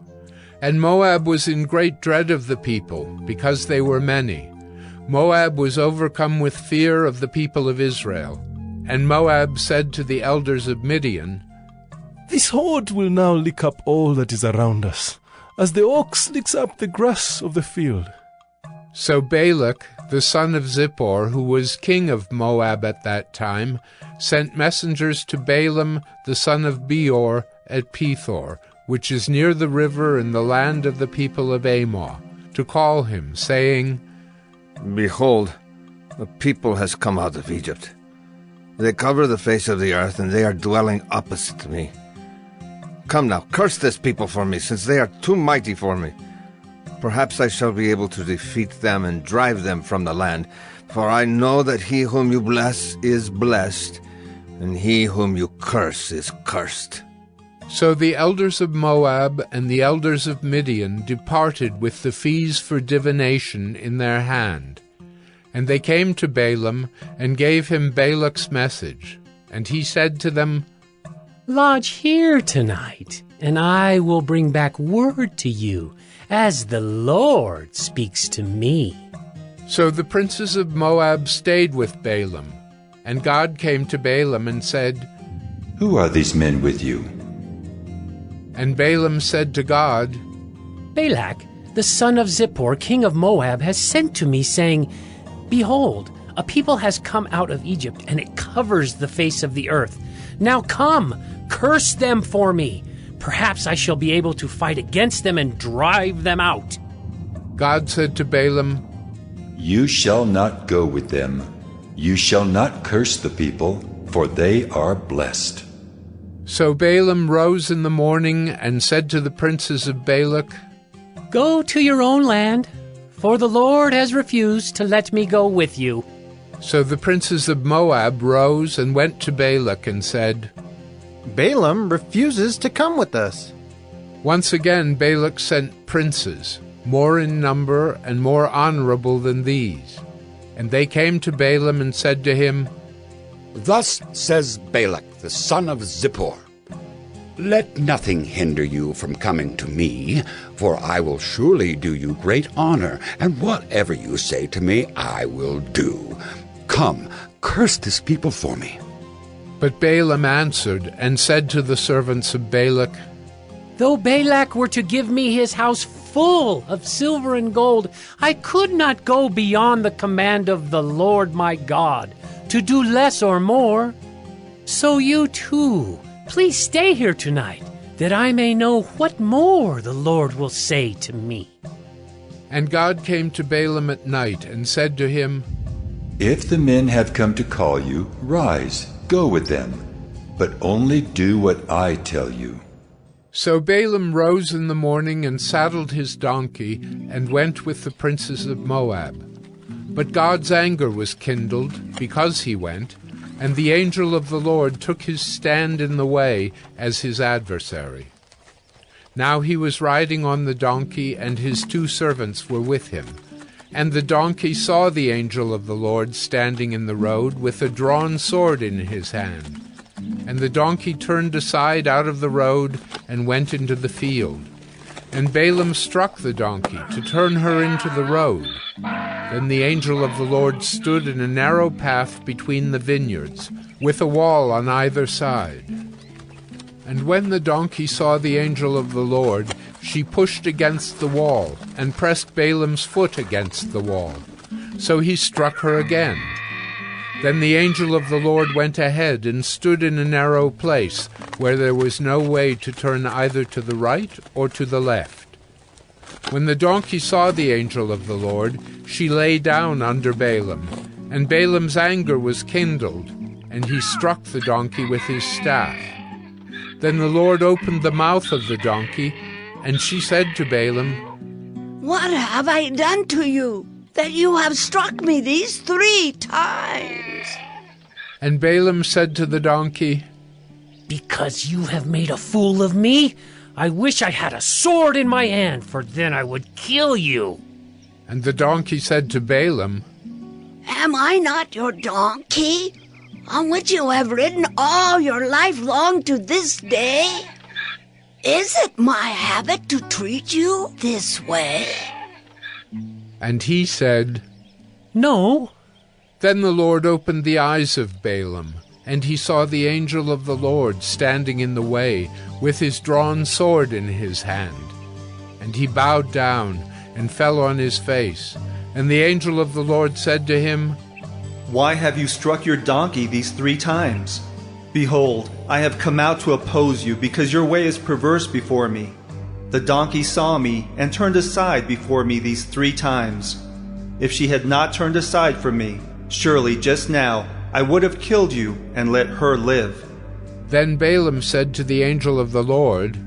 And Moab was in great dread of the people, because they were many. Moab was overcome with fear of the people of Israel. And Moab said to the elders of Midian, This horde will now lick up all that is around us, as the ox licks up the grass of the field. So Balak, the son of Zippor, who was king of Moab at that time, sent messengers to Balaam, the son of Beor, at Pethor, which is near the river in the land of the people of Ammon, to call him, saying, Behold, a people has come out of Egypt. They cover the face of the earth, and they are dwelling opposite me. Come now, curse this people for me, since they are too mighty for me. Perhaps I shall be able to defeat them and drive them from the land. For I know that he whom you bless is blessed, and he whom you curse is cursed. So the elders of Moab and the elders of Midian departed with the fees for divination in their hand. And they came to Balaam, and gave him Balak's message. And he said to them, Lodge here tonight, and I will bring back word to you, as the Lord speaks to me. So the princes of Moab stayed with Balaam. And God came to Balaam and said, Who are these men with you? And Balaam said to God, Balak, the son of Zippor, king of Moab, has sent to me, saying, Behold, a people has come out of Egypt, and it covers the face of the earth. Now come, curse them for me. Perhaps I shall be able to fight against them and drive them out. God said to Balaam, You shall not go with them. You shall not curse the people, for they are blessed. So Balaam rose in the morning and said to the princes of Balak, Go to your own land, for the Lord has refused to let me go with you. So the princes of Moab rose and went to Balak and said, Balaam refuses to come with us. Once again Balak sent princes, more in number and more honorable than these. And they came to Balaam and said to him, Thus says Balak, the son of Zippor, Let nothing hinder you from coming to me, for I will surely do you great honor, and whatever you say to me I will do. Come, curse this people for me. But Balaam answered and said to the servants of Balak, Though Balak were to give me his house full of silver and gold, I could not go beyond the command of the Lord my God, to do less or more. So you too, please stay here tonight, that I may know what more the Lord will say to me. And God came to Balaam at night and said to him, If the men have come to call you, rise, go with them, but only do what I tell you. So Balaam rose in the morning and saddled his donkey and went with the princes of Moab. But God's anger was kindled because he went, and the angel of the Lord took his stand in the way as his adversary. Now he was riding on the donkey, and his 2 servants were with him. And the donkey saw the angel of the Lord standing in the road with a drawn sword in his hand. And the donkey turned aside out of the road and went into the field. And Balaam struck the donkey to turn her into the road. Then the angel of the Lord stood in a narrow path between the vineyards, with a wall on either side. And when the donkey saw the angel of the Lord, she pushed against the wall, and pressed Balaam's foot against the wall. So he struck her again. Then the angel of the Lord went ahead and stood in a narrow place, where there was no way to turn either to the right or to the left. When the donkey saw the angel of the Lord, she lay down under Balaam, and Balaam's anger was kindled, and he struck the donkey with his staff. Then the Lord opened the mouth of the donkey, and she said to Balaam, What have I done to you, that you have struck me these 3 times? And Balaam said to the donkey, Because you have made a fool of me, I wish I had a sword in my hand, for then I would kill you. And the donkey said to Balaam, Am I not your donkey, on which you have ridden all your life long to this day? Is it my habit to treat you this way? And he said, No. Then the Lord opened the eyes of Balaam, and he saw the angel of the Lord standing in the way, with his drawn sword in his hand. And he bowed down and fell on his face. And the angel of the Lord said to him, Why have you struck your donkey these 3 times? Behold, I have come out to oppose you, because your way is perverse before me. The donkey saw me and turned aside before me these 3 times. If she had not turned aside from me, surely just now I would have killed you and let her live. Then Balaam said to the angel of the Lord,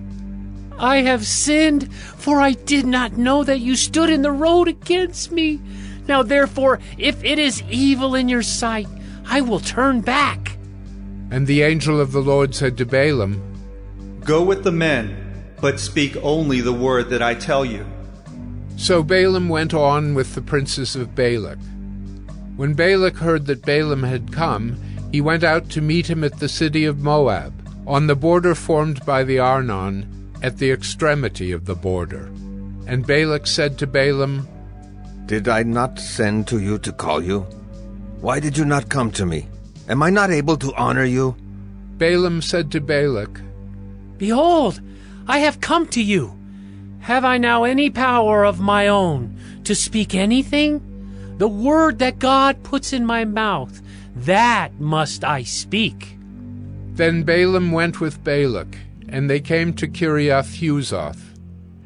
I have sinned, for I did not know that you stood in the road against me. Now therefore, if it is evil in your sight, I will turn back. And the angel of the Lord said to Balaam, Go with the men, but speak only the word that I tell you. So Balaam went on with the princes of Balak. When Balak heard that Balaam had come, he went out to meet him at the city of Moab, on the border formed by the Arnon, at the extremity of the border. And Balak said to Balaam, Did I not send to you to call you? Why did you not come to me? Am I not able to honor you? Balaam said to Balak, Behold, I have come to you. Have I now any power of my own to speak anything? The word that God puts in my mouth, that must I speak. Then Balaam went with Balak, and they came to Kiriath-Huzoth.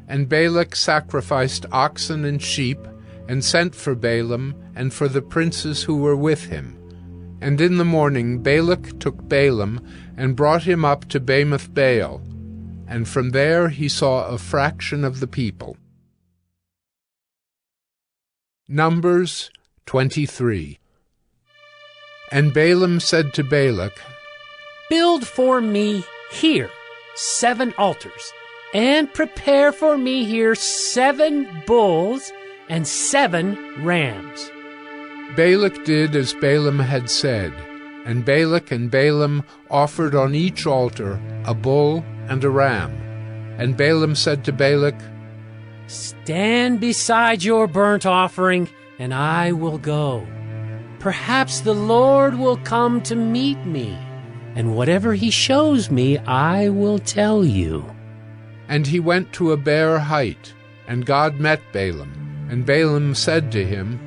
And Balak sacrificed oxen and sheep, and sent for Balaam and for the princes who were with him. And in the morning Balak took Balaam and brought him up to Bamoth Baal, and from there he saw a fraction of the people. Numbers 23. And Balaam said to Balak, Build for me here 7 altars, and prepare for me here 7 bulls and 7 rams. Balak did as Balaam had said, and Balak and Balaam offered on each altar a bull and a ram. And Balaam said to Balak, Stand beside your burnt offering, and I will go. Perhaps the Lord will come to meet me, and whatever he shows me, I will tell you. And he went to a bare height, and God met Balaam. And Balaam said to him,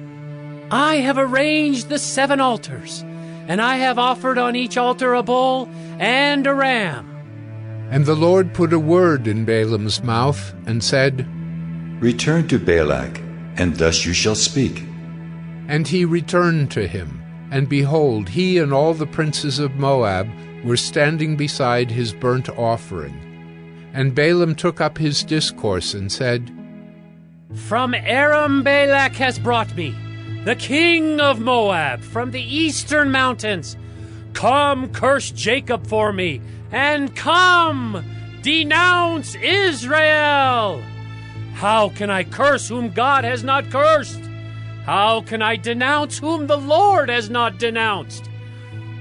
I have arranged the 7 altars, and I have offered on each altar a bull and a ram. And the Lord put a word in Balaam's mouth, and said, Return to Balak, and thus you shall speak. And he returned to him, and behold, he and all the princes of Moab were standing beside his burnt offering. And Balaam took up his discourse and said, From Aram Balak has brought me, the king of Moab, from the eastern mountains. Come, curse Jacob for me, and come, denounce Israel. How can I curse whom God has not cursed? How can I denounce whom the Lord has not denounced?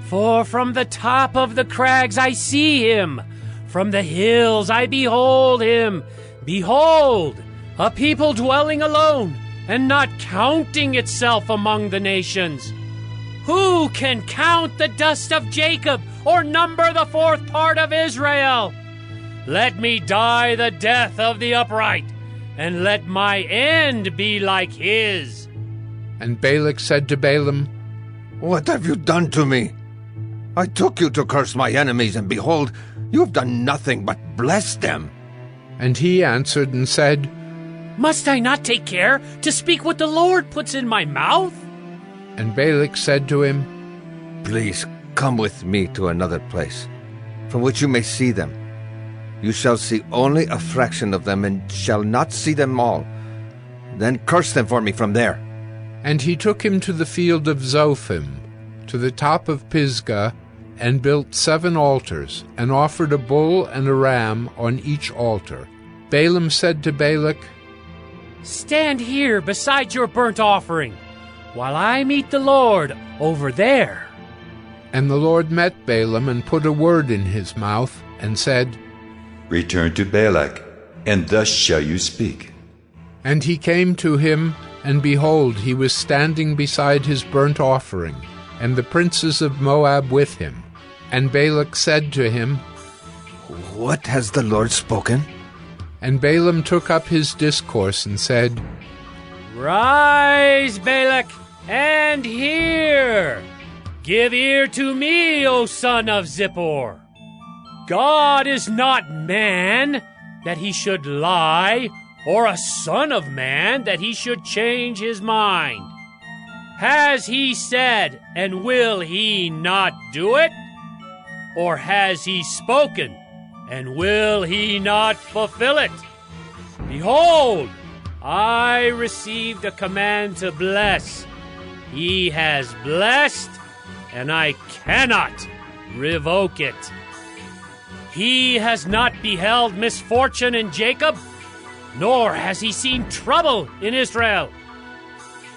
For from the top of the crags I see him, from the hills I behold him. Behold, a people dwelling alone, and not counting itself among the nations. Who can count the dust of Jacob, or number the 4th part of Israel? Let me die the death of the upright, and let my end be like his. And Balak said to Balaam, What have you done to me? I took you to curse my enemies, and behold, you have done nothing but bless them. And he answered and said, Must I not take care to speak what the Lord puts in my mouth? And Balak said to him, Please come with me to another place, from which you may see them. You shall see only a fraction of them, and shall not see them all. Then curse them for me from there. And he took him to the field of Zophim, to the top of Pisgah, and built 7 altars, and offered a bull and a ram on each altar. Balaam said to Balak, Stand here beside your burnt offering, while I meet the Lord over there. And the Lord met Balaam and put a word in his mouth, and said, Return to Balak, and thus shall you speak. And he came to him, and behold, he was standing beside his burnt offering, and the princes of Moab with him. And Balak said to him, What has the Lord spoken? And Balaam took up his discourse and said, Rise, Balak, and hear. Give ear to me, O son of Zippor. God is not man, that he should lie, or a son of man, that he should change his mind. Has he said, and will he not do it? Or has he spoken, and will he not fulfill it? Behold, I received a command to bless. He has blessed, and I cannot revoke it. He has not beheld misfortune in Jacob, nor has he seen trouble in Israel.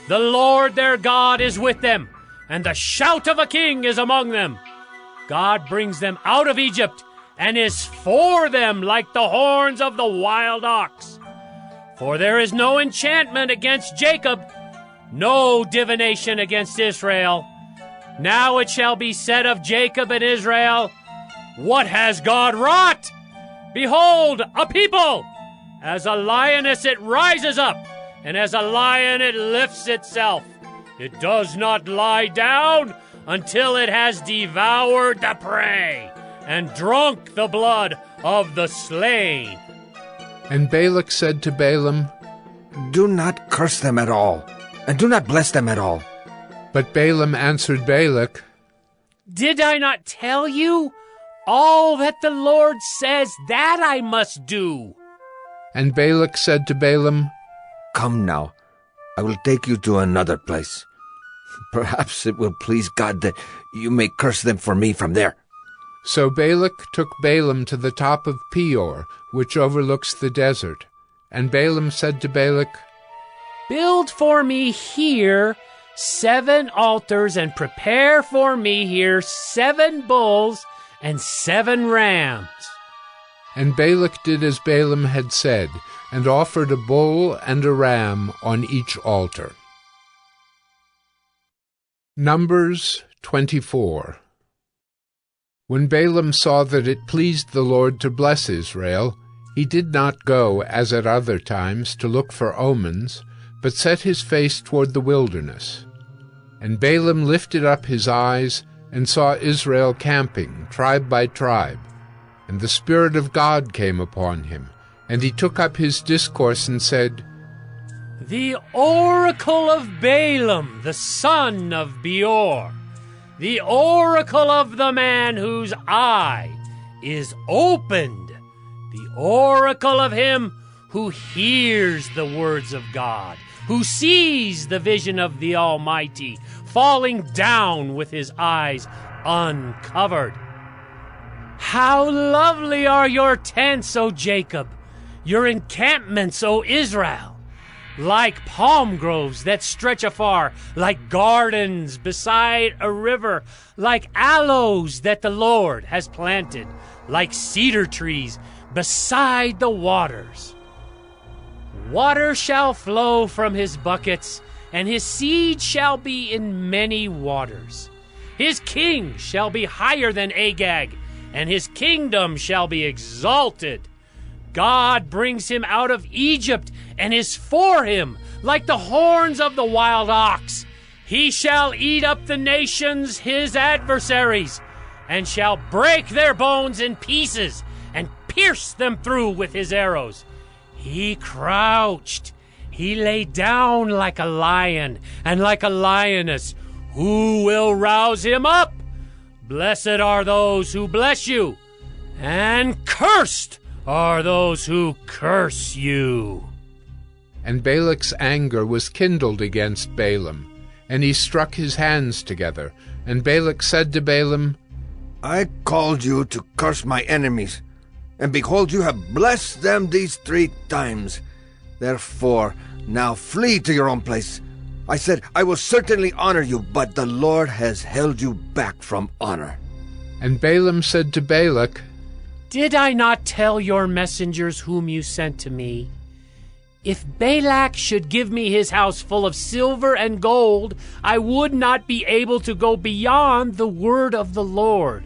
The Lord their God is with them, and the shout of a king is among them. God brings them out of Egypt, and is for them like the horns of the wild ox. For there is no enchantment against Jacob, no divination against Israel. Now it shall be said of Jacob and Israel, What has God wrought? Behold, a people! As a lioness it rises up, and as a lion it lifts itself. It does not lie down until it has devoured the prey and drunk the blood of the slain. And Balak said to Balaam, Do not curse them at all, and do not bless them at all. But Balaam answered Balak, Did I not tell you? All that the Lord says, that I must do. And Balak said to Balaam, Come now, I will take you to another place. Perhaps it will please God that you may curse them for me from there. So Balak took Balaam to the top of Peor, which overlooks the desert. And Balaam said to Balak, Build for me here 7 altars, and prepare for me here 7 bulls and 7 rams. And Balak did as Balaam had said, and offered a bull and a ram on each altar. Numbers 24. When Balaam saw that it pleased the Lord to bless Israel, he did not go, as at other times, to look for omens, but set his face toward the wilderness. And Balaam lifted up his eyes, and saw Israel camping, tribe by tribe. And the Spirit of God came upon him, and he took up his discourse and said, The oracle of Balaam, the son of Beor, the oracle of the man whose eye is opened, the oracle of him who hears the words of God, who sees the vision of the Almighty, falling down with his eyes uncovered. How lovely are your tents, O Jacob, your encampments, O Israel! Like palm groves that stretch afar, like gardens beside a river, like aloes that the Lord has planted, like cedar trees beside the waters. Water shall flow from his buckets, and his seed shall be in many waters. His king shall be higher than Agag, and his kingdom shall be exalted. God brings him out of Egypt, and is for him like the horns of the wild ox. He shall eat up the nations, his adversaries, and shall break their bones in pieces, and pierce them through with his arrows. He crouched, he lay down like a lion, and like a lioness. Who will rouse him up? Blessed are those who bless you, and cursed are those who curse you. And Balak's anger was kindled against Balaam, and he struck his hands together. And Balak said to Balaam, I called you to curse my enemies, and behold, you have blessed them these 3 times. Therefore, now flee to your own place. I said, I will certainly honor you, but the Lord has held you back from honor. And Balaam said to Balak, Did I not tell your messengers whom you sent to me? If Balak should give me his house full of silver and gold, I would not be able to go beyond the word of the Lord,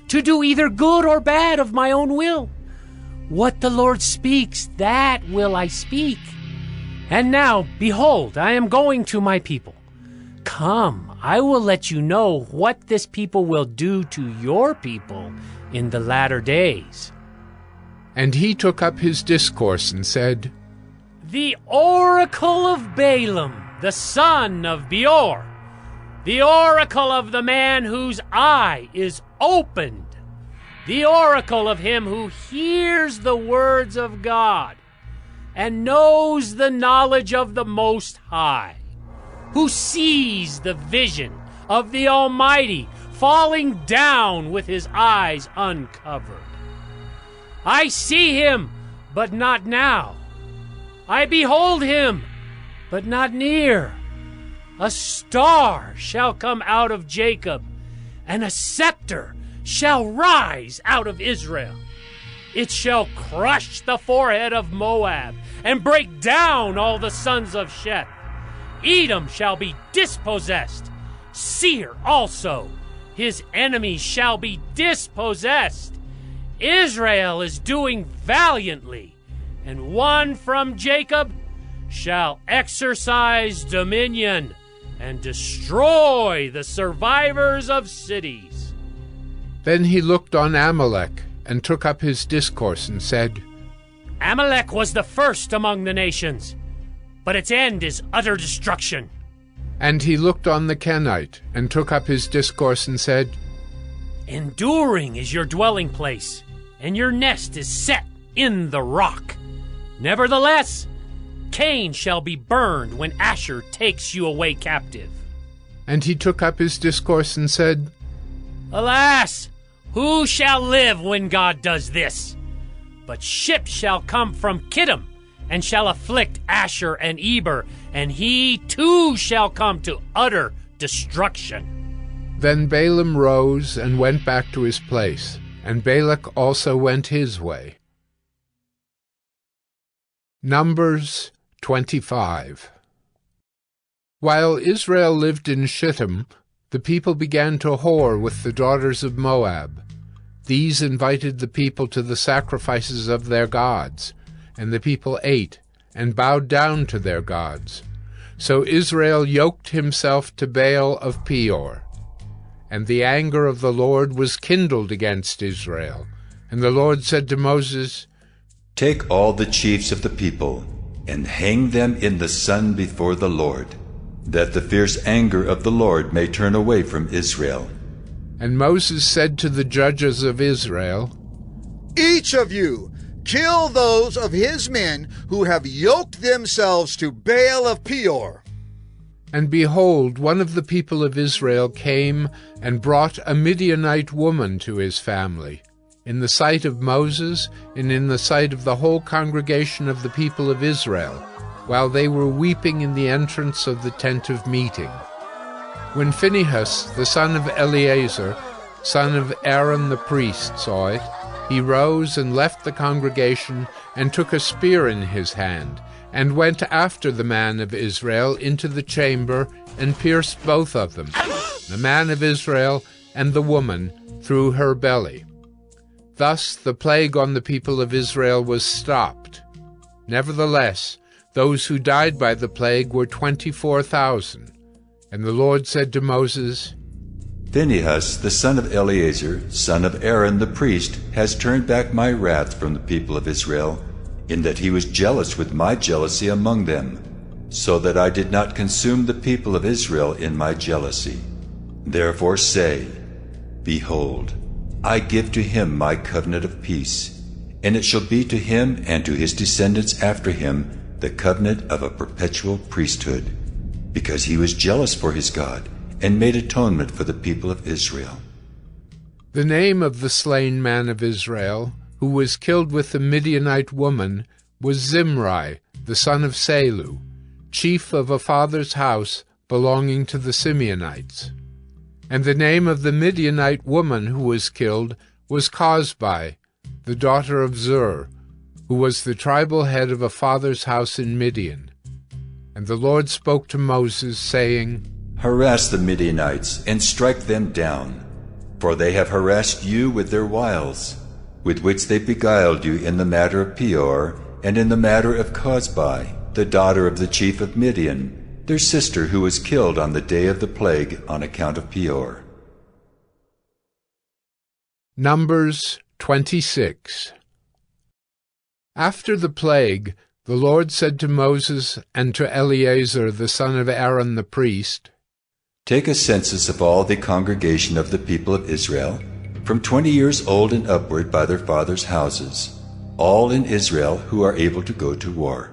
to do either good or bad of my own will. What the Lord speaks, that will I speak. And now, behold, I am going to my people. Come, I will let you know what this people will do to your people in the latter days. And he took up his discourse and said, The oracle of Balaam, the son of Beor, the oracle of the man whose eye is opened, the oracle of him who hears the words of God, and knows the knowledge of the Most High, who sees the vision of the Almighty falling down with his eyes uncovered. I see him, but not now. I behold him, but not near. A star shall come out of Jacob, and a scepter shall rise out of Israel. It shall crush the forehead of Moab, and break down all the sons of Sheth. Edom shall be dispossessed, Seir also. His enemies shall be dispossessed. Israel is doing valiantly, and one from Jacob shall exercise dominion and destroy the survivors of cities. Then he looked on Amalek, and took up his discourse and said, Amalek was the first among the nations, but its end is utter destruction. And he looked on the Kenite, and took up his discourse and said, Enduring is your dwelling place, and your nest is set in the rock. Nevertheless, Cain shall be burned when Asher takes you away captive. And he took up his discourse and said, Alas, who shall live when God does this? But ships shall come from Kittim, and shall afflict Asher and Eber, and he too shall come to utter destruction. Then Balaam rose and went back to his place, and Balak also went his way. Numbers 25. While Israel lived in Shittim, the people began to whore with the daughters of Moab. These invited the people to the sacrifices of their gods, and the people ate and bowed down to their gods. So Israel yoked himself to Baal of Peor. And the anger of the Lord was kindled against Israel. And the Lord said to Moses, Take all the chiefs of the people, and hang them in the sun before the Lord, that the fierce anger of the Lord may turn away from Israel. And Moses said to the judges of Israel, Each of you kill those of his men who have yoked themselves to Baal of Peor. And behold, one of the people of Israel came and brought a Midianite woman to his family, in the sight of Moses and in the sight of the whole congregation of the people of Israel, while they were weeping in the entrance of the tent of meeting. When Phinehas, the son of Eleazar, son of Aaron the priest, saw it, he rose and left the congregation and took a spear in his hand, and went after the man of Israel into the chamber and pierced both of them, the man of Israel and the woman, through her belly. Thus the plague on the people of Israel was stopped. Nevertheless, those who died by the plague were 24,000. And the Lord said to Moses, Phinehas, the son of Eleazar, son of Aaron the priest, has turned back my wrath from the people of Israel, in that he was jealous with my jealousy among them, so that I did not consume the people of Israel in my jealousy. Therefore say, Behold, I give to him my covenant of peace, and it shall be to him and to his descendants after him the covenant of a perpetual priesthood, because he was jealous for his God, and made atonement for the people of Israel. The name of the slain man of Israel, who was killed with the Midianite woman, was Zimri, the son of Salu, chief of a father's house belonging to the Simeonites. And the name of the Midianite woman who was killed was Cosbi, the daughter of Zur, who was the tribal head of a father's house in Midian. And the Lord spoke to Moses, saying, Harass the Midianites, and strike them down, for they have harassed you with their wiles, with which they beguiled you in the matter of Peor, and in the matter of Cosbi, the daughter of the chief of Midian, their sister who was killed on the day of the plague on account of Peor. Numbers 26. After the plague, the Lord said to Moses and to Eleazar the son of Aaron the priest, Take a census of all the congregation of the people of Israel, from 20 years old and upward by their fathers' houses, all in Israel who are able to go to war.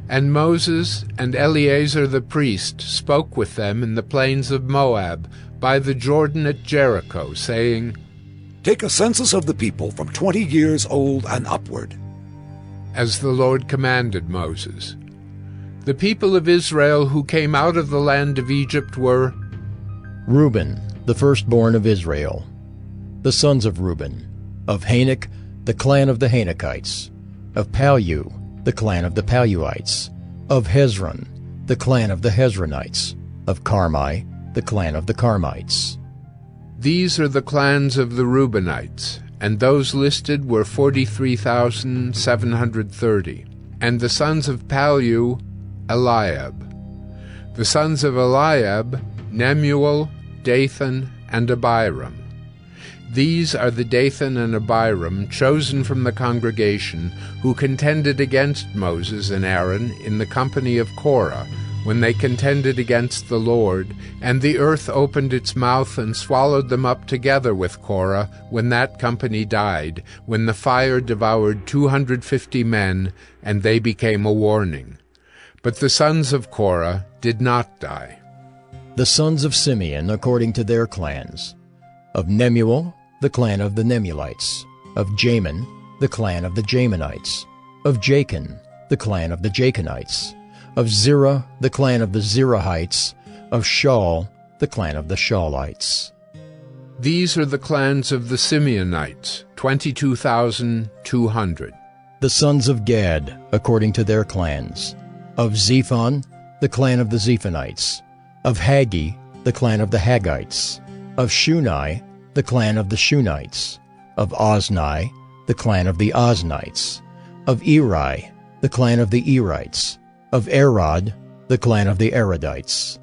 And Moses and Eleazar the priest spoke with them in the plains of Moab, by the Jordan at Jericho, saying, Take a census of the people from 20 years old and upward. As the Lord commanded Moses. The people of Israel who came out of the land of Egypt were Reuben, the firstborn of Israel. The sons of Reuben, of Hanok, the clan of the Hanokites, of Palu, the clan of the Paluites, of Hezron, the clan of the Hezronites, of Carmi, the clan of the Carmites. These are the clans of the Reubenites, and those listed were 43,730. And the sons of Palu, Eliab. The sons of Eliab, Nemuel, Dathan, and Abiram. These are the Dathan and Abiram, chosen from the congregation, who contended against Moses and Aaron in the company of Korah, when they contended against the Lord, and the earth opened its mouth and swallowed them up together with Korah, when that company died, when the fire devoured 250 men, and they became a warning. But the sons of Korah did not die. The sons of Simeon according to their clans. Of Nemuel, the clan of the Nemulites. Of Jamin, the clan of the Jaminites. Of Jachin, the clan of the Jachinites. Of Zerah, the clan of the Zerahites. Of Shaul, the clan of the Shaulites. These are the clans of the Simeonites, 22,200. The sons of Gad, according to their clans. Of Zephon, the clan of the Zephonites. Of Haggi, the clan of the Haggites. Of Shunai, the clan of the Shunites. Of Ozni, the clan of the Oznites. Of Eri, the clan of the Erites. Of Arod, the clan of the Arodites.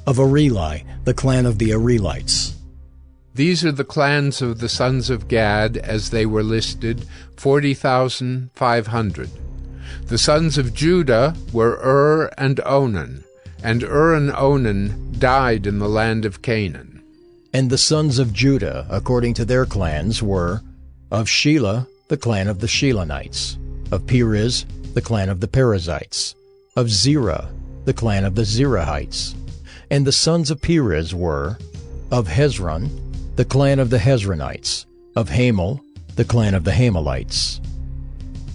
Of Areli, the clan of the Arelites. These are the clans of the sons of Gad, as they were listed, 40,500. The sons of Judah were and Onan, and and Onan died in the land of Canaan. And the sons of Judah, according to their clans, were of Shelah, the clan of the Shelonites. Of Perez, the clan of the Perizzites. Of Zerah, the clan of the Zerahites. And the sons of Perez were of Hezron, the clan of the Hezronites. Of Hamel, the clan of the Hamelites.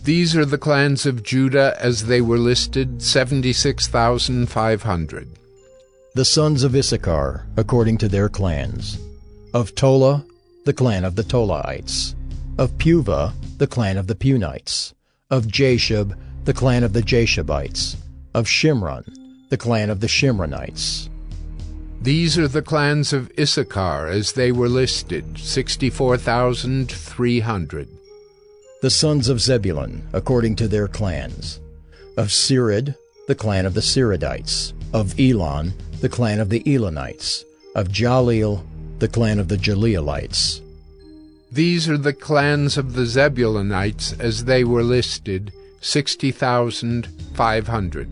These are the clans of Judah as they were listed, 76,500. The sons of Issachar, according to their clans. Of Tola, the clan of the Tolaites. Of Puvah, the clan of the Punites. Of Jashub, the clan of the Jashubites. Of Shimron, the clan of the Shimronites. These are the clans of Issachar as they were listed, 64,300. The sons of Zebulun, according to their clans. Of Sered, the clan of the Seredites. Of Elon, the clan of the Elonites. Of Jaleel, the clan of the Jaleelites. These are the clans of the Zebulunites as they were listed, 60,500.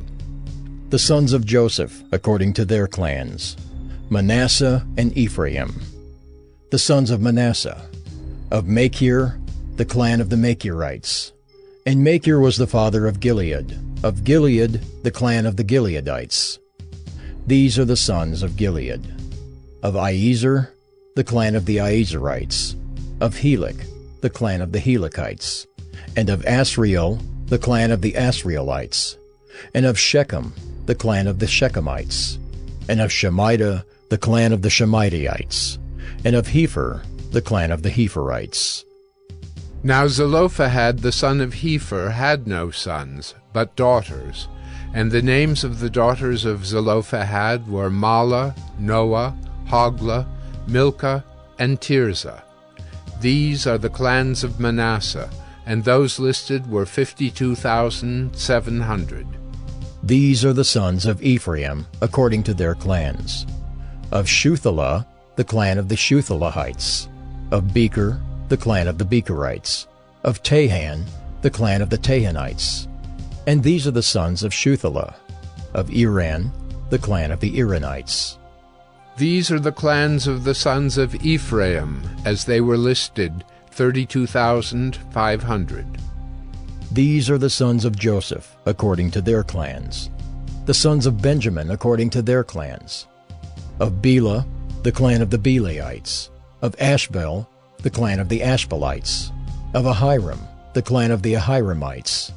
The sons of Joseph, according to their clans. Manasseh and Ephraim. The sons of Manasseh. Of Machir, the clan of the Machirites. And Machir was the father of Gilead. Of Gilead, the clan of the Gileadites. These are the sons of Gilead. Of Iezer, the clan of the Iezerites. Of Helek, the clan of the Helekites. And of Asriel, the clan of the Asrielites. And of Shechem, the clan of the Shechemites. And of Shemida, the clan of the Shemidaites. And of Hepher, the clan of the Hepherites. Now Zelophehad the son of Hepher had no sons, but daughters. And the names of the daughters of Zelophehad were Mahlah, Noah, Hoglah, Milcah, and Tirzah. These are the clans of Manasseh, and those listed were 52,700. These are the sons of Ephraim, according to their clans. Of Shuthelah, the clan of the Shuthelahites. Of Becher, the clan of the Becherites. Of Tahan, the clan of the Tahanites. And these are the sons of Shuthelah. Of Iran, the clan of the Iranites. These are the clans of the sons of Ephraim, as they were listed, 32,500. These are the sons of Joseph, according to their clans. The sons of Benjamin, according to their clans. Of Bela, the clan of the Belaites. Of Ashbel, the clan of the Ashbelites. Of Ahiram, the clan of the Ahiramites.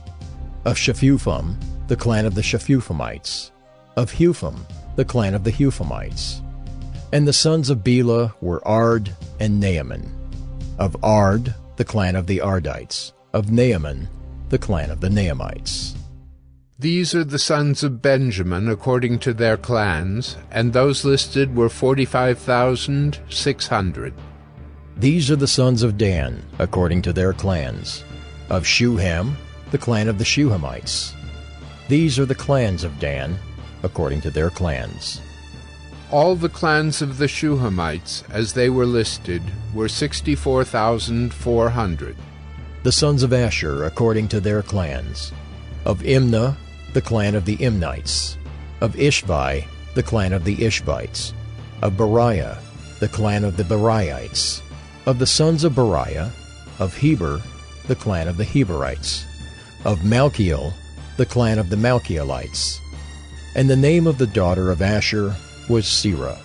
Of Shephupham, the clan of the Shephuphamites. Of Hupham, the clan of the Huphamites. And the sons of Bela were Ard and Naaman. Of Ard, the clan of the Ardites. Of Naaman, the clan of the Naamites. These are the sons of Benjamin according to their clans, and those listed were 45,600. These are the sons of Dan according to their clans. Of Shuham, the clan of the Shuhamites. These are the clans of Dan according to their clans. All the clans of the Shuhamites, as they were listed, were 64,400. The sons of Asher according to their clans. Of Imnah, the clan of the Imnites. Of Ishvi, the clan of the Ishvites. Of Beriah, the clan of the Beriites. Of the sons of Beriah, of Heber, the clan of the Heberites. Of Malchiel, the clan of the Malchielites. And the name of the daughter of Asher was Serah.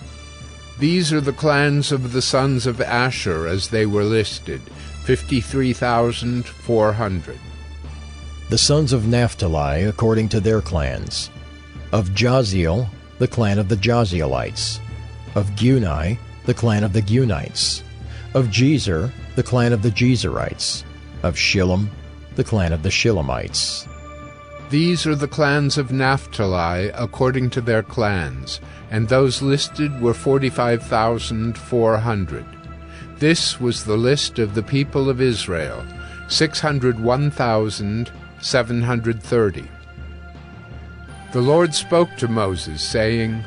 These are the clans of the sons of Asher as they were listed, 53,400. The sons of Naphtali according to their clans. Of Jaziel, the clan of the Jazielites. Of Guni, the clan of the Gunites. Of Jezer, the clan of the Jezerites. Of Shillem, the clan of the Shillemites. These are the clans of Naphtali according to their clans, and those listed were 45,400. This was the list of the people of Israel, 601,730. The Lord spoke to Moses, saying,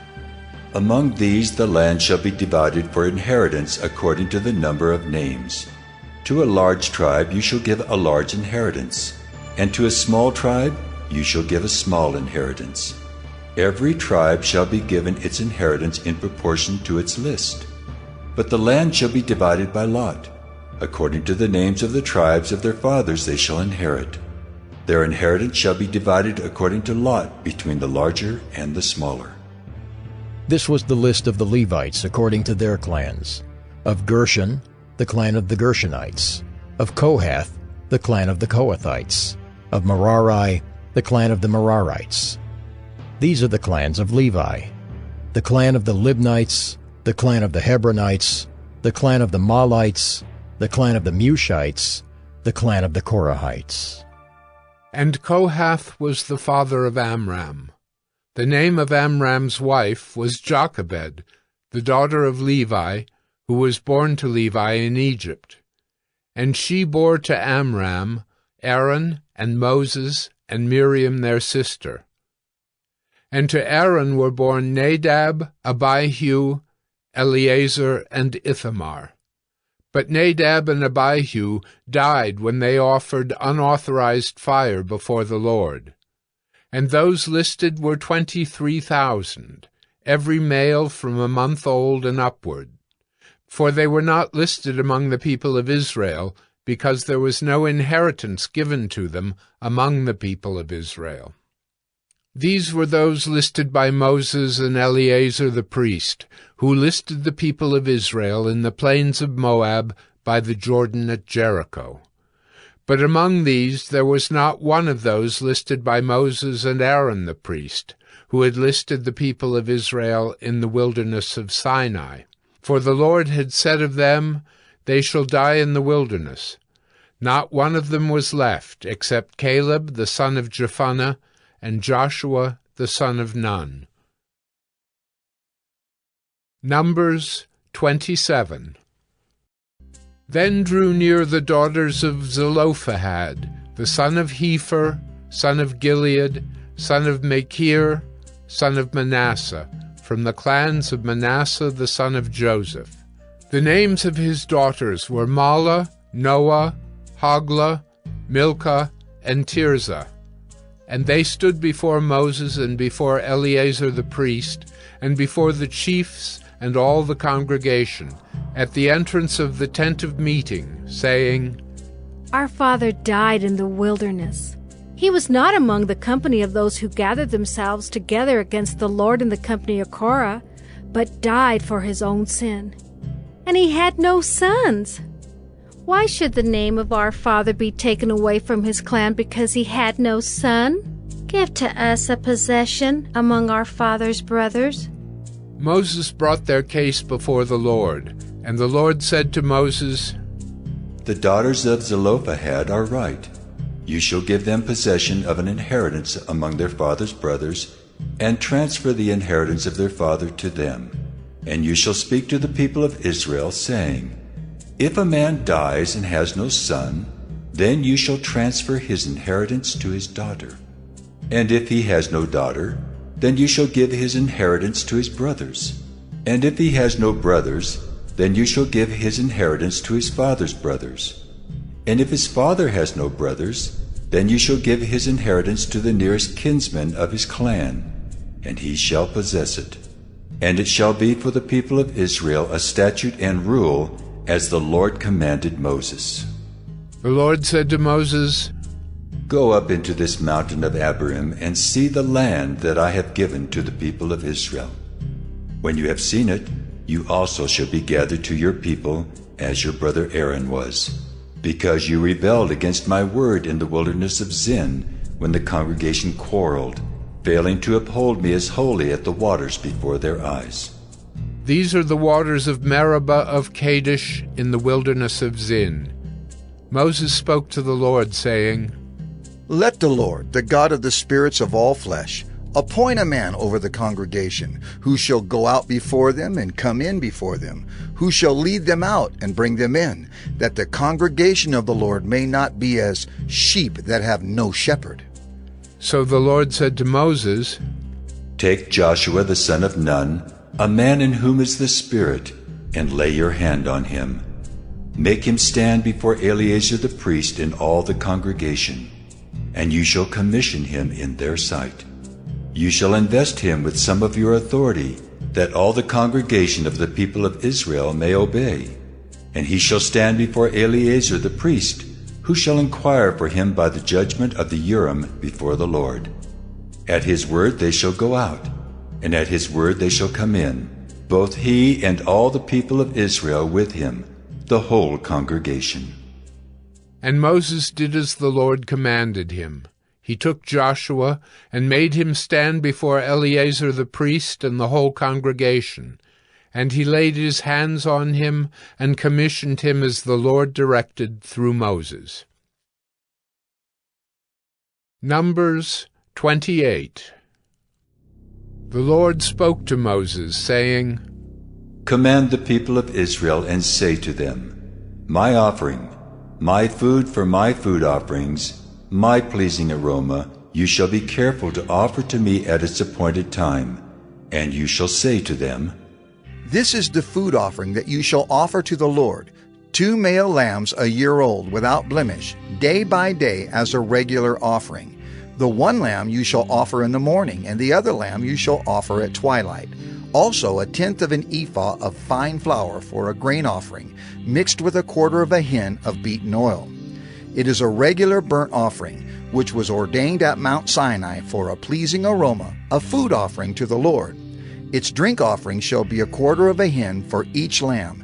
Among these the land shall be divided for inheritance according to the number of names. To a large tribe you shall give a large inheritance, and to a small tribe you shall give a small inheritance. Every tribe shall be given its inheritance in proportion to its list. But the land shall be divided by lot. According to the names of the tribes of their fathers they shall inherit. Their inheritance shall be divided according to lot between the larger and the smaller. This was the list of the Levites according to their clans. Of Gershon, the clan of the Gershonites. Of Kohath, the clan of the Kohathites. Of Merari, the clan of the Merarites. These are the clans of Levi. The clan of the Libnites, the clan of the Hebronites, the clan of the Mahlites, the clan of the Mushites, the clan of the Korahites. And Kohath was the father of Amram. The name of Amram's wife was Jochebed, the daughter of Levi, who was born to Levi in Egypt. And she bore to Amram Aaron and Moses and Miriam their sister. And to Aaron were born Nadab, Abihu, Eleazar, and Ithamar. But Nadab and Abihu died when they offered unauthorized fire before the Lord. And those listed were 23,000, every male from a month old and upward. For they were not listed among the people of Israel, because there was no inheritance given to them among the people of Israel. These were those listed by Moses and Eleazar the priest, who listed the people of Israel in the plains of Moab by the Jordan at Jericho. But among these there was not one of those listed by Moses and Aaron the priest, who had listed the people of Israel in the wilderness of Sinai. For the Lord had said of them, They shall die in the wilderness. Not one of them was left, except Caleb the son of Jephunneh, and Joshua the son of Nun. Numbers 27. Then drew near the daughters of Zelophehad, the son of Hepher, son of Gilead, son of Machir, son of Manasseh, from the clans of Manasseh the son of Joseph. The names of his daughters were Mahlah, Noah, Hoglah, Milcah, and Tirzah. And they stood before Moses and before Eleazar the priest, and before the chiefs and all the congregation, at the entrance of the tent of meeting, saying, Our father died in the wilderness. He was not among the company of those who gathered themselves together against the Lord in the company of Korah, but died for his own sin. And he had no sons. Why should the name of our father be taken away from his clan because he had no son? Give to us a possession among our father's brothers. Moses brought their case before the Lord, and the Lord said to Moses, The daughters of Zelophehad are right. You shall give them possession of an inheritance among their father's brothers, and transfer the inheritance of their father to them. And you shall speak to the people of Israel, saying, If a man dies and has no son, then you shall transfer his inheritance to his daughter. And if he has no daughter, then you shall give his inheritance to his brothers. And if he has no brothers, then you shall give his inheritance to his father's brothers. And if his father has no brothers, then you shall give his inheritance to the nearest kinsman of his clan. and he shall possess it. And it shall be for the people of Israel a statute and rule, as the Lord commanded Moses. The Lord said to Moses, Go up into this mountain of Abarim, and see the land that I have given to the people of Israel. When you have seen it, you also shall be gathered to your people, as your brother Aaron was, because you rebelled against my word in the wilderness of Zin, when the congregation quarreled, failing to uphold me as holy at the waters before their eyes. These are the waters of Meribah of Kadesh in the wilderness of Zin. Moses spoke to the Lord, saying, Let the Lord, the God of the spirits of all flesh, appoint a man over the congregation, who shall go out before them and come in before them, who shall lead them out and bring them in, that the congregation of the Lord may not be as sheep that have no shepherd. So the Lord said to Moses, Take Joshua the son of Nun, a man in whom is the Spirit, and lay your hand on him. Make him stand before Eleazar the priest and all the congregation, and you shall commission him in their sight. You shall invest him with some of your authority, that all the congregation of the people of Israel may obey. And he shall stand before Eleazar the priest, who shall inquire for him by the judgment of the Urim before the Lord. At his word they shall go out, and at his word they shall come in, both he and all the people of Israel with him, the whole congregation. And Moses did as the Lord commanded him. He took Joshua and made him stand before Eleazar the priest and the whole congregation. And he laid his hands on him and commissioned him as the Lord directed through Moses. Numbers 28. The Lord spoke to Moses, saying, Command the people of Israel and say to them, My offering, my food for my food offerings, my pleasing aroma, you shall be careful to offer to me at its appointed time. And you shall say to them, This is the food offering that you shall offer to the Lord, 2 male lambs a year old without blemish, day by day as a regular offering. The one lamb you shall offer in the morning, and the other lamb you shall offer at twilight. Also 1/10 of an ephah of fine flour for a grain offering, mixed with 1/4 of a hin of beaten oil. It is a regular burnt offering, which was ordained at Mount Sinai for a pleasing aroma, a food offering to the Lord. Its drink offering shall be 1/4 of a hin for each lamb.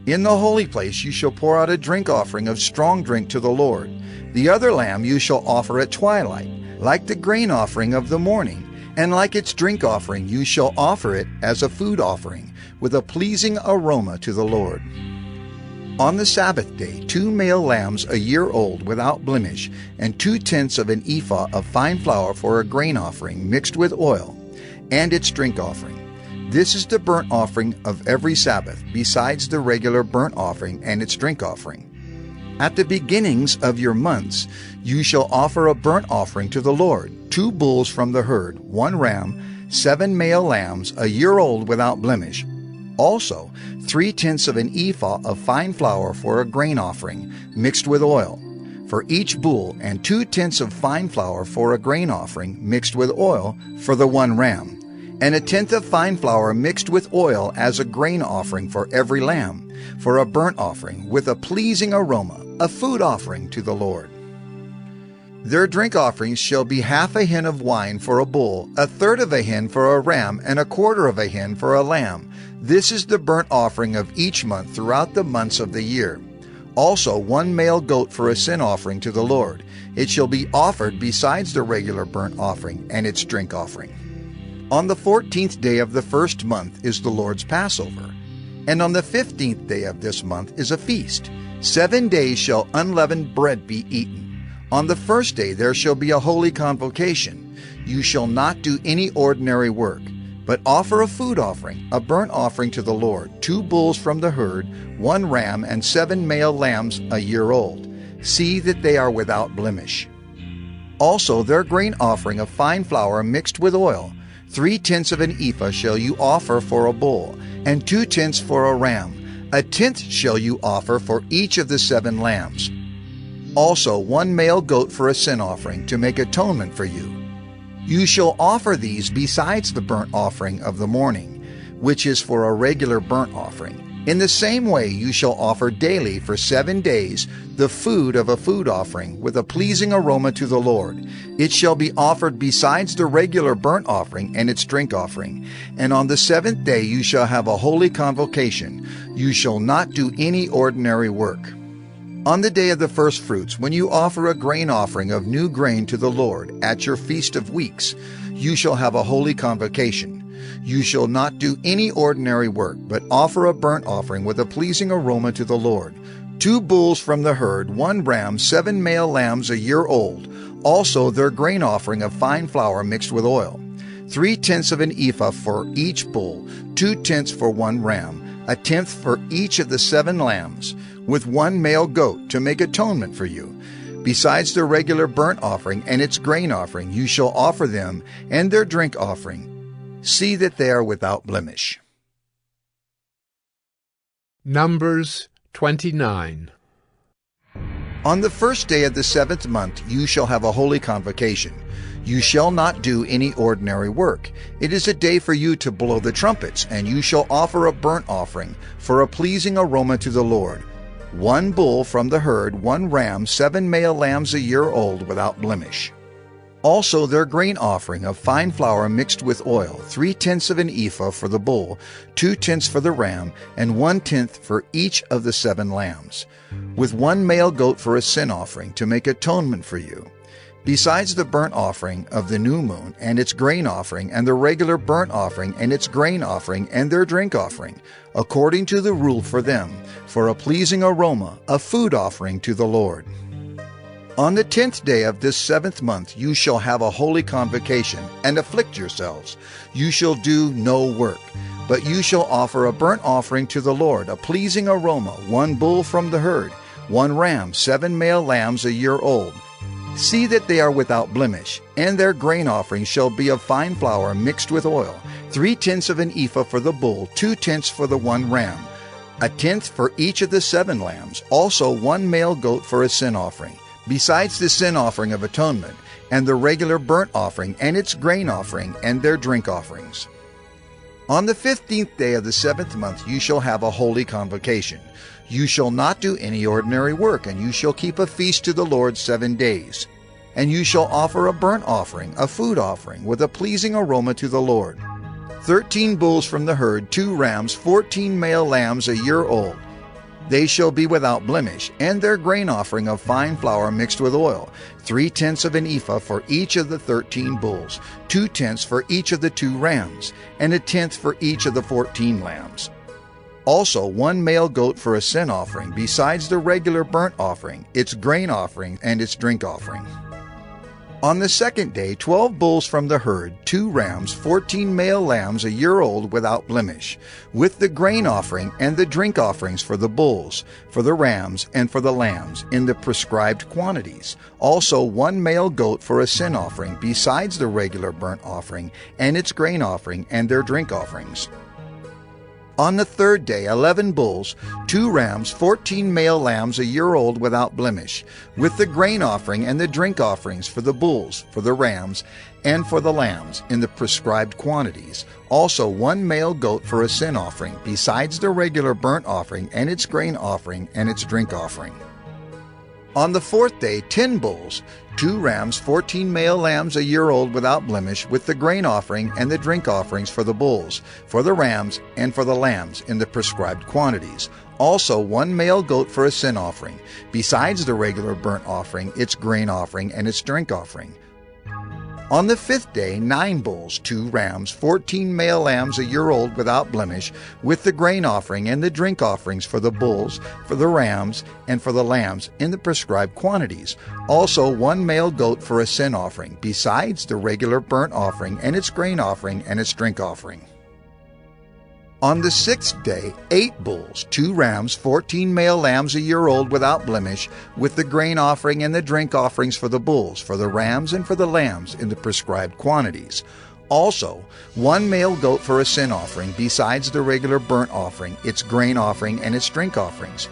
In the holy place you shall pour out a drink offering of strong drink to the Lord. The other lamb you shall offer at twilight, like the grain offering of the morning, and like its drink offering you shall offer it as a food offering, with a pleasing aroma to the Lord. On the Sabbath day 2 male lambs a year old without blemish, and 2/10 of an ephah of fine flour for a grain offering mixed with oil, and its drink offering. This is the burnt offering of every Sabbath, besides the regular burnt offering and its drink offering. At the beginnings of your months you shall offer a burnt offering to the Lord, 2 bulls from the herd, 1 ram, 7 male lambs a year old without blemish. Also 3/10 of an ephah of fine flour for a grain offering, mixed with oil, for each bull, and 2/10 of fine flour for a grain offering, mixed with oil, for the 1 ram, and 1/10 of fine flour mixed with oil as a grain offering for every lamb, for a burnt offering, with a pleasing aroma, a food offering to the Lord. Their drink offerings shall be 1/2 a hin of wine for a bull, 1/3 of a hin for a ram, and 1/4 of a hin for a lamb. This is the burnt offering of each month throughout the months of the year. Also 1 male goat for a sin offering to the Lord. It shall be offered besides the regular burnt offering and its drink offering. On the 14th day of the first month is the Lord's Passover, and on the 15th day of this month is a feast. 7 days shall unleavened bread be eaten. On the first day there shall be a holy convocation. You shall not do any ordinary work, but offer a food offering, a burnt offering to the Lord, 2 bulls from the herd, 1 ram, and 7 male lambs a year old. See that they are without blemish. Also their grain offering of fine flour mixed with oil, 3/10 of an ephah shall you offer for a bull, and 2/10 for a ram. 1/10 shall you offer for each of the 7 lambs. Also 1 male goat for a sin offering, to make atonement for you. You shall offer these besides the burnt offering of the morning, which is for a regular burnt offering. In the same way you shall offer daily for 7 days the food of a food offering with a pleasing aroma to the Lord. It shall be offered besides the regular burnt offering and its drink offering. And on the 7th day you shall have a holy convocation. You shall not do any ordinary work. On the day of the first fruits, when you offer a grain offering of new grain to the Lord at your feast of weeks, you shall have a holy convocation. You shall not do any ordinary work, but offer a burnt offering with a pleasing aroma to the Lord. 2 bulls from the herd, 1 ram, 7 male lambs a year old, also their grain offering of fine flour mixed with oil. 3/10 of an ephah for each bull, 2/10 for 1 ram, 1/10 for each of the 7 lambs, with 1 male goat to make atonement for you. Besides the regular burnt offering and its grain offering, you shall offer them and their drink offering. See that they are without blemish. Numbers 29. On the first day of the 7th month you shall have a holy convocation. You shall not do any ordinary work. It is a day for you to blow the trumpets, and you shall offer a burnt offering for a pleasing aroma to the Lord. 1 bull from the herd, 1 ram, 7 male lambs a year old without blemish. Also their grain offering of fine flour mixed with oil, 3/10 of an ephah for the bull, 2/10 for the ram, and 1/10 for each of the 7 lambs, with 1 male goat for a sin offering to make atonement for you. Besides the burnt offering of the new moon and its grain offering, and the regular burnt offering and its grain offering and their drink offering, according to the rule for them, for a pleasing aroma, a food offering to the Lord. On the 10th day of this 7th month you shall have a holy convocation, and afflict yourselves. You shall do no work, but you shall offer a burnt offering to the Lord, a pleasing aroma, 1 bull from the herd, 1 ram, 7 male lambs a year old. See that they are without blemish, and their grain offering shall be of fine flour mixed with oil, 3/10 of an ephah for the bull, 2/10 for the 1 ram, 1/10 for each of the 7 lambs, also 1 male goat for a sin offering. Besides the sin offering of atonement, and the regular burnt offering, and its grain offering, and their drink offerings. On the 15th day of the 7th month you shall have a holy convocation. You shall not do any ordinary work, and you shall keep a feast to the Lord 7 days. And you shall offer a burnt offering, a food offering, with a pleasing aroma to the Lord. 13 bulls from the herd, 2 rams, 14 male lambs a year old. They shall be without blemish, and their grain offering of fine flour mixed with oil, 3/10 of an ephah for each of the 13 bulls, 2/10 for each of the 2 rams, and 1/10 for each of the 14 lambs. Also 1 male goat for a sin offering, besides the regular burnt offering, its grain offering, and its drink offering. On the 2nd day 12 bulls from the herd, 2 rams, 14 male lambs a year old without blemish, with the grain offering and the drink offerings for the bulls, for the rams, and for the lambs, in the prescribed quantities. Also 1 male goat for a sin offering, besides the regular burnt offering, and its grain offering, and their drink offerings. On the 3rd day 11 bulls, 2 rams, 14 male lambs a year old without blemish, with the grain offering and the drink offerings for the bulls, for the rams, and for the lambs, in the prescribed quantities. Also 1 male goat for a sin offering, besides the regular burnt offering, and its grain offering, and its drink offering. On the 4th day 10 bulls, 2 rams, 14 male lambs a year old without blemish, with the grain offering and the drink offerings for the bulls, for the rams, and for the lambs, in the prescribed quantities. Also 1 male goat for a sin offering, besides the regular burnt offering, its grain offering, and its drink offering. On the 5th day 9 bulls, 2 rams, 14 male lambs a year old without blemish, with the grain offering and the drink offerings for the bulls, for the rams, and for the lambs, in the prescribed quantities. Also 1 male goat for a sin offering, besides the regular burnt offering, and its grain offering, and its drink offering. On the 6th day 8 bulls, 2 rams, 14 male lambs a year old without blemish, with the grain offering and the drink offerings for the bulls, for the rams, and for the lambs, in the prescribed quantities. Also 1 male goat for a sin offering, besides the regular burnt offering, its grain offering, and its drink offerings.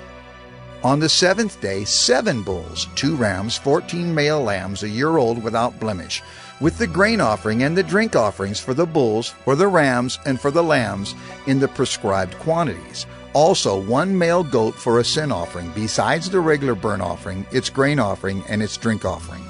On the 7th day 7 bulls, 2 rams, 14 male lambs a year old without blemish, with the grain offering and the drink offerings for the bulls, for the rams, and for the lambs in the prescribed quantities. Also 1 male goat for a sin offering, besides the regular burnt offering, its grain offering, and its drink offering.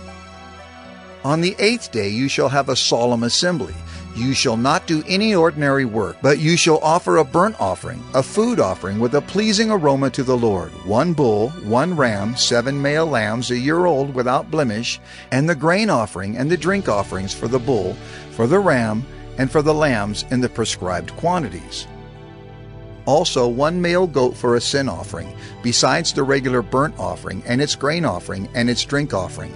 On the 8th day you shall have a solemn assembly. You shall not do any ordinary work, but you shall offer a burnt offering, a food offering with a pleasing aroma to the Lord, 1 bull, 1 ram, 7 male lambs a year old without blemish, and the grain offering and the drink offerings for the bull, for the ram, and for the lambs in the prescribed quantities. Also 1 male goat for a sin offering, besides the regular burnt offering and its grain offering and its drink offering.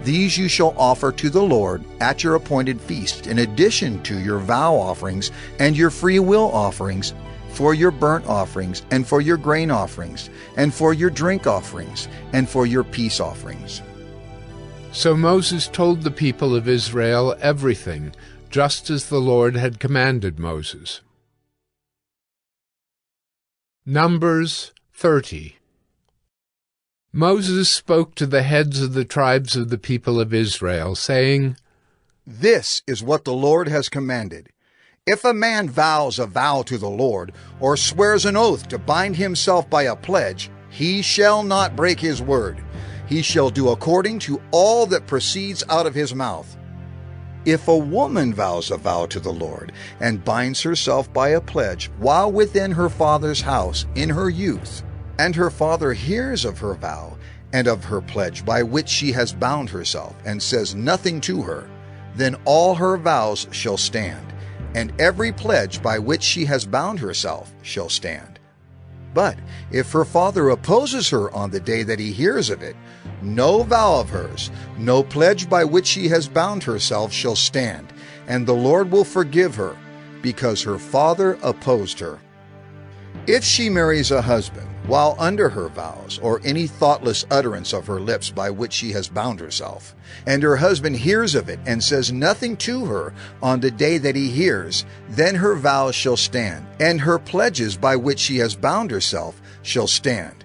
These you shall offer to the Lord at your appointed feast, in addition to your vow offerings and your free will offerings, for your burnt offerings, and for your grain offerings, and for your drink offerings, and for your peace offerings. So Moses told the people of Israel everything, just as the Lord had commanded Moses. Numbers 30. Moses spoke to the heads of the tribes of the people of Israel, saying, This is what the Lord has commanded. If a man vows a vow to the Lord, or swears an oath to bind himself by a pledge, he shall not break his word. He shall do according to all that proceeds out of his mouth. If a woman vows a vow to the Lord, and binds herself by a pledge while within her father's house in her youth, and her father hears of her vow and of her pledge by which she has bound herself, and says nothing to her, then all her vows shall stand, and every pledge by which she has bound herself shall stand. But if her father opposes her on the day that he hears of it, no vow of hers, no pledge by which she has bound herself shall stand, and the Lord will forgive her, because her father opposed her. If she marries a husband while under her vows, or any thoughtless utterance of her lips by which she has bound herself, and her husband hears of it and says nothing to her on the day that he hears, then her vows shall stand, and her pledges by which she has bound herself shall stand.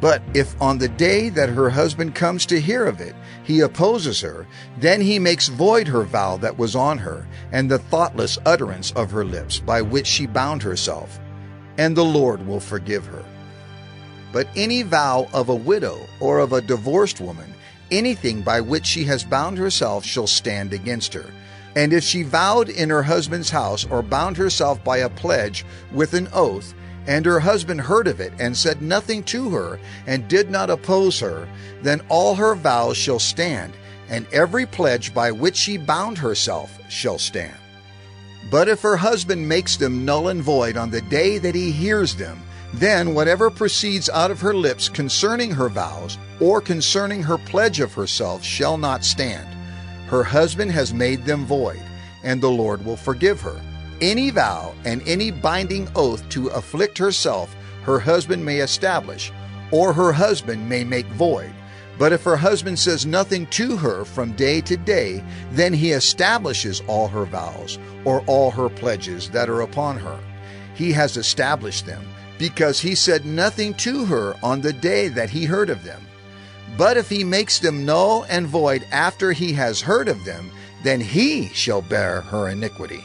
But if on the day that her husband comes to hear of it, he opposes her, then he makes void her vow that was on her, and the thoughtless utterance of her lips by which she bound herself, and the Lord will forgive her. But any vow of a widow or of a divorced woman, anything by which she has bound herself shall stand against her. And if she vowed in her husband's house, or bound herself by a pledge with an oath, and her husband heard of it and said nothing to her, and did not oppose her, then all her vows shall stand, and every pledge by which she bound herself shall stand. But if her husband makes them null and void on the day that he hears them, then whatever proceeds out of her lips concerning her vows, or concerning her pledge of herself, shall not stand. Her husband has made them void, and the Lord will forgive her. Any vow and any binding oath to afflict herself, her husband may establish, or her husband may make void. But if her husband says nothing to her from day to day, then he establishes all her vows, or all her pledges that are upon her. He has established them, because he said nothing to her on the day that he heard of them. But if he makes them null and void after he has heard of them, then he shall bear her iniquity.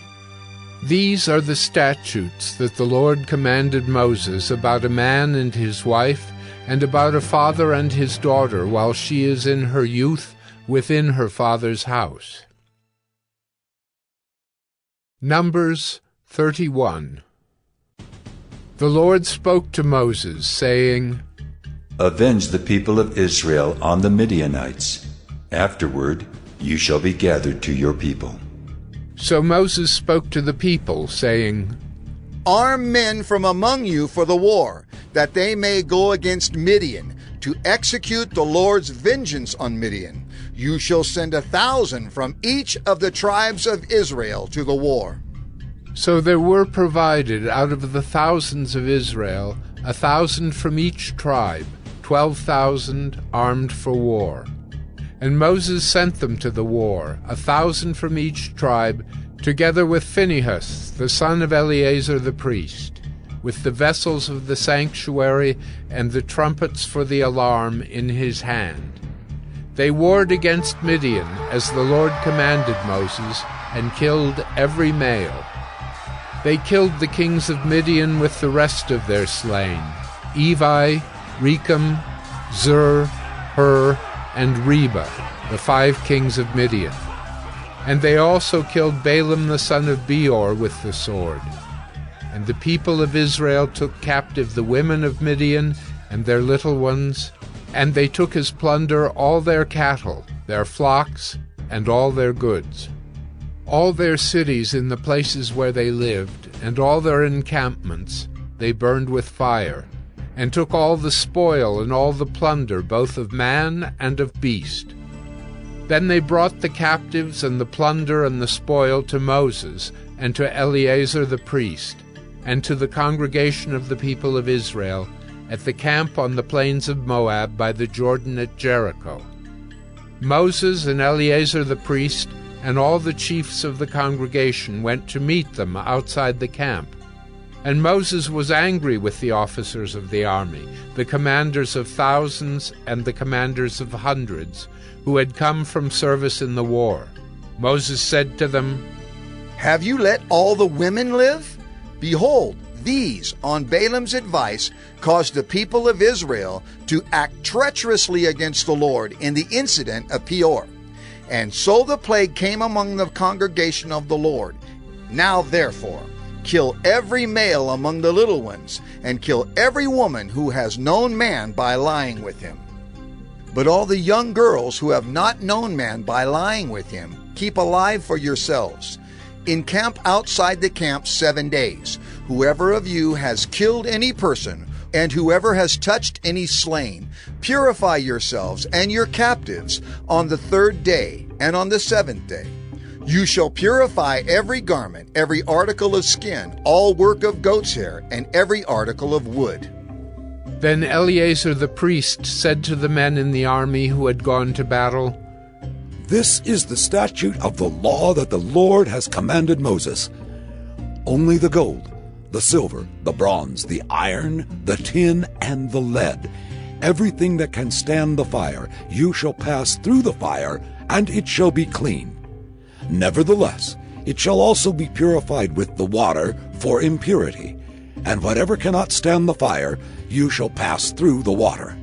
These are the statutes that the Lord commanded Moses about a man and his wife, and about a father and his daughter while she is in her youth within her father's house. Numbers 31. The Lord spoke to Moses, saying, Avenge the people of Israel on the Midianites. Afterward you shall be gathered to your people. So Moses spoke to the people, saying, Arm men from among you for the war, that they may go against Midian, to execute the Lord's vengeance on Midian. You shall send 1,000 from each of the tribes of Israel to the war. So there were provided out of the thousands of Israel 1,000 from each tribe, 12,000 armed for war. And Moses sent them to the war, 1,000 from each tribe, together with Phinehas, the son of Eleazar the priest, with the vessels of the sanctuary and the trumpets for the alarm in his hand. They warred against Midian, as the Lord commanded Moses, and killed every male. They killed the kings of Midian with the rest of their slain, Evi, Rechem, Zur, Hur, and Reba, the 5 kings of Midian. And they also killed Balaam the son of Beor with the sword. And the people of Israel took captive the women of Midian and their little ones, and they took as plunder all their cattle, their flocks, and all their goods. All their cities in the places where they lived, and all their encampments, they burned with fire, and took all the spoil and all the plunder, both of man and of beast. Then they brought the captives and the plunder and the spoil to Moses, and to Eleazar the priest, and to the congregation of the people of Israel, at the camp on the plains of Moab by the Jordan at Jericho. Moses and Eleazar the priest and all the chiefs of the congregation went to meet them outside the camp. And Moses was angry with the officers of the army, the commanders of thousands and the commanders of hundreds, who had come from service in the war. Moses said to them, "Have you let all the women live? Behold, these, on Balaam's advice, caused the people of Israel to act treacherously against the Lord in the incident of Peor. And so the plague came among the congregation of the Lord. Now therefore, kill every male among the little ones, and kill every woman who has known man by lying with him. But all the young girls who have not known man by lying with him, keep alive for yourselves. Encamp outside the camp 7 days. Whoever of you has killed any person, and whoever has touched any slain, purify yourselves and your captives on the 3rd day and on the 7th day. You shall purify every garment, every article of skin, all work of goat's hair, and every article of wood." Then Eleazar the priest said to the men in the army who had gone to battle, "This is the statute of the law that the Lord has commanded Moses. Only the gold, the silver, the bronze, the iron, the tin, and the lead, everything that can stand the fire, you shall pass through the fire, and it shall be clean. Nevertheless, it shall also be purified with the water for impurity, and whatever cannot stand the fire, you shall pass through the water.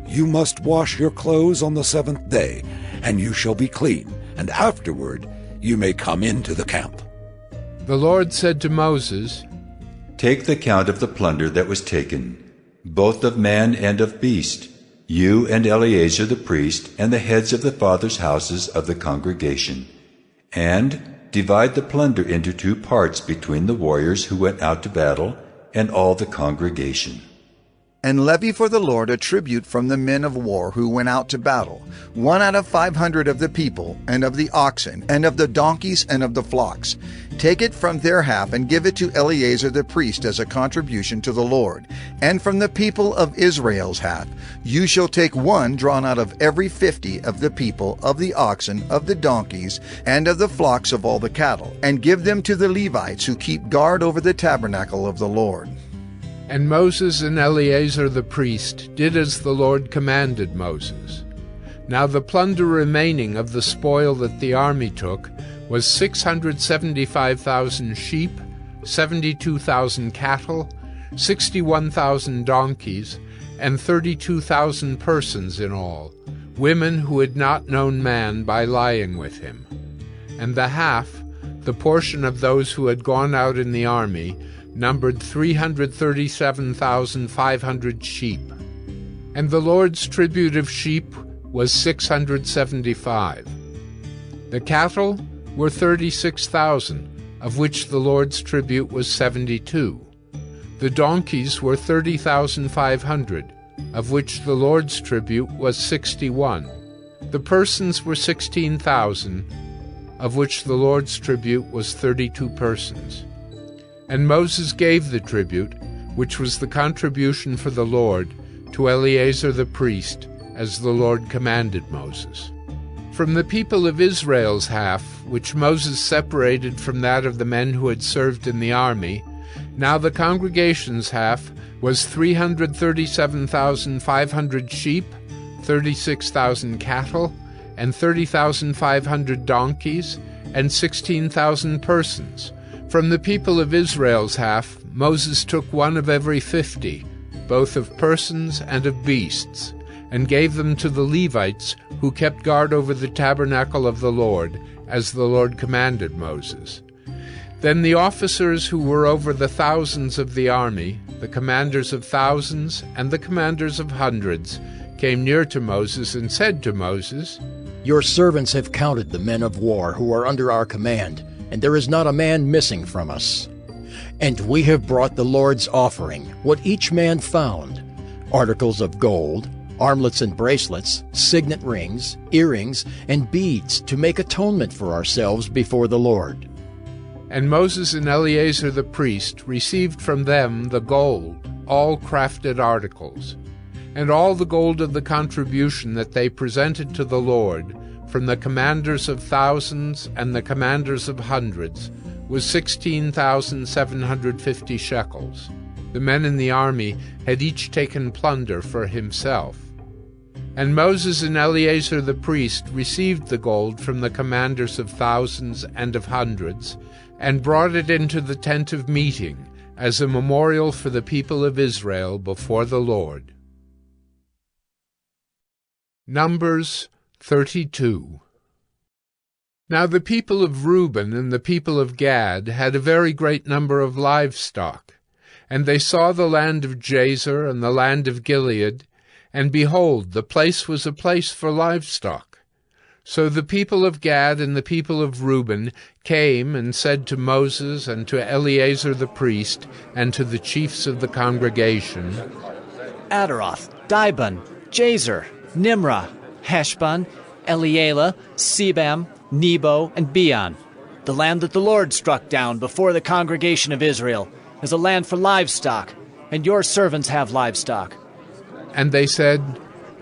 You must wash your clothes on the 7th day, and you shall be clean, and afterward you may come into the camp." The Lord said to Moses, "Take the count of the plunder that was taken, both of man and of beast, you and Eleazar the priest, and the heads of the fathers' houses of the congregation, and divide the plunder into 2 parts between the warriors who went out to battle and all the congregation. And levy for the Lord a tribute from the men of war who went out to battle, 1 out of 500 of the people, and of the oxen, and of the donkeys, and of the flocks. Take it from their half, and give it to Eleazar the priest as a contribution to the Lord. And from the people of Israel's half, you shall take 1 drawn out of every 50 of the people, of the oxen, of the donkeys, and of the flocks of all the cattle, and give them to the Levites who keep guard over the tabernacle of the Lord." And Moses and Eleazar the priest did as the Lord commanded Moses. Now the plunder remaining of the spoil that the army took was 675,000 sheep, 72,000 cattle, 61,000 donkeys, and 32,000 persons in all, women who had not known man by lying with him. And the half, the portion of those who had gone out in the army, numbered 337,500 sheep. And the Lord's tribute of sheep was 675. The cattle were 36,000, of which the Lord's tribute was 72. The donkeys were 30,500, of which the Lord's tribute was 61. The persons were 16,000, of which the Lord's tribute was 32 persons. And Moses gave the tribute, which was the contribution for the Lord, to Eleazar the priest, as the Lord commanded Moses. From the people of Israel's half, which Moses separated from that of the men who had served in the army, now the congregation's half was 337,500 sheep, 36,000 cattle, and 30,500 donkeys, and 16,000 persons. From the people of Israel's half, Moses took one of every 50, both of persons and of beasts, and gave them to the Levites, who kept guard over the tabernacle of the Lord, as the Lord commanded Moses. Then the officers who were over the thousands of the army, the commanders of thousands and the commanders of hundreds, came near to Moses and said to Moses, "Your servants have counted the men of war who are under our command, and there is not a man missing from us. And we have brought the Lord's offering, what each man found, articles of gold, armlets and bracelets, signet rings, earrings, and beads, to make atonement for ourselves before the Lord." And Moses and Eleazar the priest received from them the gold, all crafted articles, and all the gold of the contribution that they presented to the Lord, from the commanders of thousands and the commanders of hundreds, was 16,750 shekels. The men in the army had each taken plunder for himself. And Moses and Eleazar the priest received the gold from the commanders of thousands and of hundreds, and brought it into the tent of meeting, as a memorial for the people of Israel before the Lord. Numbers 32. Now the people of Reuben and the people of Gad had a very great number of livestock, and they saw the land of Jazer and the land of Gilead, and behold, the place was a place for livestock. So the people of Gad and the people of Reuben came and said to Moses and to Eleazar the priest and to the chiefs of the congregation, Adaroth, Dibon, Jazer, Nimrah, Heshbon, Elealeh, Sebam, Nebo, and Beon. The land that the Lord struck down before the congregation of Israel is a land for livestock, and your servants have livestock. And they said,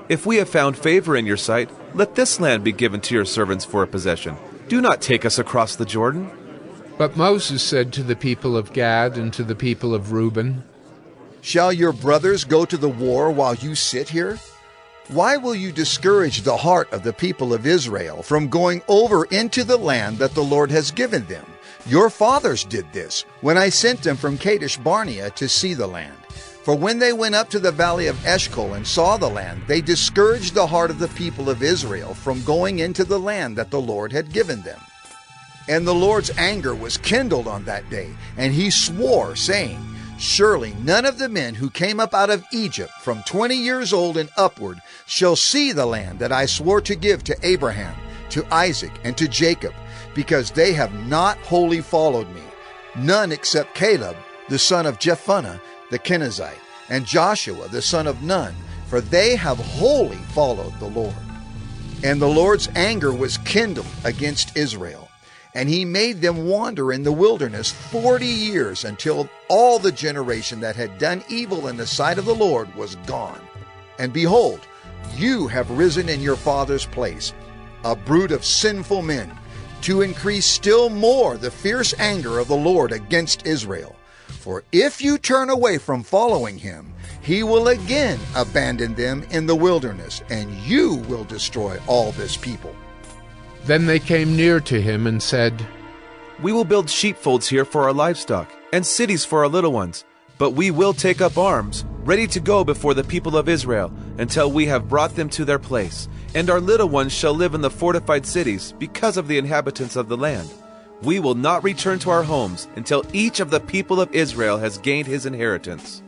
"If we have found favor in your sight, let this land be given to your servants for a possession. Do not take us across the Jordan." But Moses said to the people of Gad and to the people of Reuben, "Shall your brothers go to the war while you sit here? Why will you discourage the heart of the people of Israel from going over into the land that the Lord has given them? Your fathers did this when I sent them from Kadesh Barnea to see the land. For when they went up to the valley of Eshcol and saw the land, they discouraged the heart of the people of Israel from going into the land that the Lord had given them. And the Lord's anger was kindled on that day, and he swore, saying, Surely none of the men who came up out of Egypt from 20 years old and upward shall see the land that I swore to give to Abraham, to Isaac, and to Jacob, because they have not wholly followed me, none except Caleb, the son of Jephunneh, the Kenizzite, and Joshua, the son of Nun, for they have wholly followed the Lord. And the Lord's anger was kindled against Israel, and he made them wander in the wilderness 40 years, until all the generation that had done evil in the sight of the Lord was gone. And behold, you have risen in your father's place, a brood of sinful men, to increase still more the fierce anger of the Lord against Israel. For if you turn away from following him, he will again abandon them in the wilderness, and you will destroy all this people." Then they came near to him and said, "We will build sheepfolds here for our livestock, and cities for our little ones. But we will take up arms, ready to go before the people of Israel, until we have brought them to their place. And our little ones shall live in the fortified cities, because of the inhabitants of the land. We will not return to our homes until each of the people of Israel has gained his inheritance.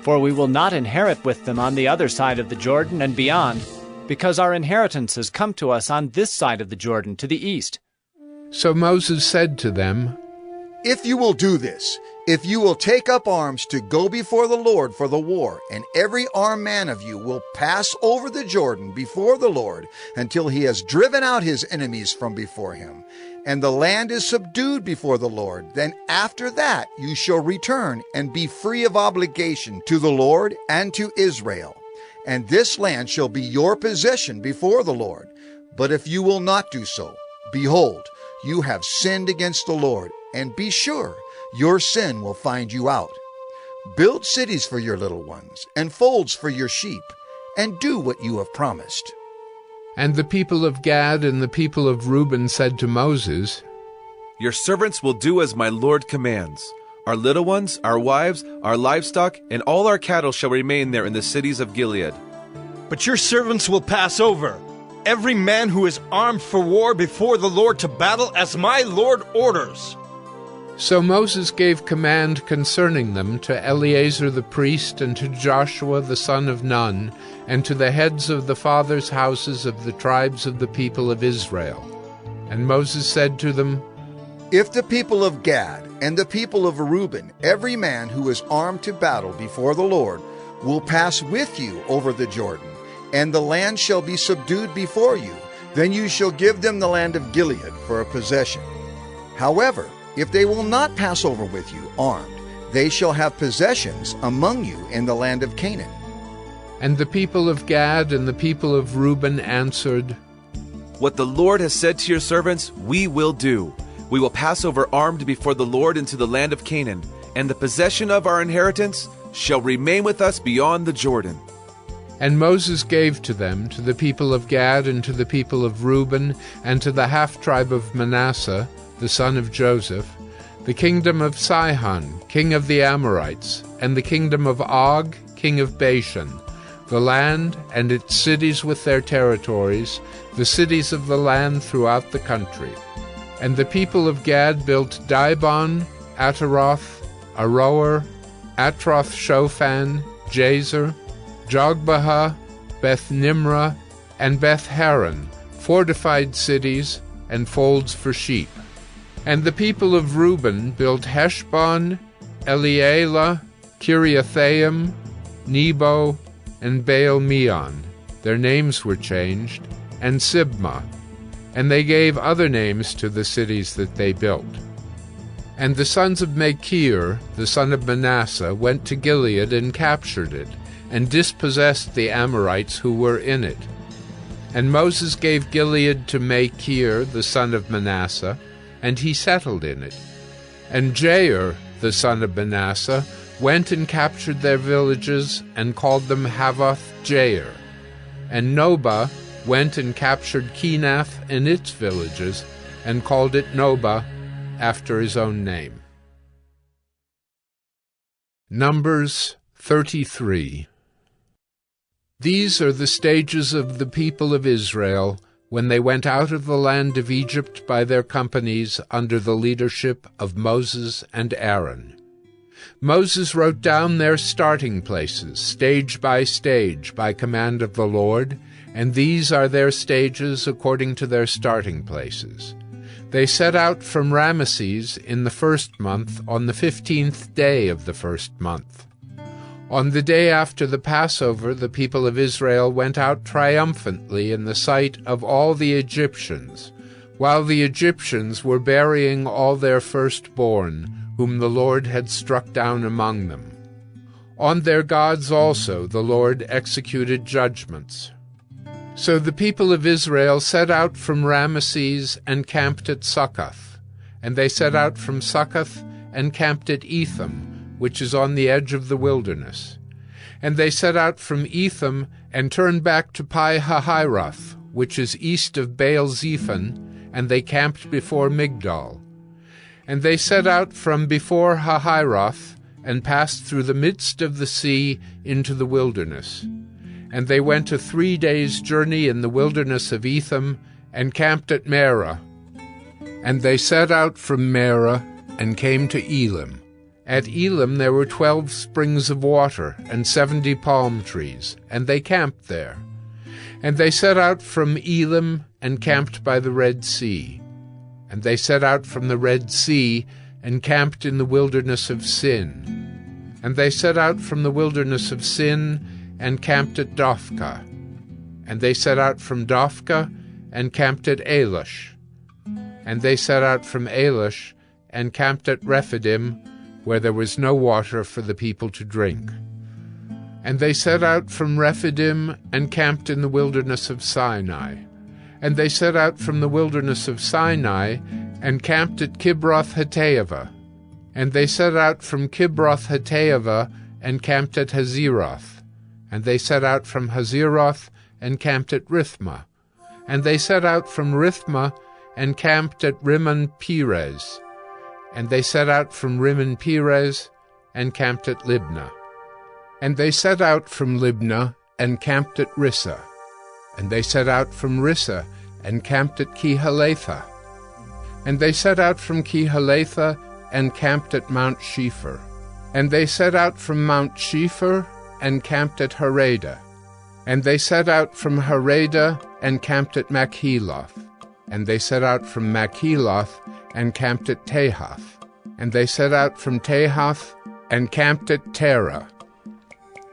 For we will not inherit with them on the other side of the Jordan and beyond, because our inheritance has come to us on this side of the Jordan, to the east." So Moses said to them, "If you will do this, if you will take up arms to go before the Lord for the war, and every armed man of you will pass over the Jordan before the Lord until he has driven out his enemies from before him, and the land is subdued before the Lord, then after that you shall return and be free of obligation to the Lord and to Israel. And this land shall be your possession before the Lord. But if you will not do so, behold, you have sinned against the Lord, and be sure your sin will find you out. Build cities for your little ones, and folds for your sheep, and do what you have promised." And the people of Gad and the people of Reuben said to Moses, "Your servants will do as my Lord commands. Our little ones, our wives, our livestock, and all our cattle shall remain there in the cities of Gilead." "But your servants will pass over, every man who is armed for war before the Lord to battle as my Lord orders." So Moses gave command concerning them to Eleazar the priest, and to Joshua the son of Nun, and to the heads of the fathers' houses of the tribes of the people of Israel. And Moses said to them, "If the people of Gad and the people of Reuben, every man who is armed to battle before the Lord, will pass with you over the Jordan, and the land shall be subdued before you, then you shall give them the land of Gilead for a possession. However, if they will not pass over with you armed, they shall have possessions among you in the land of Canaan." And the people of Gad and the people of Reuben answered, "What the Lord has said to your servants, we will do. We will pass over armed before the Lord into the land of Canaan, and the possession of our inheritance shall remain with us beyond the Jordan." And Moses gave to them, to the people of Gad and to the people of Reuben, and to the half-tribe of Manasseh, the son of Joseph, the kingdom of Sihon, king of the Amorites, and the kingdom of Og, king of Bashan, the land and its cities with their territories, the cities of the land throughout the country. And the people of Gad built Dibon, Ataroth, Aroer, Atroth-Shophan, Jazer, Jogbehah, Beth-Nimrah, and Beth-Haran, fortified cities and folds for sheep. And the people of Reuben built Heshbon, Elealeh, Kiriathaim, Nebo, and Baal-Meon. Their names were changed, and Sibmah. And they gave other names to the cities that they built. And the sons of Machir, the son of Manasseh, went to Gilead and captured it, and dispossessed the Amorites who were in it. And Moses gave Gilead to Machir, the son of Manasseh, and he settled in it. And Jair, the son of Manasseh, went and captured their villages, and called them Havoth-Jair. And Nobah went and captured Kenath and its villages, and called it Nobah, after his own name. Numbers 33. These are the stages of the people of Israel when they went out of the land of Egypt by their companies under the leadership of Moses and Aaron. Moses wrote down their starting places, stage by command of the Lord, and these are their stages according to their starting places. They set out from Ramesses in the first month on the 15th day of the first month. On the day after the Passover, the people of Israel went out triumphantly in the sight of all the Egyptians, while the Egyptians were burying all their firstborn, whom the Lord had struck down among them. On their gods also the Lord executed judgments. So the people of Israel set out from Ramesses and camped at Succoth, and they set out from Succoth and camped at Etham, which is on the edge of the wilderness. And they set out from Etham and turned back to Pi-hahiroth, which is east of Baal-Zephon, and they camped before Migdol. And they set out from before Hahiroth and passed through the midst of the sea into the wilderness. And they went a 3 days' journey in the wilderness of Etham and camped at Marah. And they set out from Marah and came to Elim. At Elim there were 12 springs of water and 70 palm trees, and they camped there. And they set out from Elim and camped by the Red Sea. And they set out from the Red Sea and camped in the wilderness of Sin. And they set out from the wilderness of Sin and camped at Dophkah. And they set out from Dophkah and camped at Elish. And they set out from Elish and camped at Rephidim, where there was no water for the people to drink. And they set out from Rephidim and camped in the wilderness of Sinai. And they set out from the wilderness of Sinai and camped at Kibroth-Hattaavah. And they set out from Kibroth-Hattaavah and camped at Hazeroth. And they set out from Hazeroth, and camped at Rithmah. And they set out from Rithmah, and camped at Rimmon-Perez. And they set out from Rimmon-Perez, and camped at Libnah. And they set out from Libnah, and camped at Rissa. And they set out from Rissa, and camped at Kehalatha. And they set out from Kehalatha, and camped at Mount Shepher. And they set out from Mount Shepher, and camped at Harada. And they set out from Harada, and camped at Machheloth. And they set out from Machheloth, and camped at Tahath. And they set out from Tahath, and camped at Terah.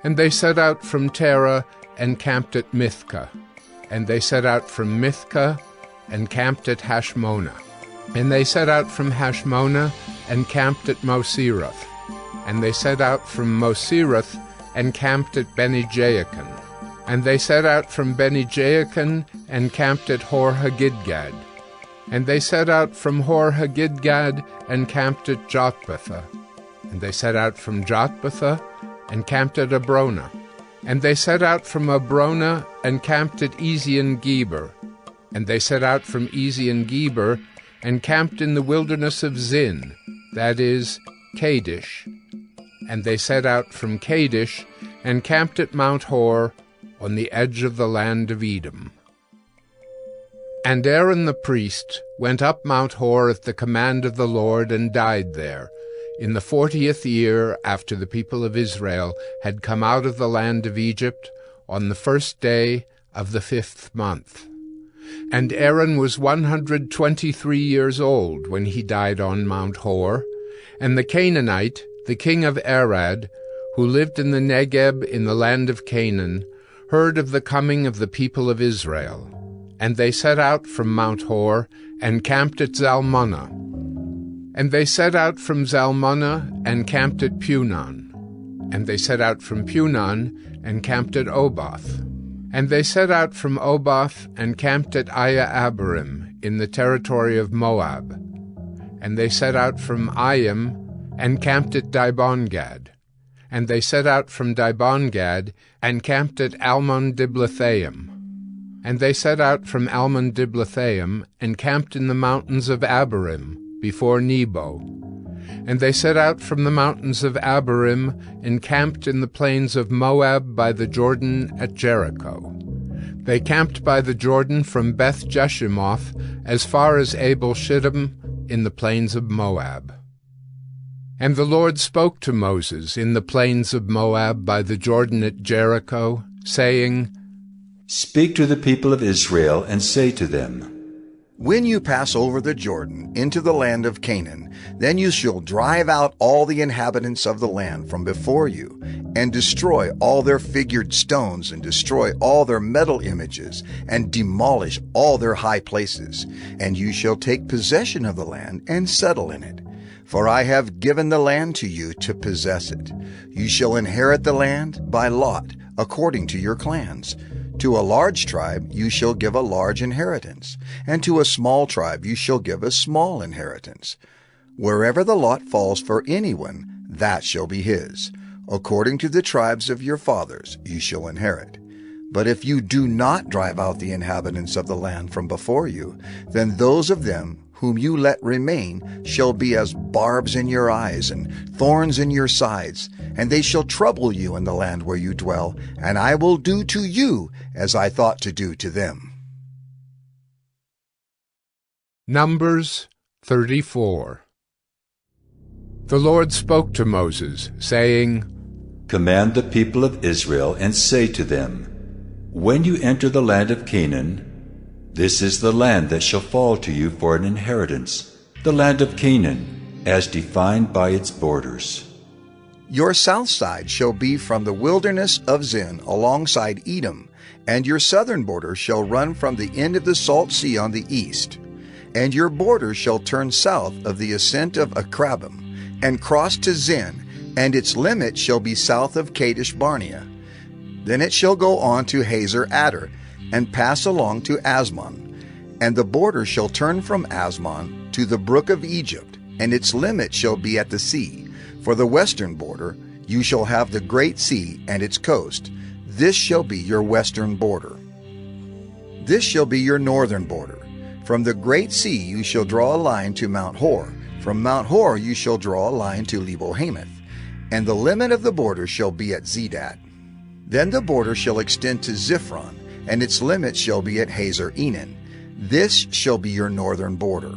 And they set out from Terah, and camped at Mithka. And they set out from Mithka, and camped at Hashmonah. And they set out from Hashmonah, and camped at Moserath. And they set out from Moserath, and camped at Beni-Jaakan. And they set out from Beni-Jaakan, and camped at Hor-Haggidgad. And they set out from Hor-Haggidgad, and camped at Jotbatha. And they set out from Jotbatha, and camped at Abrona. And they set out from Abrona, and camped at Ezion-Geber. And they set out from Ezion-Geber, and camped in the wilderness of Zin, that is, Kadesh. And they set out from Kadesh, and camped at Mount Hor, on the edge of the land of Edom. And Aaron the priest went up Mount Hor at the command of the Lord, and died there, in the 40th year after the people of Israel had come out of the land of Egypt, on the 1st day of the 5th month. And Aaron was 123 years old when he died on Mount Hor, and the Canaanite, the king of Arad, who lived in the Negeb in the land of Canaan, heard of the coming of the people of Israel. And they set out from Mount Hor, and camped at Zalmunna. And they set out from Zalmunna, and camped at Punon. And they set out from Punon, and camped at Oboth. And they set out from Oboth, and camped at Aya-Abarim, in the territory of Moab. And they set out from Ayim, and camped at Dibon-Gad. And they set out from Dibon-Gad, and camped at Almon-Diblathaim. And they set out from Almon-Diblathaim, and camped in the mountains of Abarim, before Nebo. And they set out from the mountains of Abarim, and camped in the plains of Moab by the Jordan at Jericho. They camped by the Jordan from Beth Jeshimoth as far as Abel-Shittim in the plains of Moab. And the Lord spoke to Moses in the plains of Moab by the Jordan at Jericho, saying, Speak to the people of Israel, and say to them, When you pass over the Jordan into the land of Canaan, then you shall drive out all the inhabitants of the land from before you, and destroy all their figured stones, and destroy all their metal images, and demolish all their high places. And you shall take possession of the land, and settle in it. For I have given the land to you to possess it. You shall inherit the land by lot, according to your clans. To a large tribe you shall give a large inheritance, and to a small tribe you shall give a small inheritance. Wherever the lot falls for anyone, that shall be his. According to the tribes of your fathers you shall inherit. But if you do not drive out the inhabitants of the land from before you, then those of them whom you let remain shall be as barbs in your eyes and thorns in your sides, and they shall trouble you in the land where you dwell, and I will do to you as I thought to do to them. Numbers 34. The Lord spoke to Moses, saying, Command the people of Israel, and say to them, When you enter the land of Canaan, this is the land that shall fall to you for an inheritance, the land of Canaan, as defined by its borders. Your south side shall be from the wilderness of Zin alongside Edom, and your southern border shall run from the end of the Salt Sea on the east. And your border shall turn south of the ascent of Akrabim, and cross to Zin, and its limit shall be south of Kadesh Barnea. Then it shall go on to Hazer Adar, and pass along to Asmon. And the border shall turn from Asmon to the brook of Egypt, and its limit shall be at the sea. For the western border you shall have the great sea and its coast. This shall be your western border. This shall be your northern border. From the great sea you shall draw a line to Mount Hor. From Mount Hor you shall draw a line to Lebo-Hamath. And the limit of the border shall be at Zedad. Then the border shall extend to Ziphron, and its limit shall be at Hazer Enan. This shall be your northern border.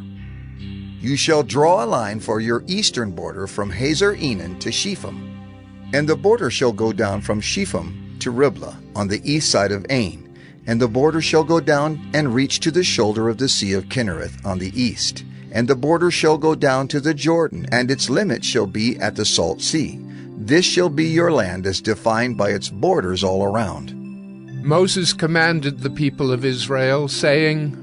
You shall draw a line for your eastern border from Hazer Enan to Shepham. And the border shall go down from Shepham to Riblah on the east side of Ain. And the border shall go down and reach to the shoulder of the Sea of Kinnereth on the east. And the border shall go down to the Jordan, and its limit shall be at the Salt Sea. This shall be your land as defined by its borders all around. Moses commanded the people of Israel, saying,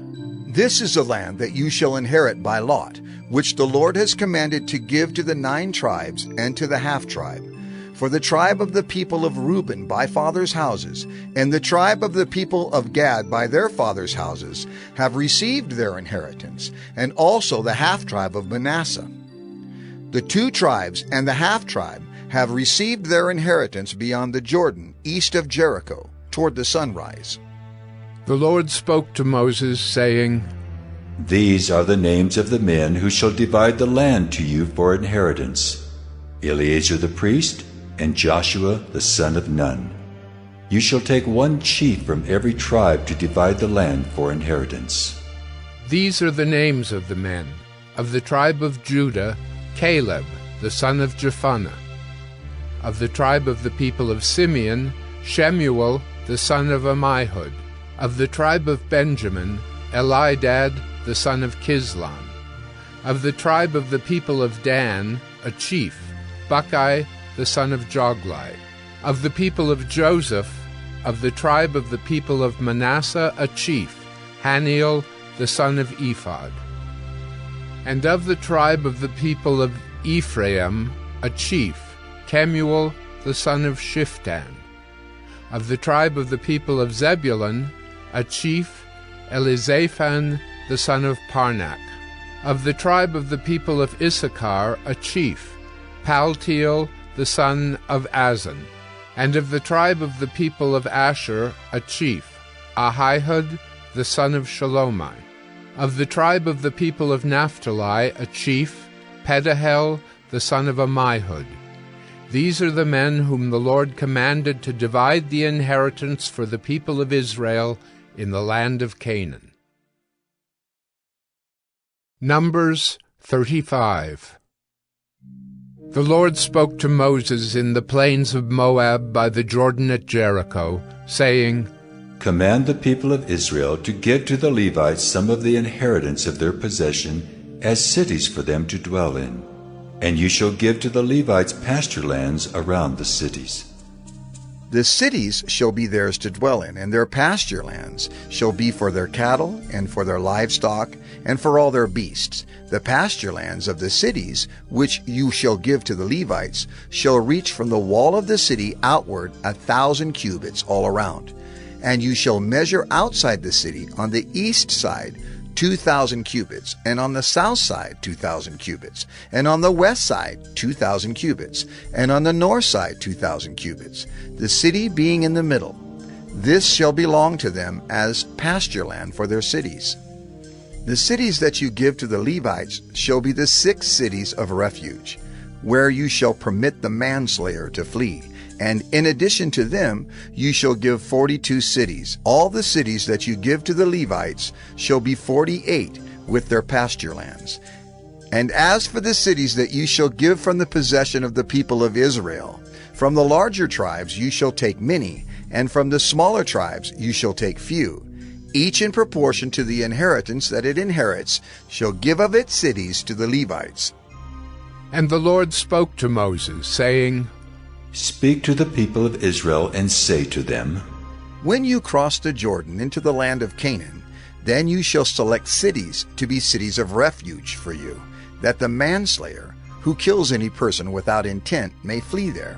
This is the land that you shall inherit by lot, which the Lord has commanded to give to the 9 tribes and to the half-tribe. For the tribe of the people of Reuben by fathers' houses, and the tribe of the people of Gad by their fathers' houses, have received their inheritance, and also the half-tribe of Manasseh. The 2 tribes and the half-tribe have received their inheritance beyond the Jordan, east of Jericho, toward the sunrise. The Lord spoke to Moses, saying, These are the names of the men who shall divide the land to you for inheritance: Eleazar the priest, and Joshua the son of Nun. You shall take 1 chief from every tribe to divide the land for inheritance. These are the names of the men. Of the tribe of Judah, Caleb the son of Jephunneh. Of the tribe of the people of Simeon, Shemuel the son of Ammihud. Of the tribe of Benjamin, Elidad the son of Kislon. Of the tribe of the people of Dan, a chief, Buckai the son of Joglai. Of the people of Joseph, of the tribe of the people of Manasseh, a chief, Haniel the son of Ephod. And of the tribe of the people of Ephraim, a chief, Kemuel the son of Shiftan. Of the tribe of the people of Zebulun, a chief, Elizaphan the son of Parnak. Of the tribe of the people of Issachar, a chief, Paltiel the son of Azan. And of the tribe of the people of Asher, a chief, Ahihud the son of Shalomai. Of the tribe of the people of Naphtali, a chief, Pedahel the son of Ammihud. These are the men whom the Lord commanded to divide the inheritance for the people of Israel in the land of Canaan. Numbers 35. The Lord spoke to Moses in the plains of Moab by the Jordan at Jericho, saying, Command the people of Israel to give to the Levites some of the inheritance of their possession as cities for them to dwell in. And you shall give to the Levites pasture lands around the cities. The cities shall be theirs to dwell in, and their pasture lands shall be for their cattle, and for their livestock, and for all their beasts. The pasture lands of the cities, which you shall give to the Levites, shall reach from the wall of the city outward 1,000 cubits all around. And you shall measure outside the city on the east side 2,000 cubits, and on the south side 2,000 cubits, and on the west side 2,000 cubits, and on the north side 2,000 cubits, the city being in the middle. This shall belong to them as pasture land for their cities. The cities that you give to the Levites shall be the 6 cities of refuge, where you shall permit the manslayer to flee. And in addition to them, you shall give 42 cities. All the cities that you give to the Levites shall be 48 with their pasture lands. And as for the cities that you shall give from the possession of the people of Israel, from the larger tribes you shall take many, and from the smaller tribes you shall take few. Each in proportion to the inheritance that it inherits shall give of its cities to the Levites. And the Lord spoke to Moses, saying, Speak to the people of Israel and say to them, When you cross the Jordan into the land of Canaan, then you shall select cities to be cities of refuge for you, that the manslayer, who kills any person without intent, may flee there.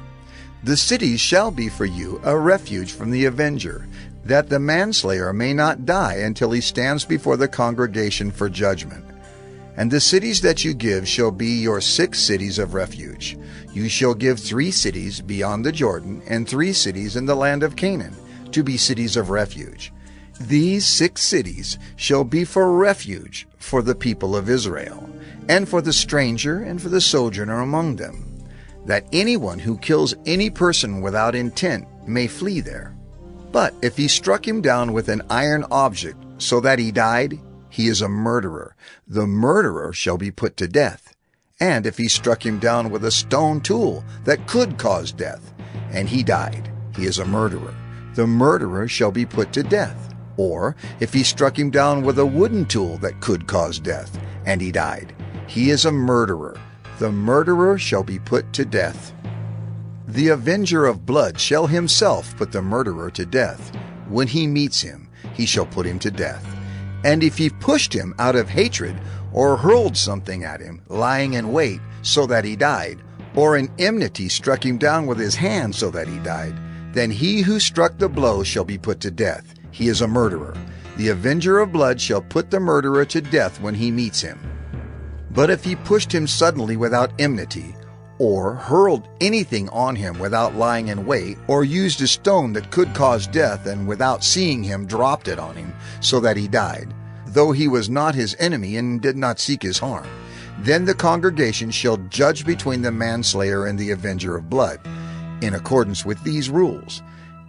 The cities shall be for you a refuge from the avenger, that the manslayer may not die until he stands before the congregation for judgment. And the cities that you give shall be your 6 cities of refuge. You shall give 3 cities beyond the Jordan, and 3 cities in the land of Canaan, to be cities of refuge. These 6 cities shall be for refuge for the people of Israel, and for the stranger and for the sojourner among them, that anyone who kills any person without intent may flee there. But if he struck him down with an iron object so that he died, he is a murderer. The murderer shall be put to death. And if he struck him down with a stone tool that could cause death, and he died, he is a murderer. The murderer shall be put to death. Or if he struck him down with a wooden tool that could cause death, and he died, he is a murderer. The murderer shall be put to death. The avenger of blood shall himself put the murderer to death. When he meets him, he shall put him to death. And if he pushed him out of hatred, or hurled something at him, lying in wait, so that he died, or in enmity struck him down with his hand so that he died, then he who struck the blow shall be put to death. He is a murderer. The avenger of blood shall put the murderer to death when he meets him. But if he pushed him suddenly without enmity, or hurled anything on him without lying in wait, or used a stone that could cause death, and without seeing him dropped it on him, so that he died, though he was not his enemy and did not seek his harm, then the congregation shall judge between the manslayer and the avenger of blood, in accordance with these rules.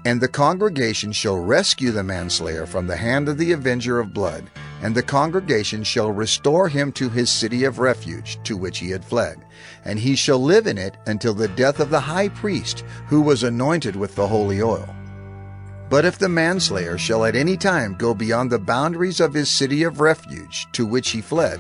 And the congregation shall rescue the manslayer from the hand of the avenger of blood, and the congregation shall restore him to his city of refuge, to which he had fled, and he shall live in it until the death of the high priest, who was anointed with the holy oil. But if the manslayer shall at any time go beyond the boundaries of his city of refuge, to which he fled,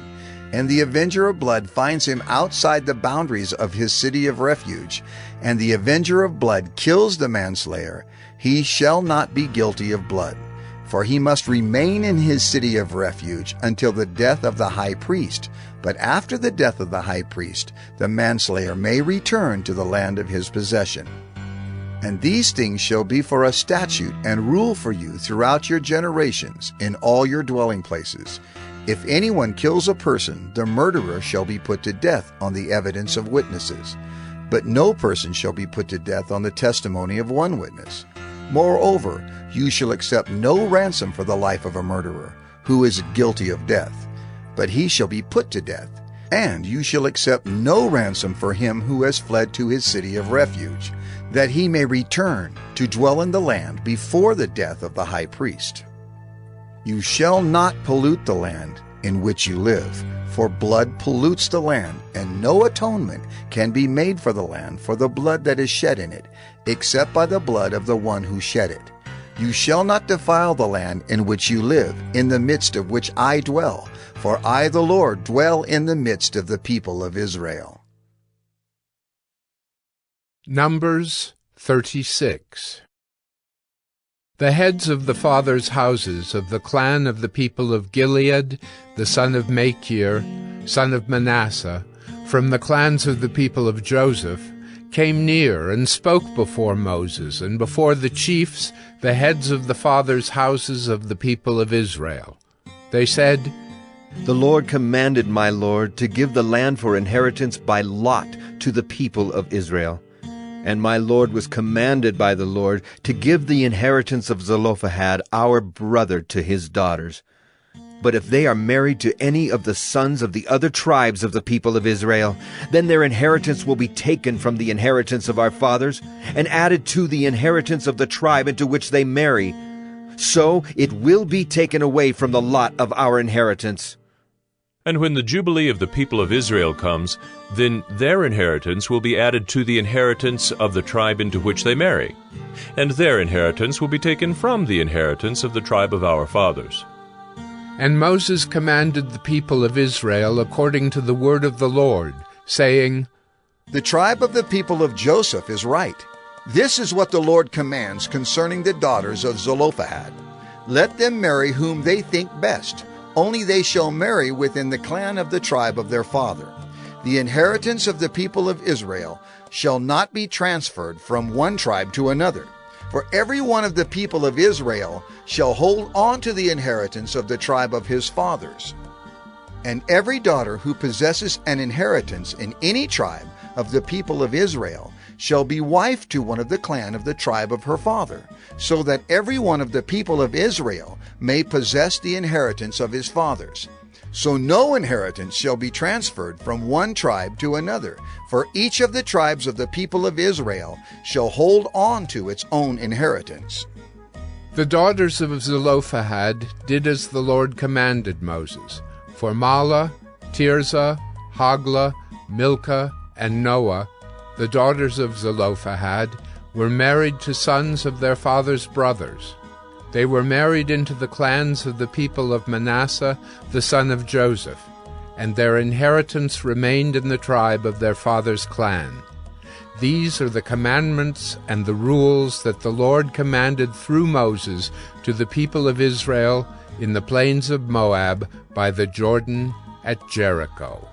and the avenger of blood finds him outside the boundaries of his city of refuge, and the avenger of blood kills the manslayer, he shall not be guilty of blood, for he must remain in his city of refuge until the death of the high priest. But after the death of the high priest, the manslayer may return to the land of his possession. And these things shall be for a statute and rule for you throughout your generations in all your dwelling places. If anyone kills a person, the murderer shall be put to death on the evidence of witnesses. But no person shall be put to death on the testimony of one witness. Moreover, you shall accept no ransom for the life of a murderer, who is guilty of death, but he shall be put to death. And you shall accept no ransom for him who has fled to his city of refuge, that he may return to dwell in the land before the death of the high priest. You shall not pollute the land in which you live, for blood pollutes the land, and no atonement can be made for the land for the blood that is shed in it, except by the blood of the one who shed it. You shall not defile the land in which you live, in the midst of which I dwell, for I, the Lord, dwell in the midst of the people of Israel. Numbers 36. The heads of the fathers' houses of the clan of the people of Gilead, the son of Machir, son of Manasseh, from the clans of the people of Joseph, came near and spoke before Moses and before the chiefs, the heads of the fathers' houses of the people of Israel. They said, The Lord commanded my Lord to give the land for inheritance by lot to the people of Israel. And my Lord was commanded by the Lord to give the inheritance of Zelophehad, our brother, to his daughters. But if they are married to any of the sons of the other tribes of the people of Israel, then their inheritance will be taken from the inheritance of our fathers, and added to the inheritance of the tribe into which they marry. So it will be taken away from the lot of our inheritance. And when the Jubilee of the people of Israel comes, then their inheritance will be added to the inheritance of the tribe into which they marry, and their inheritance will be taken from the inheritance of the tribe of our fathers. And Moses commanded the people of Israel according to the word of the Lord, saying, The tribe of the people of Joseph is right. This is what the Lord commands concerning the daughters of Zelophehad. Let them marry whom they think best. Only they shall marry within the clan of the tribe of their father. The inheritance of the people of Israel shall not be transferred from one tribe to another. For every one of the people of Israel shall hold on to the inheritance of the tribe of his fathers. And every daughter who possesses an inheritance in any tribe of the people of Israel shall be wife to one of the clan of the tribe of her father, so that every one of the people of Israel may possess the inheritance of his fathers. So no inheritance shall be transferred from one tribe to another, for each of the tribes of the people of Israel shall hold on to its own inheritance. The daughters of Zelophehad did as the Lord commanded Moses. For Mahlah, Tirzah, Hoglah, Milcah, and Noah, the daughters of Zelophehad, were married to sons of their father's brothers. They were married into the clans of the people of Manasseh, the son of Joseph, and their inheritance remained in the tribe of their father's clan. These are the commandments and the rules that the Lord commanded through Moses to the people of Israel in the plains of Moab by the Jordan at Jericho.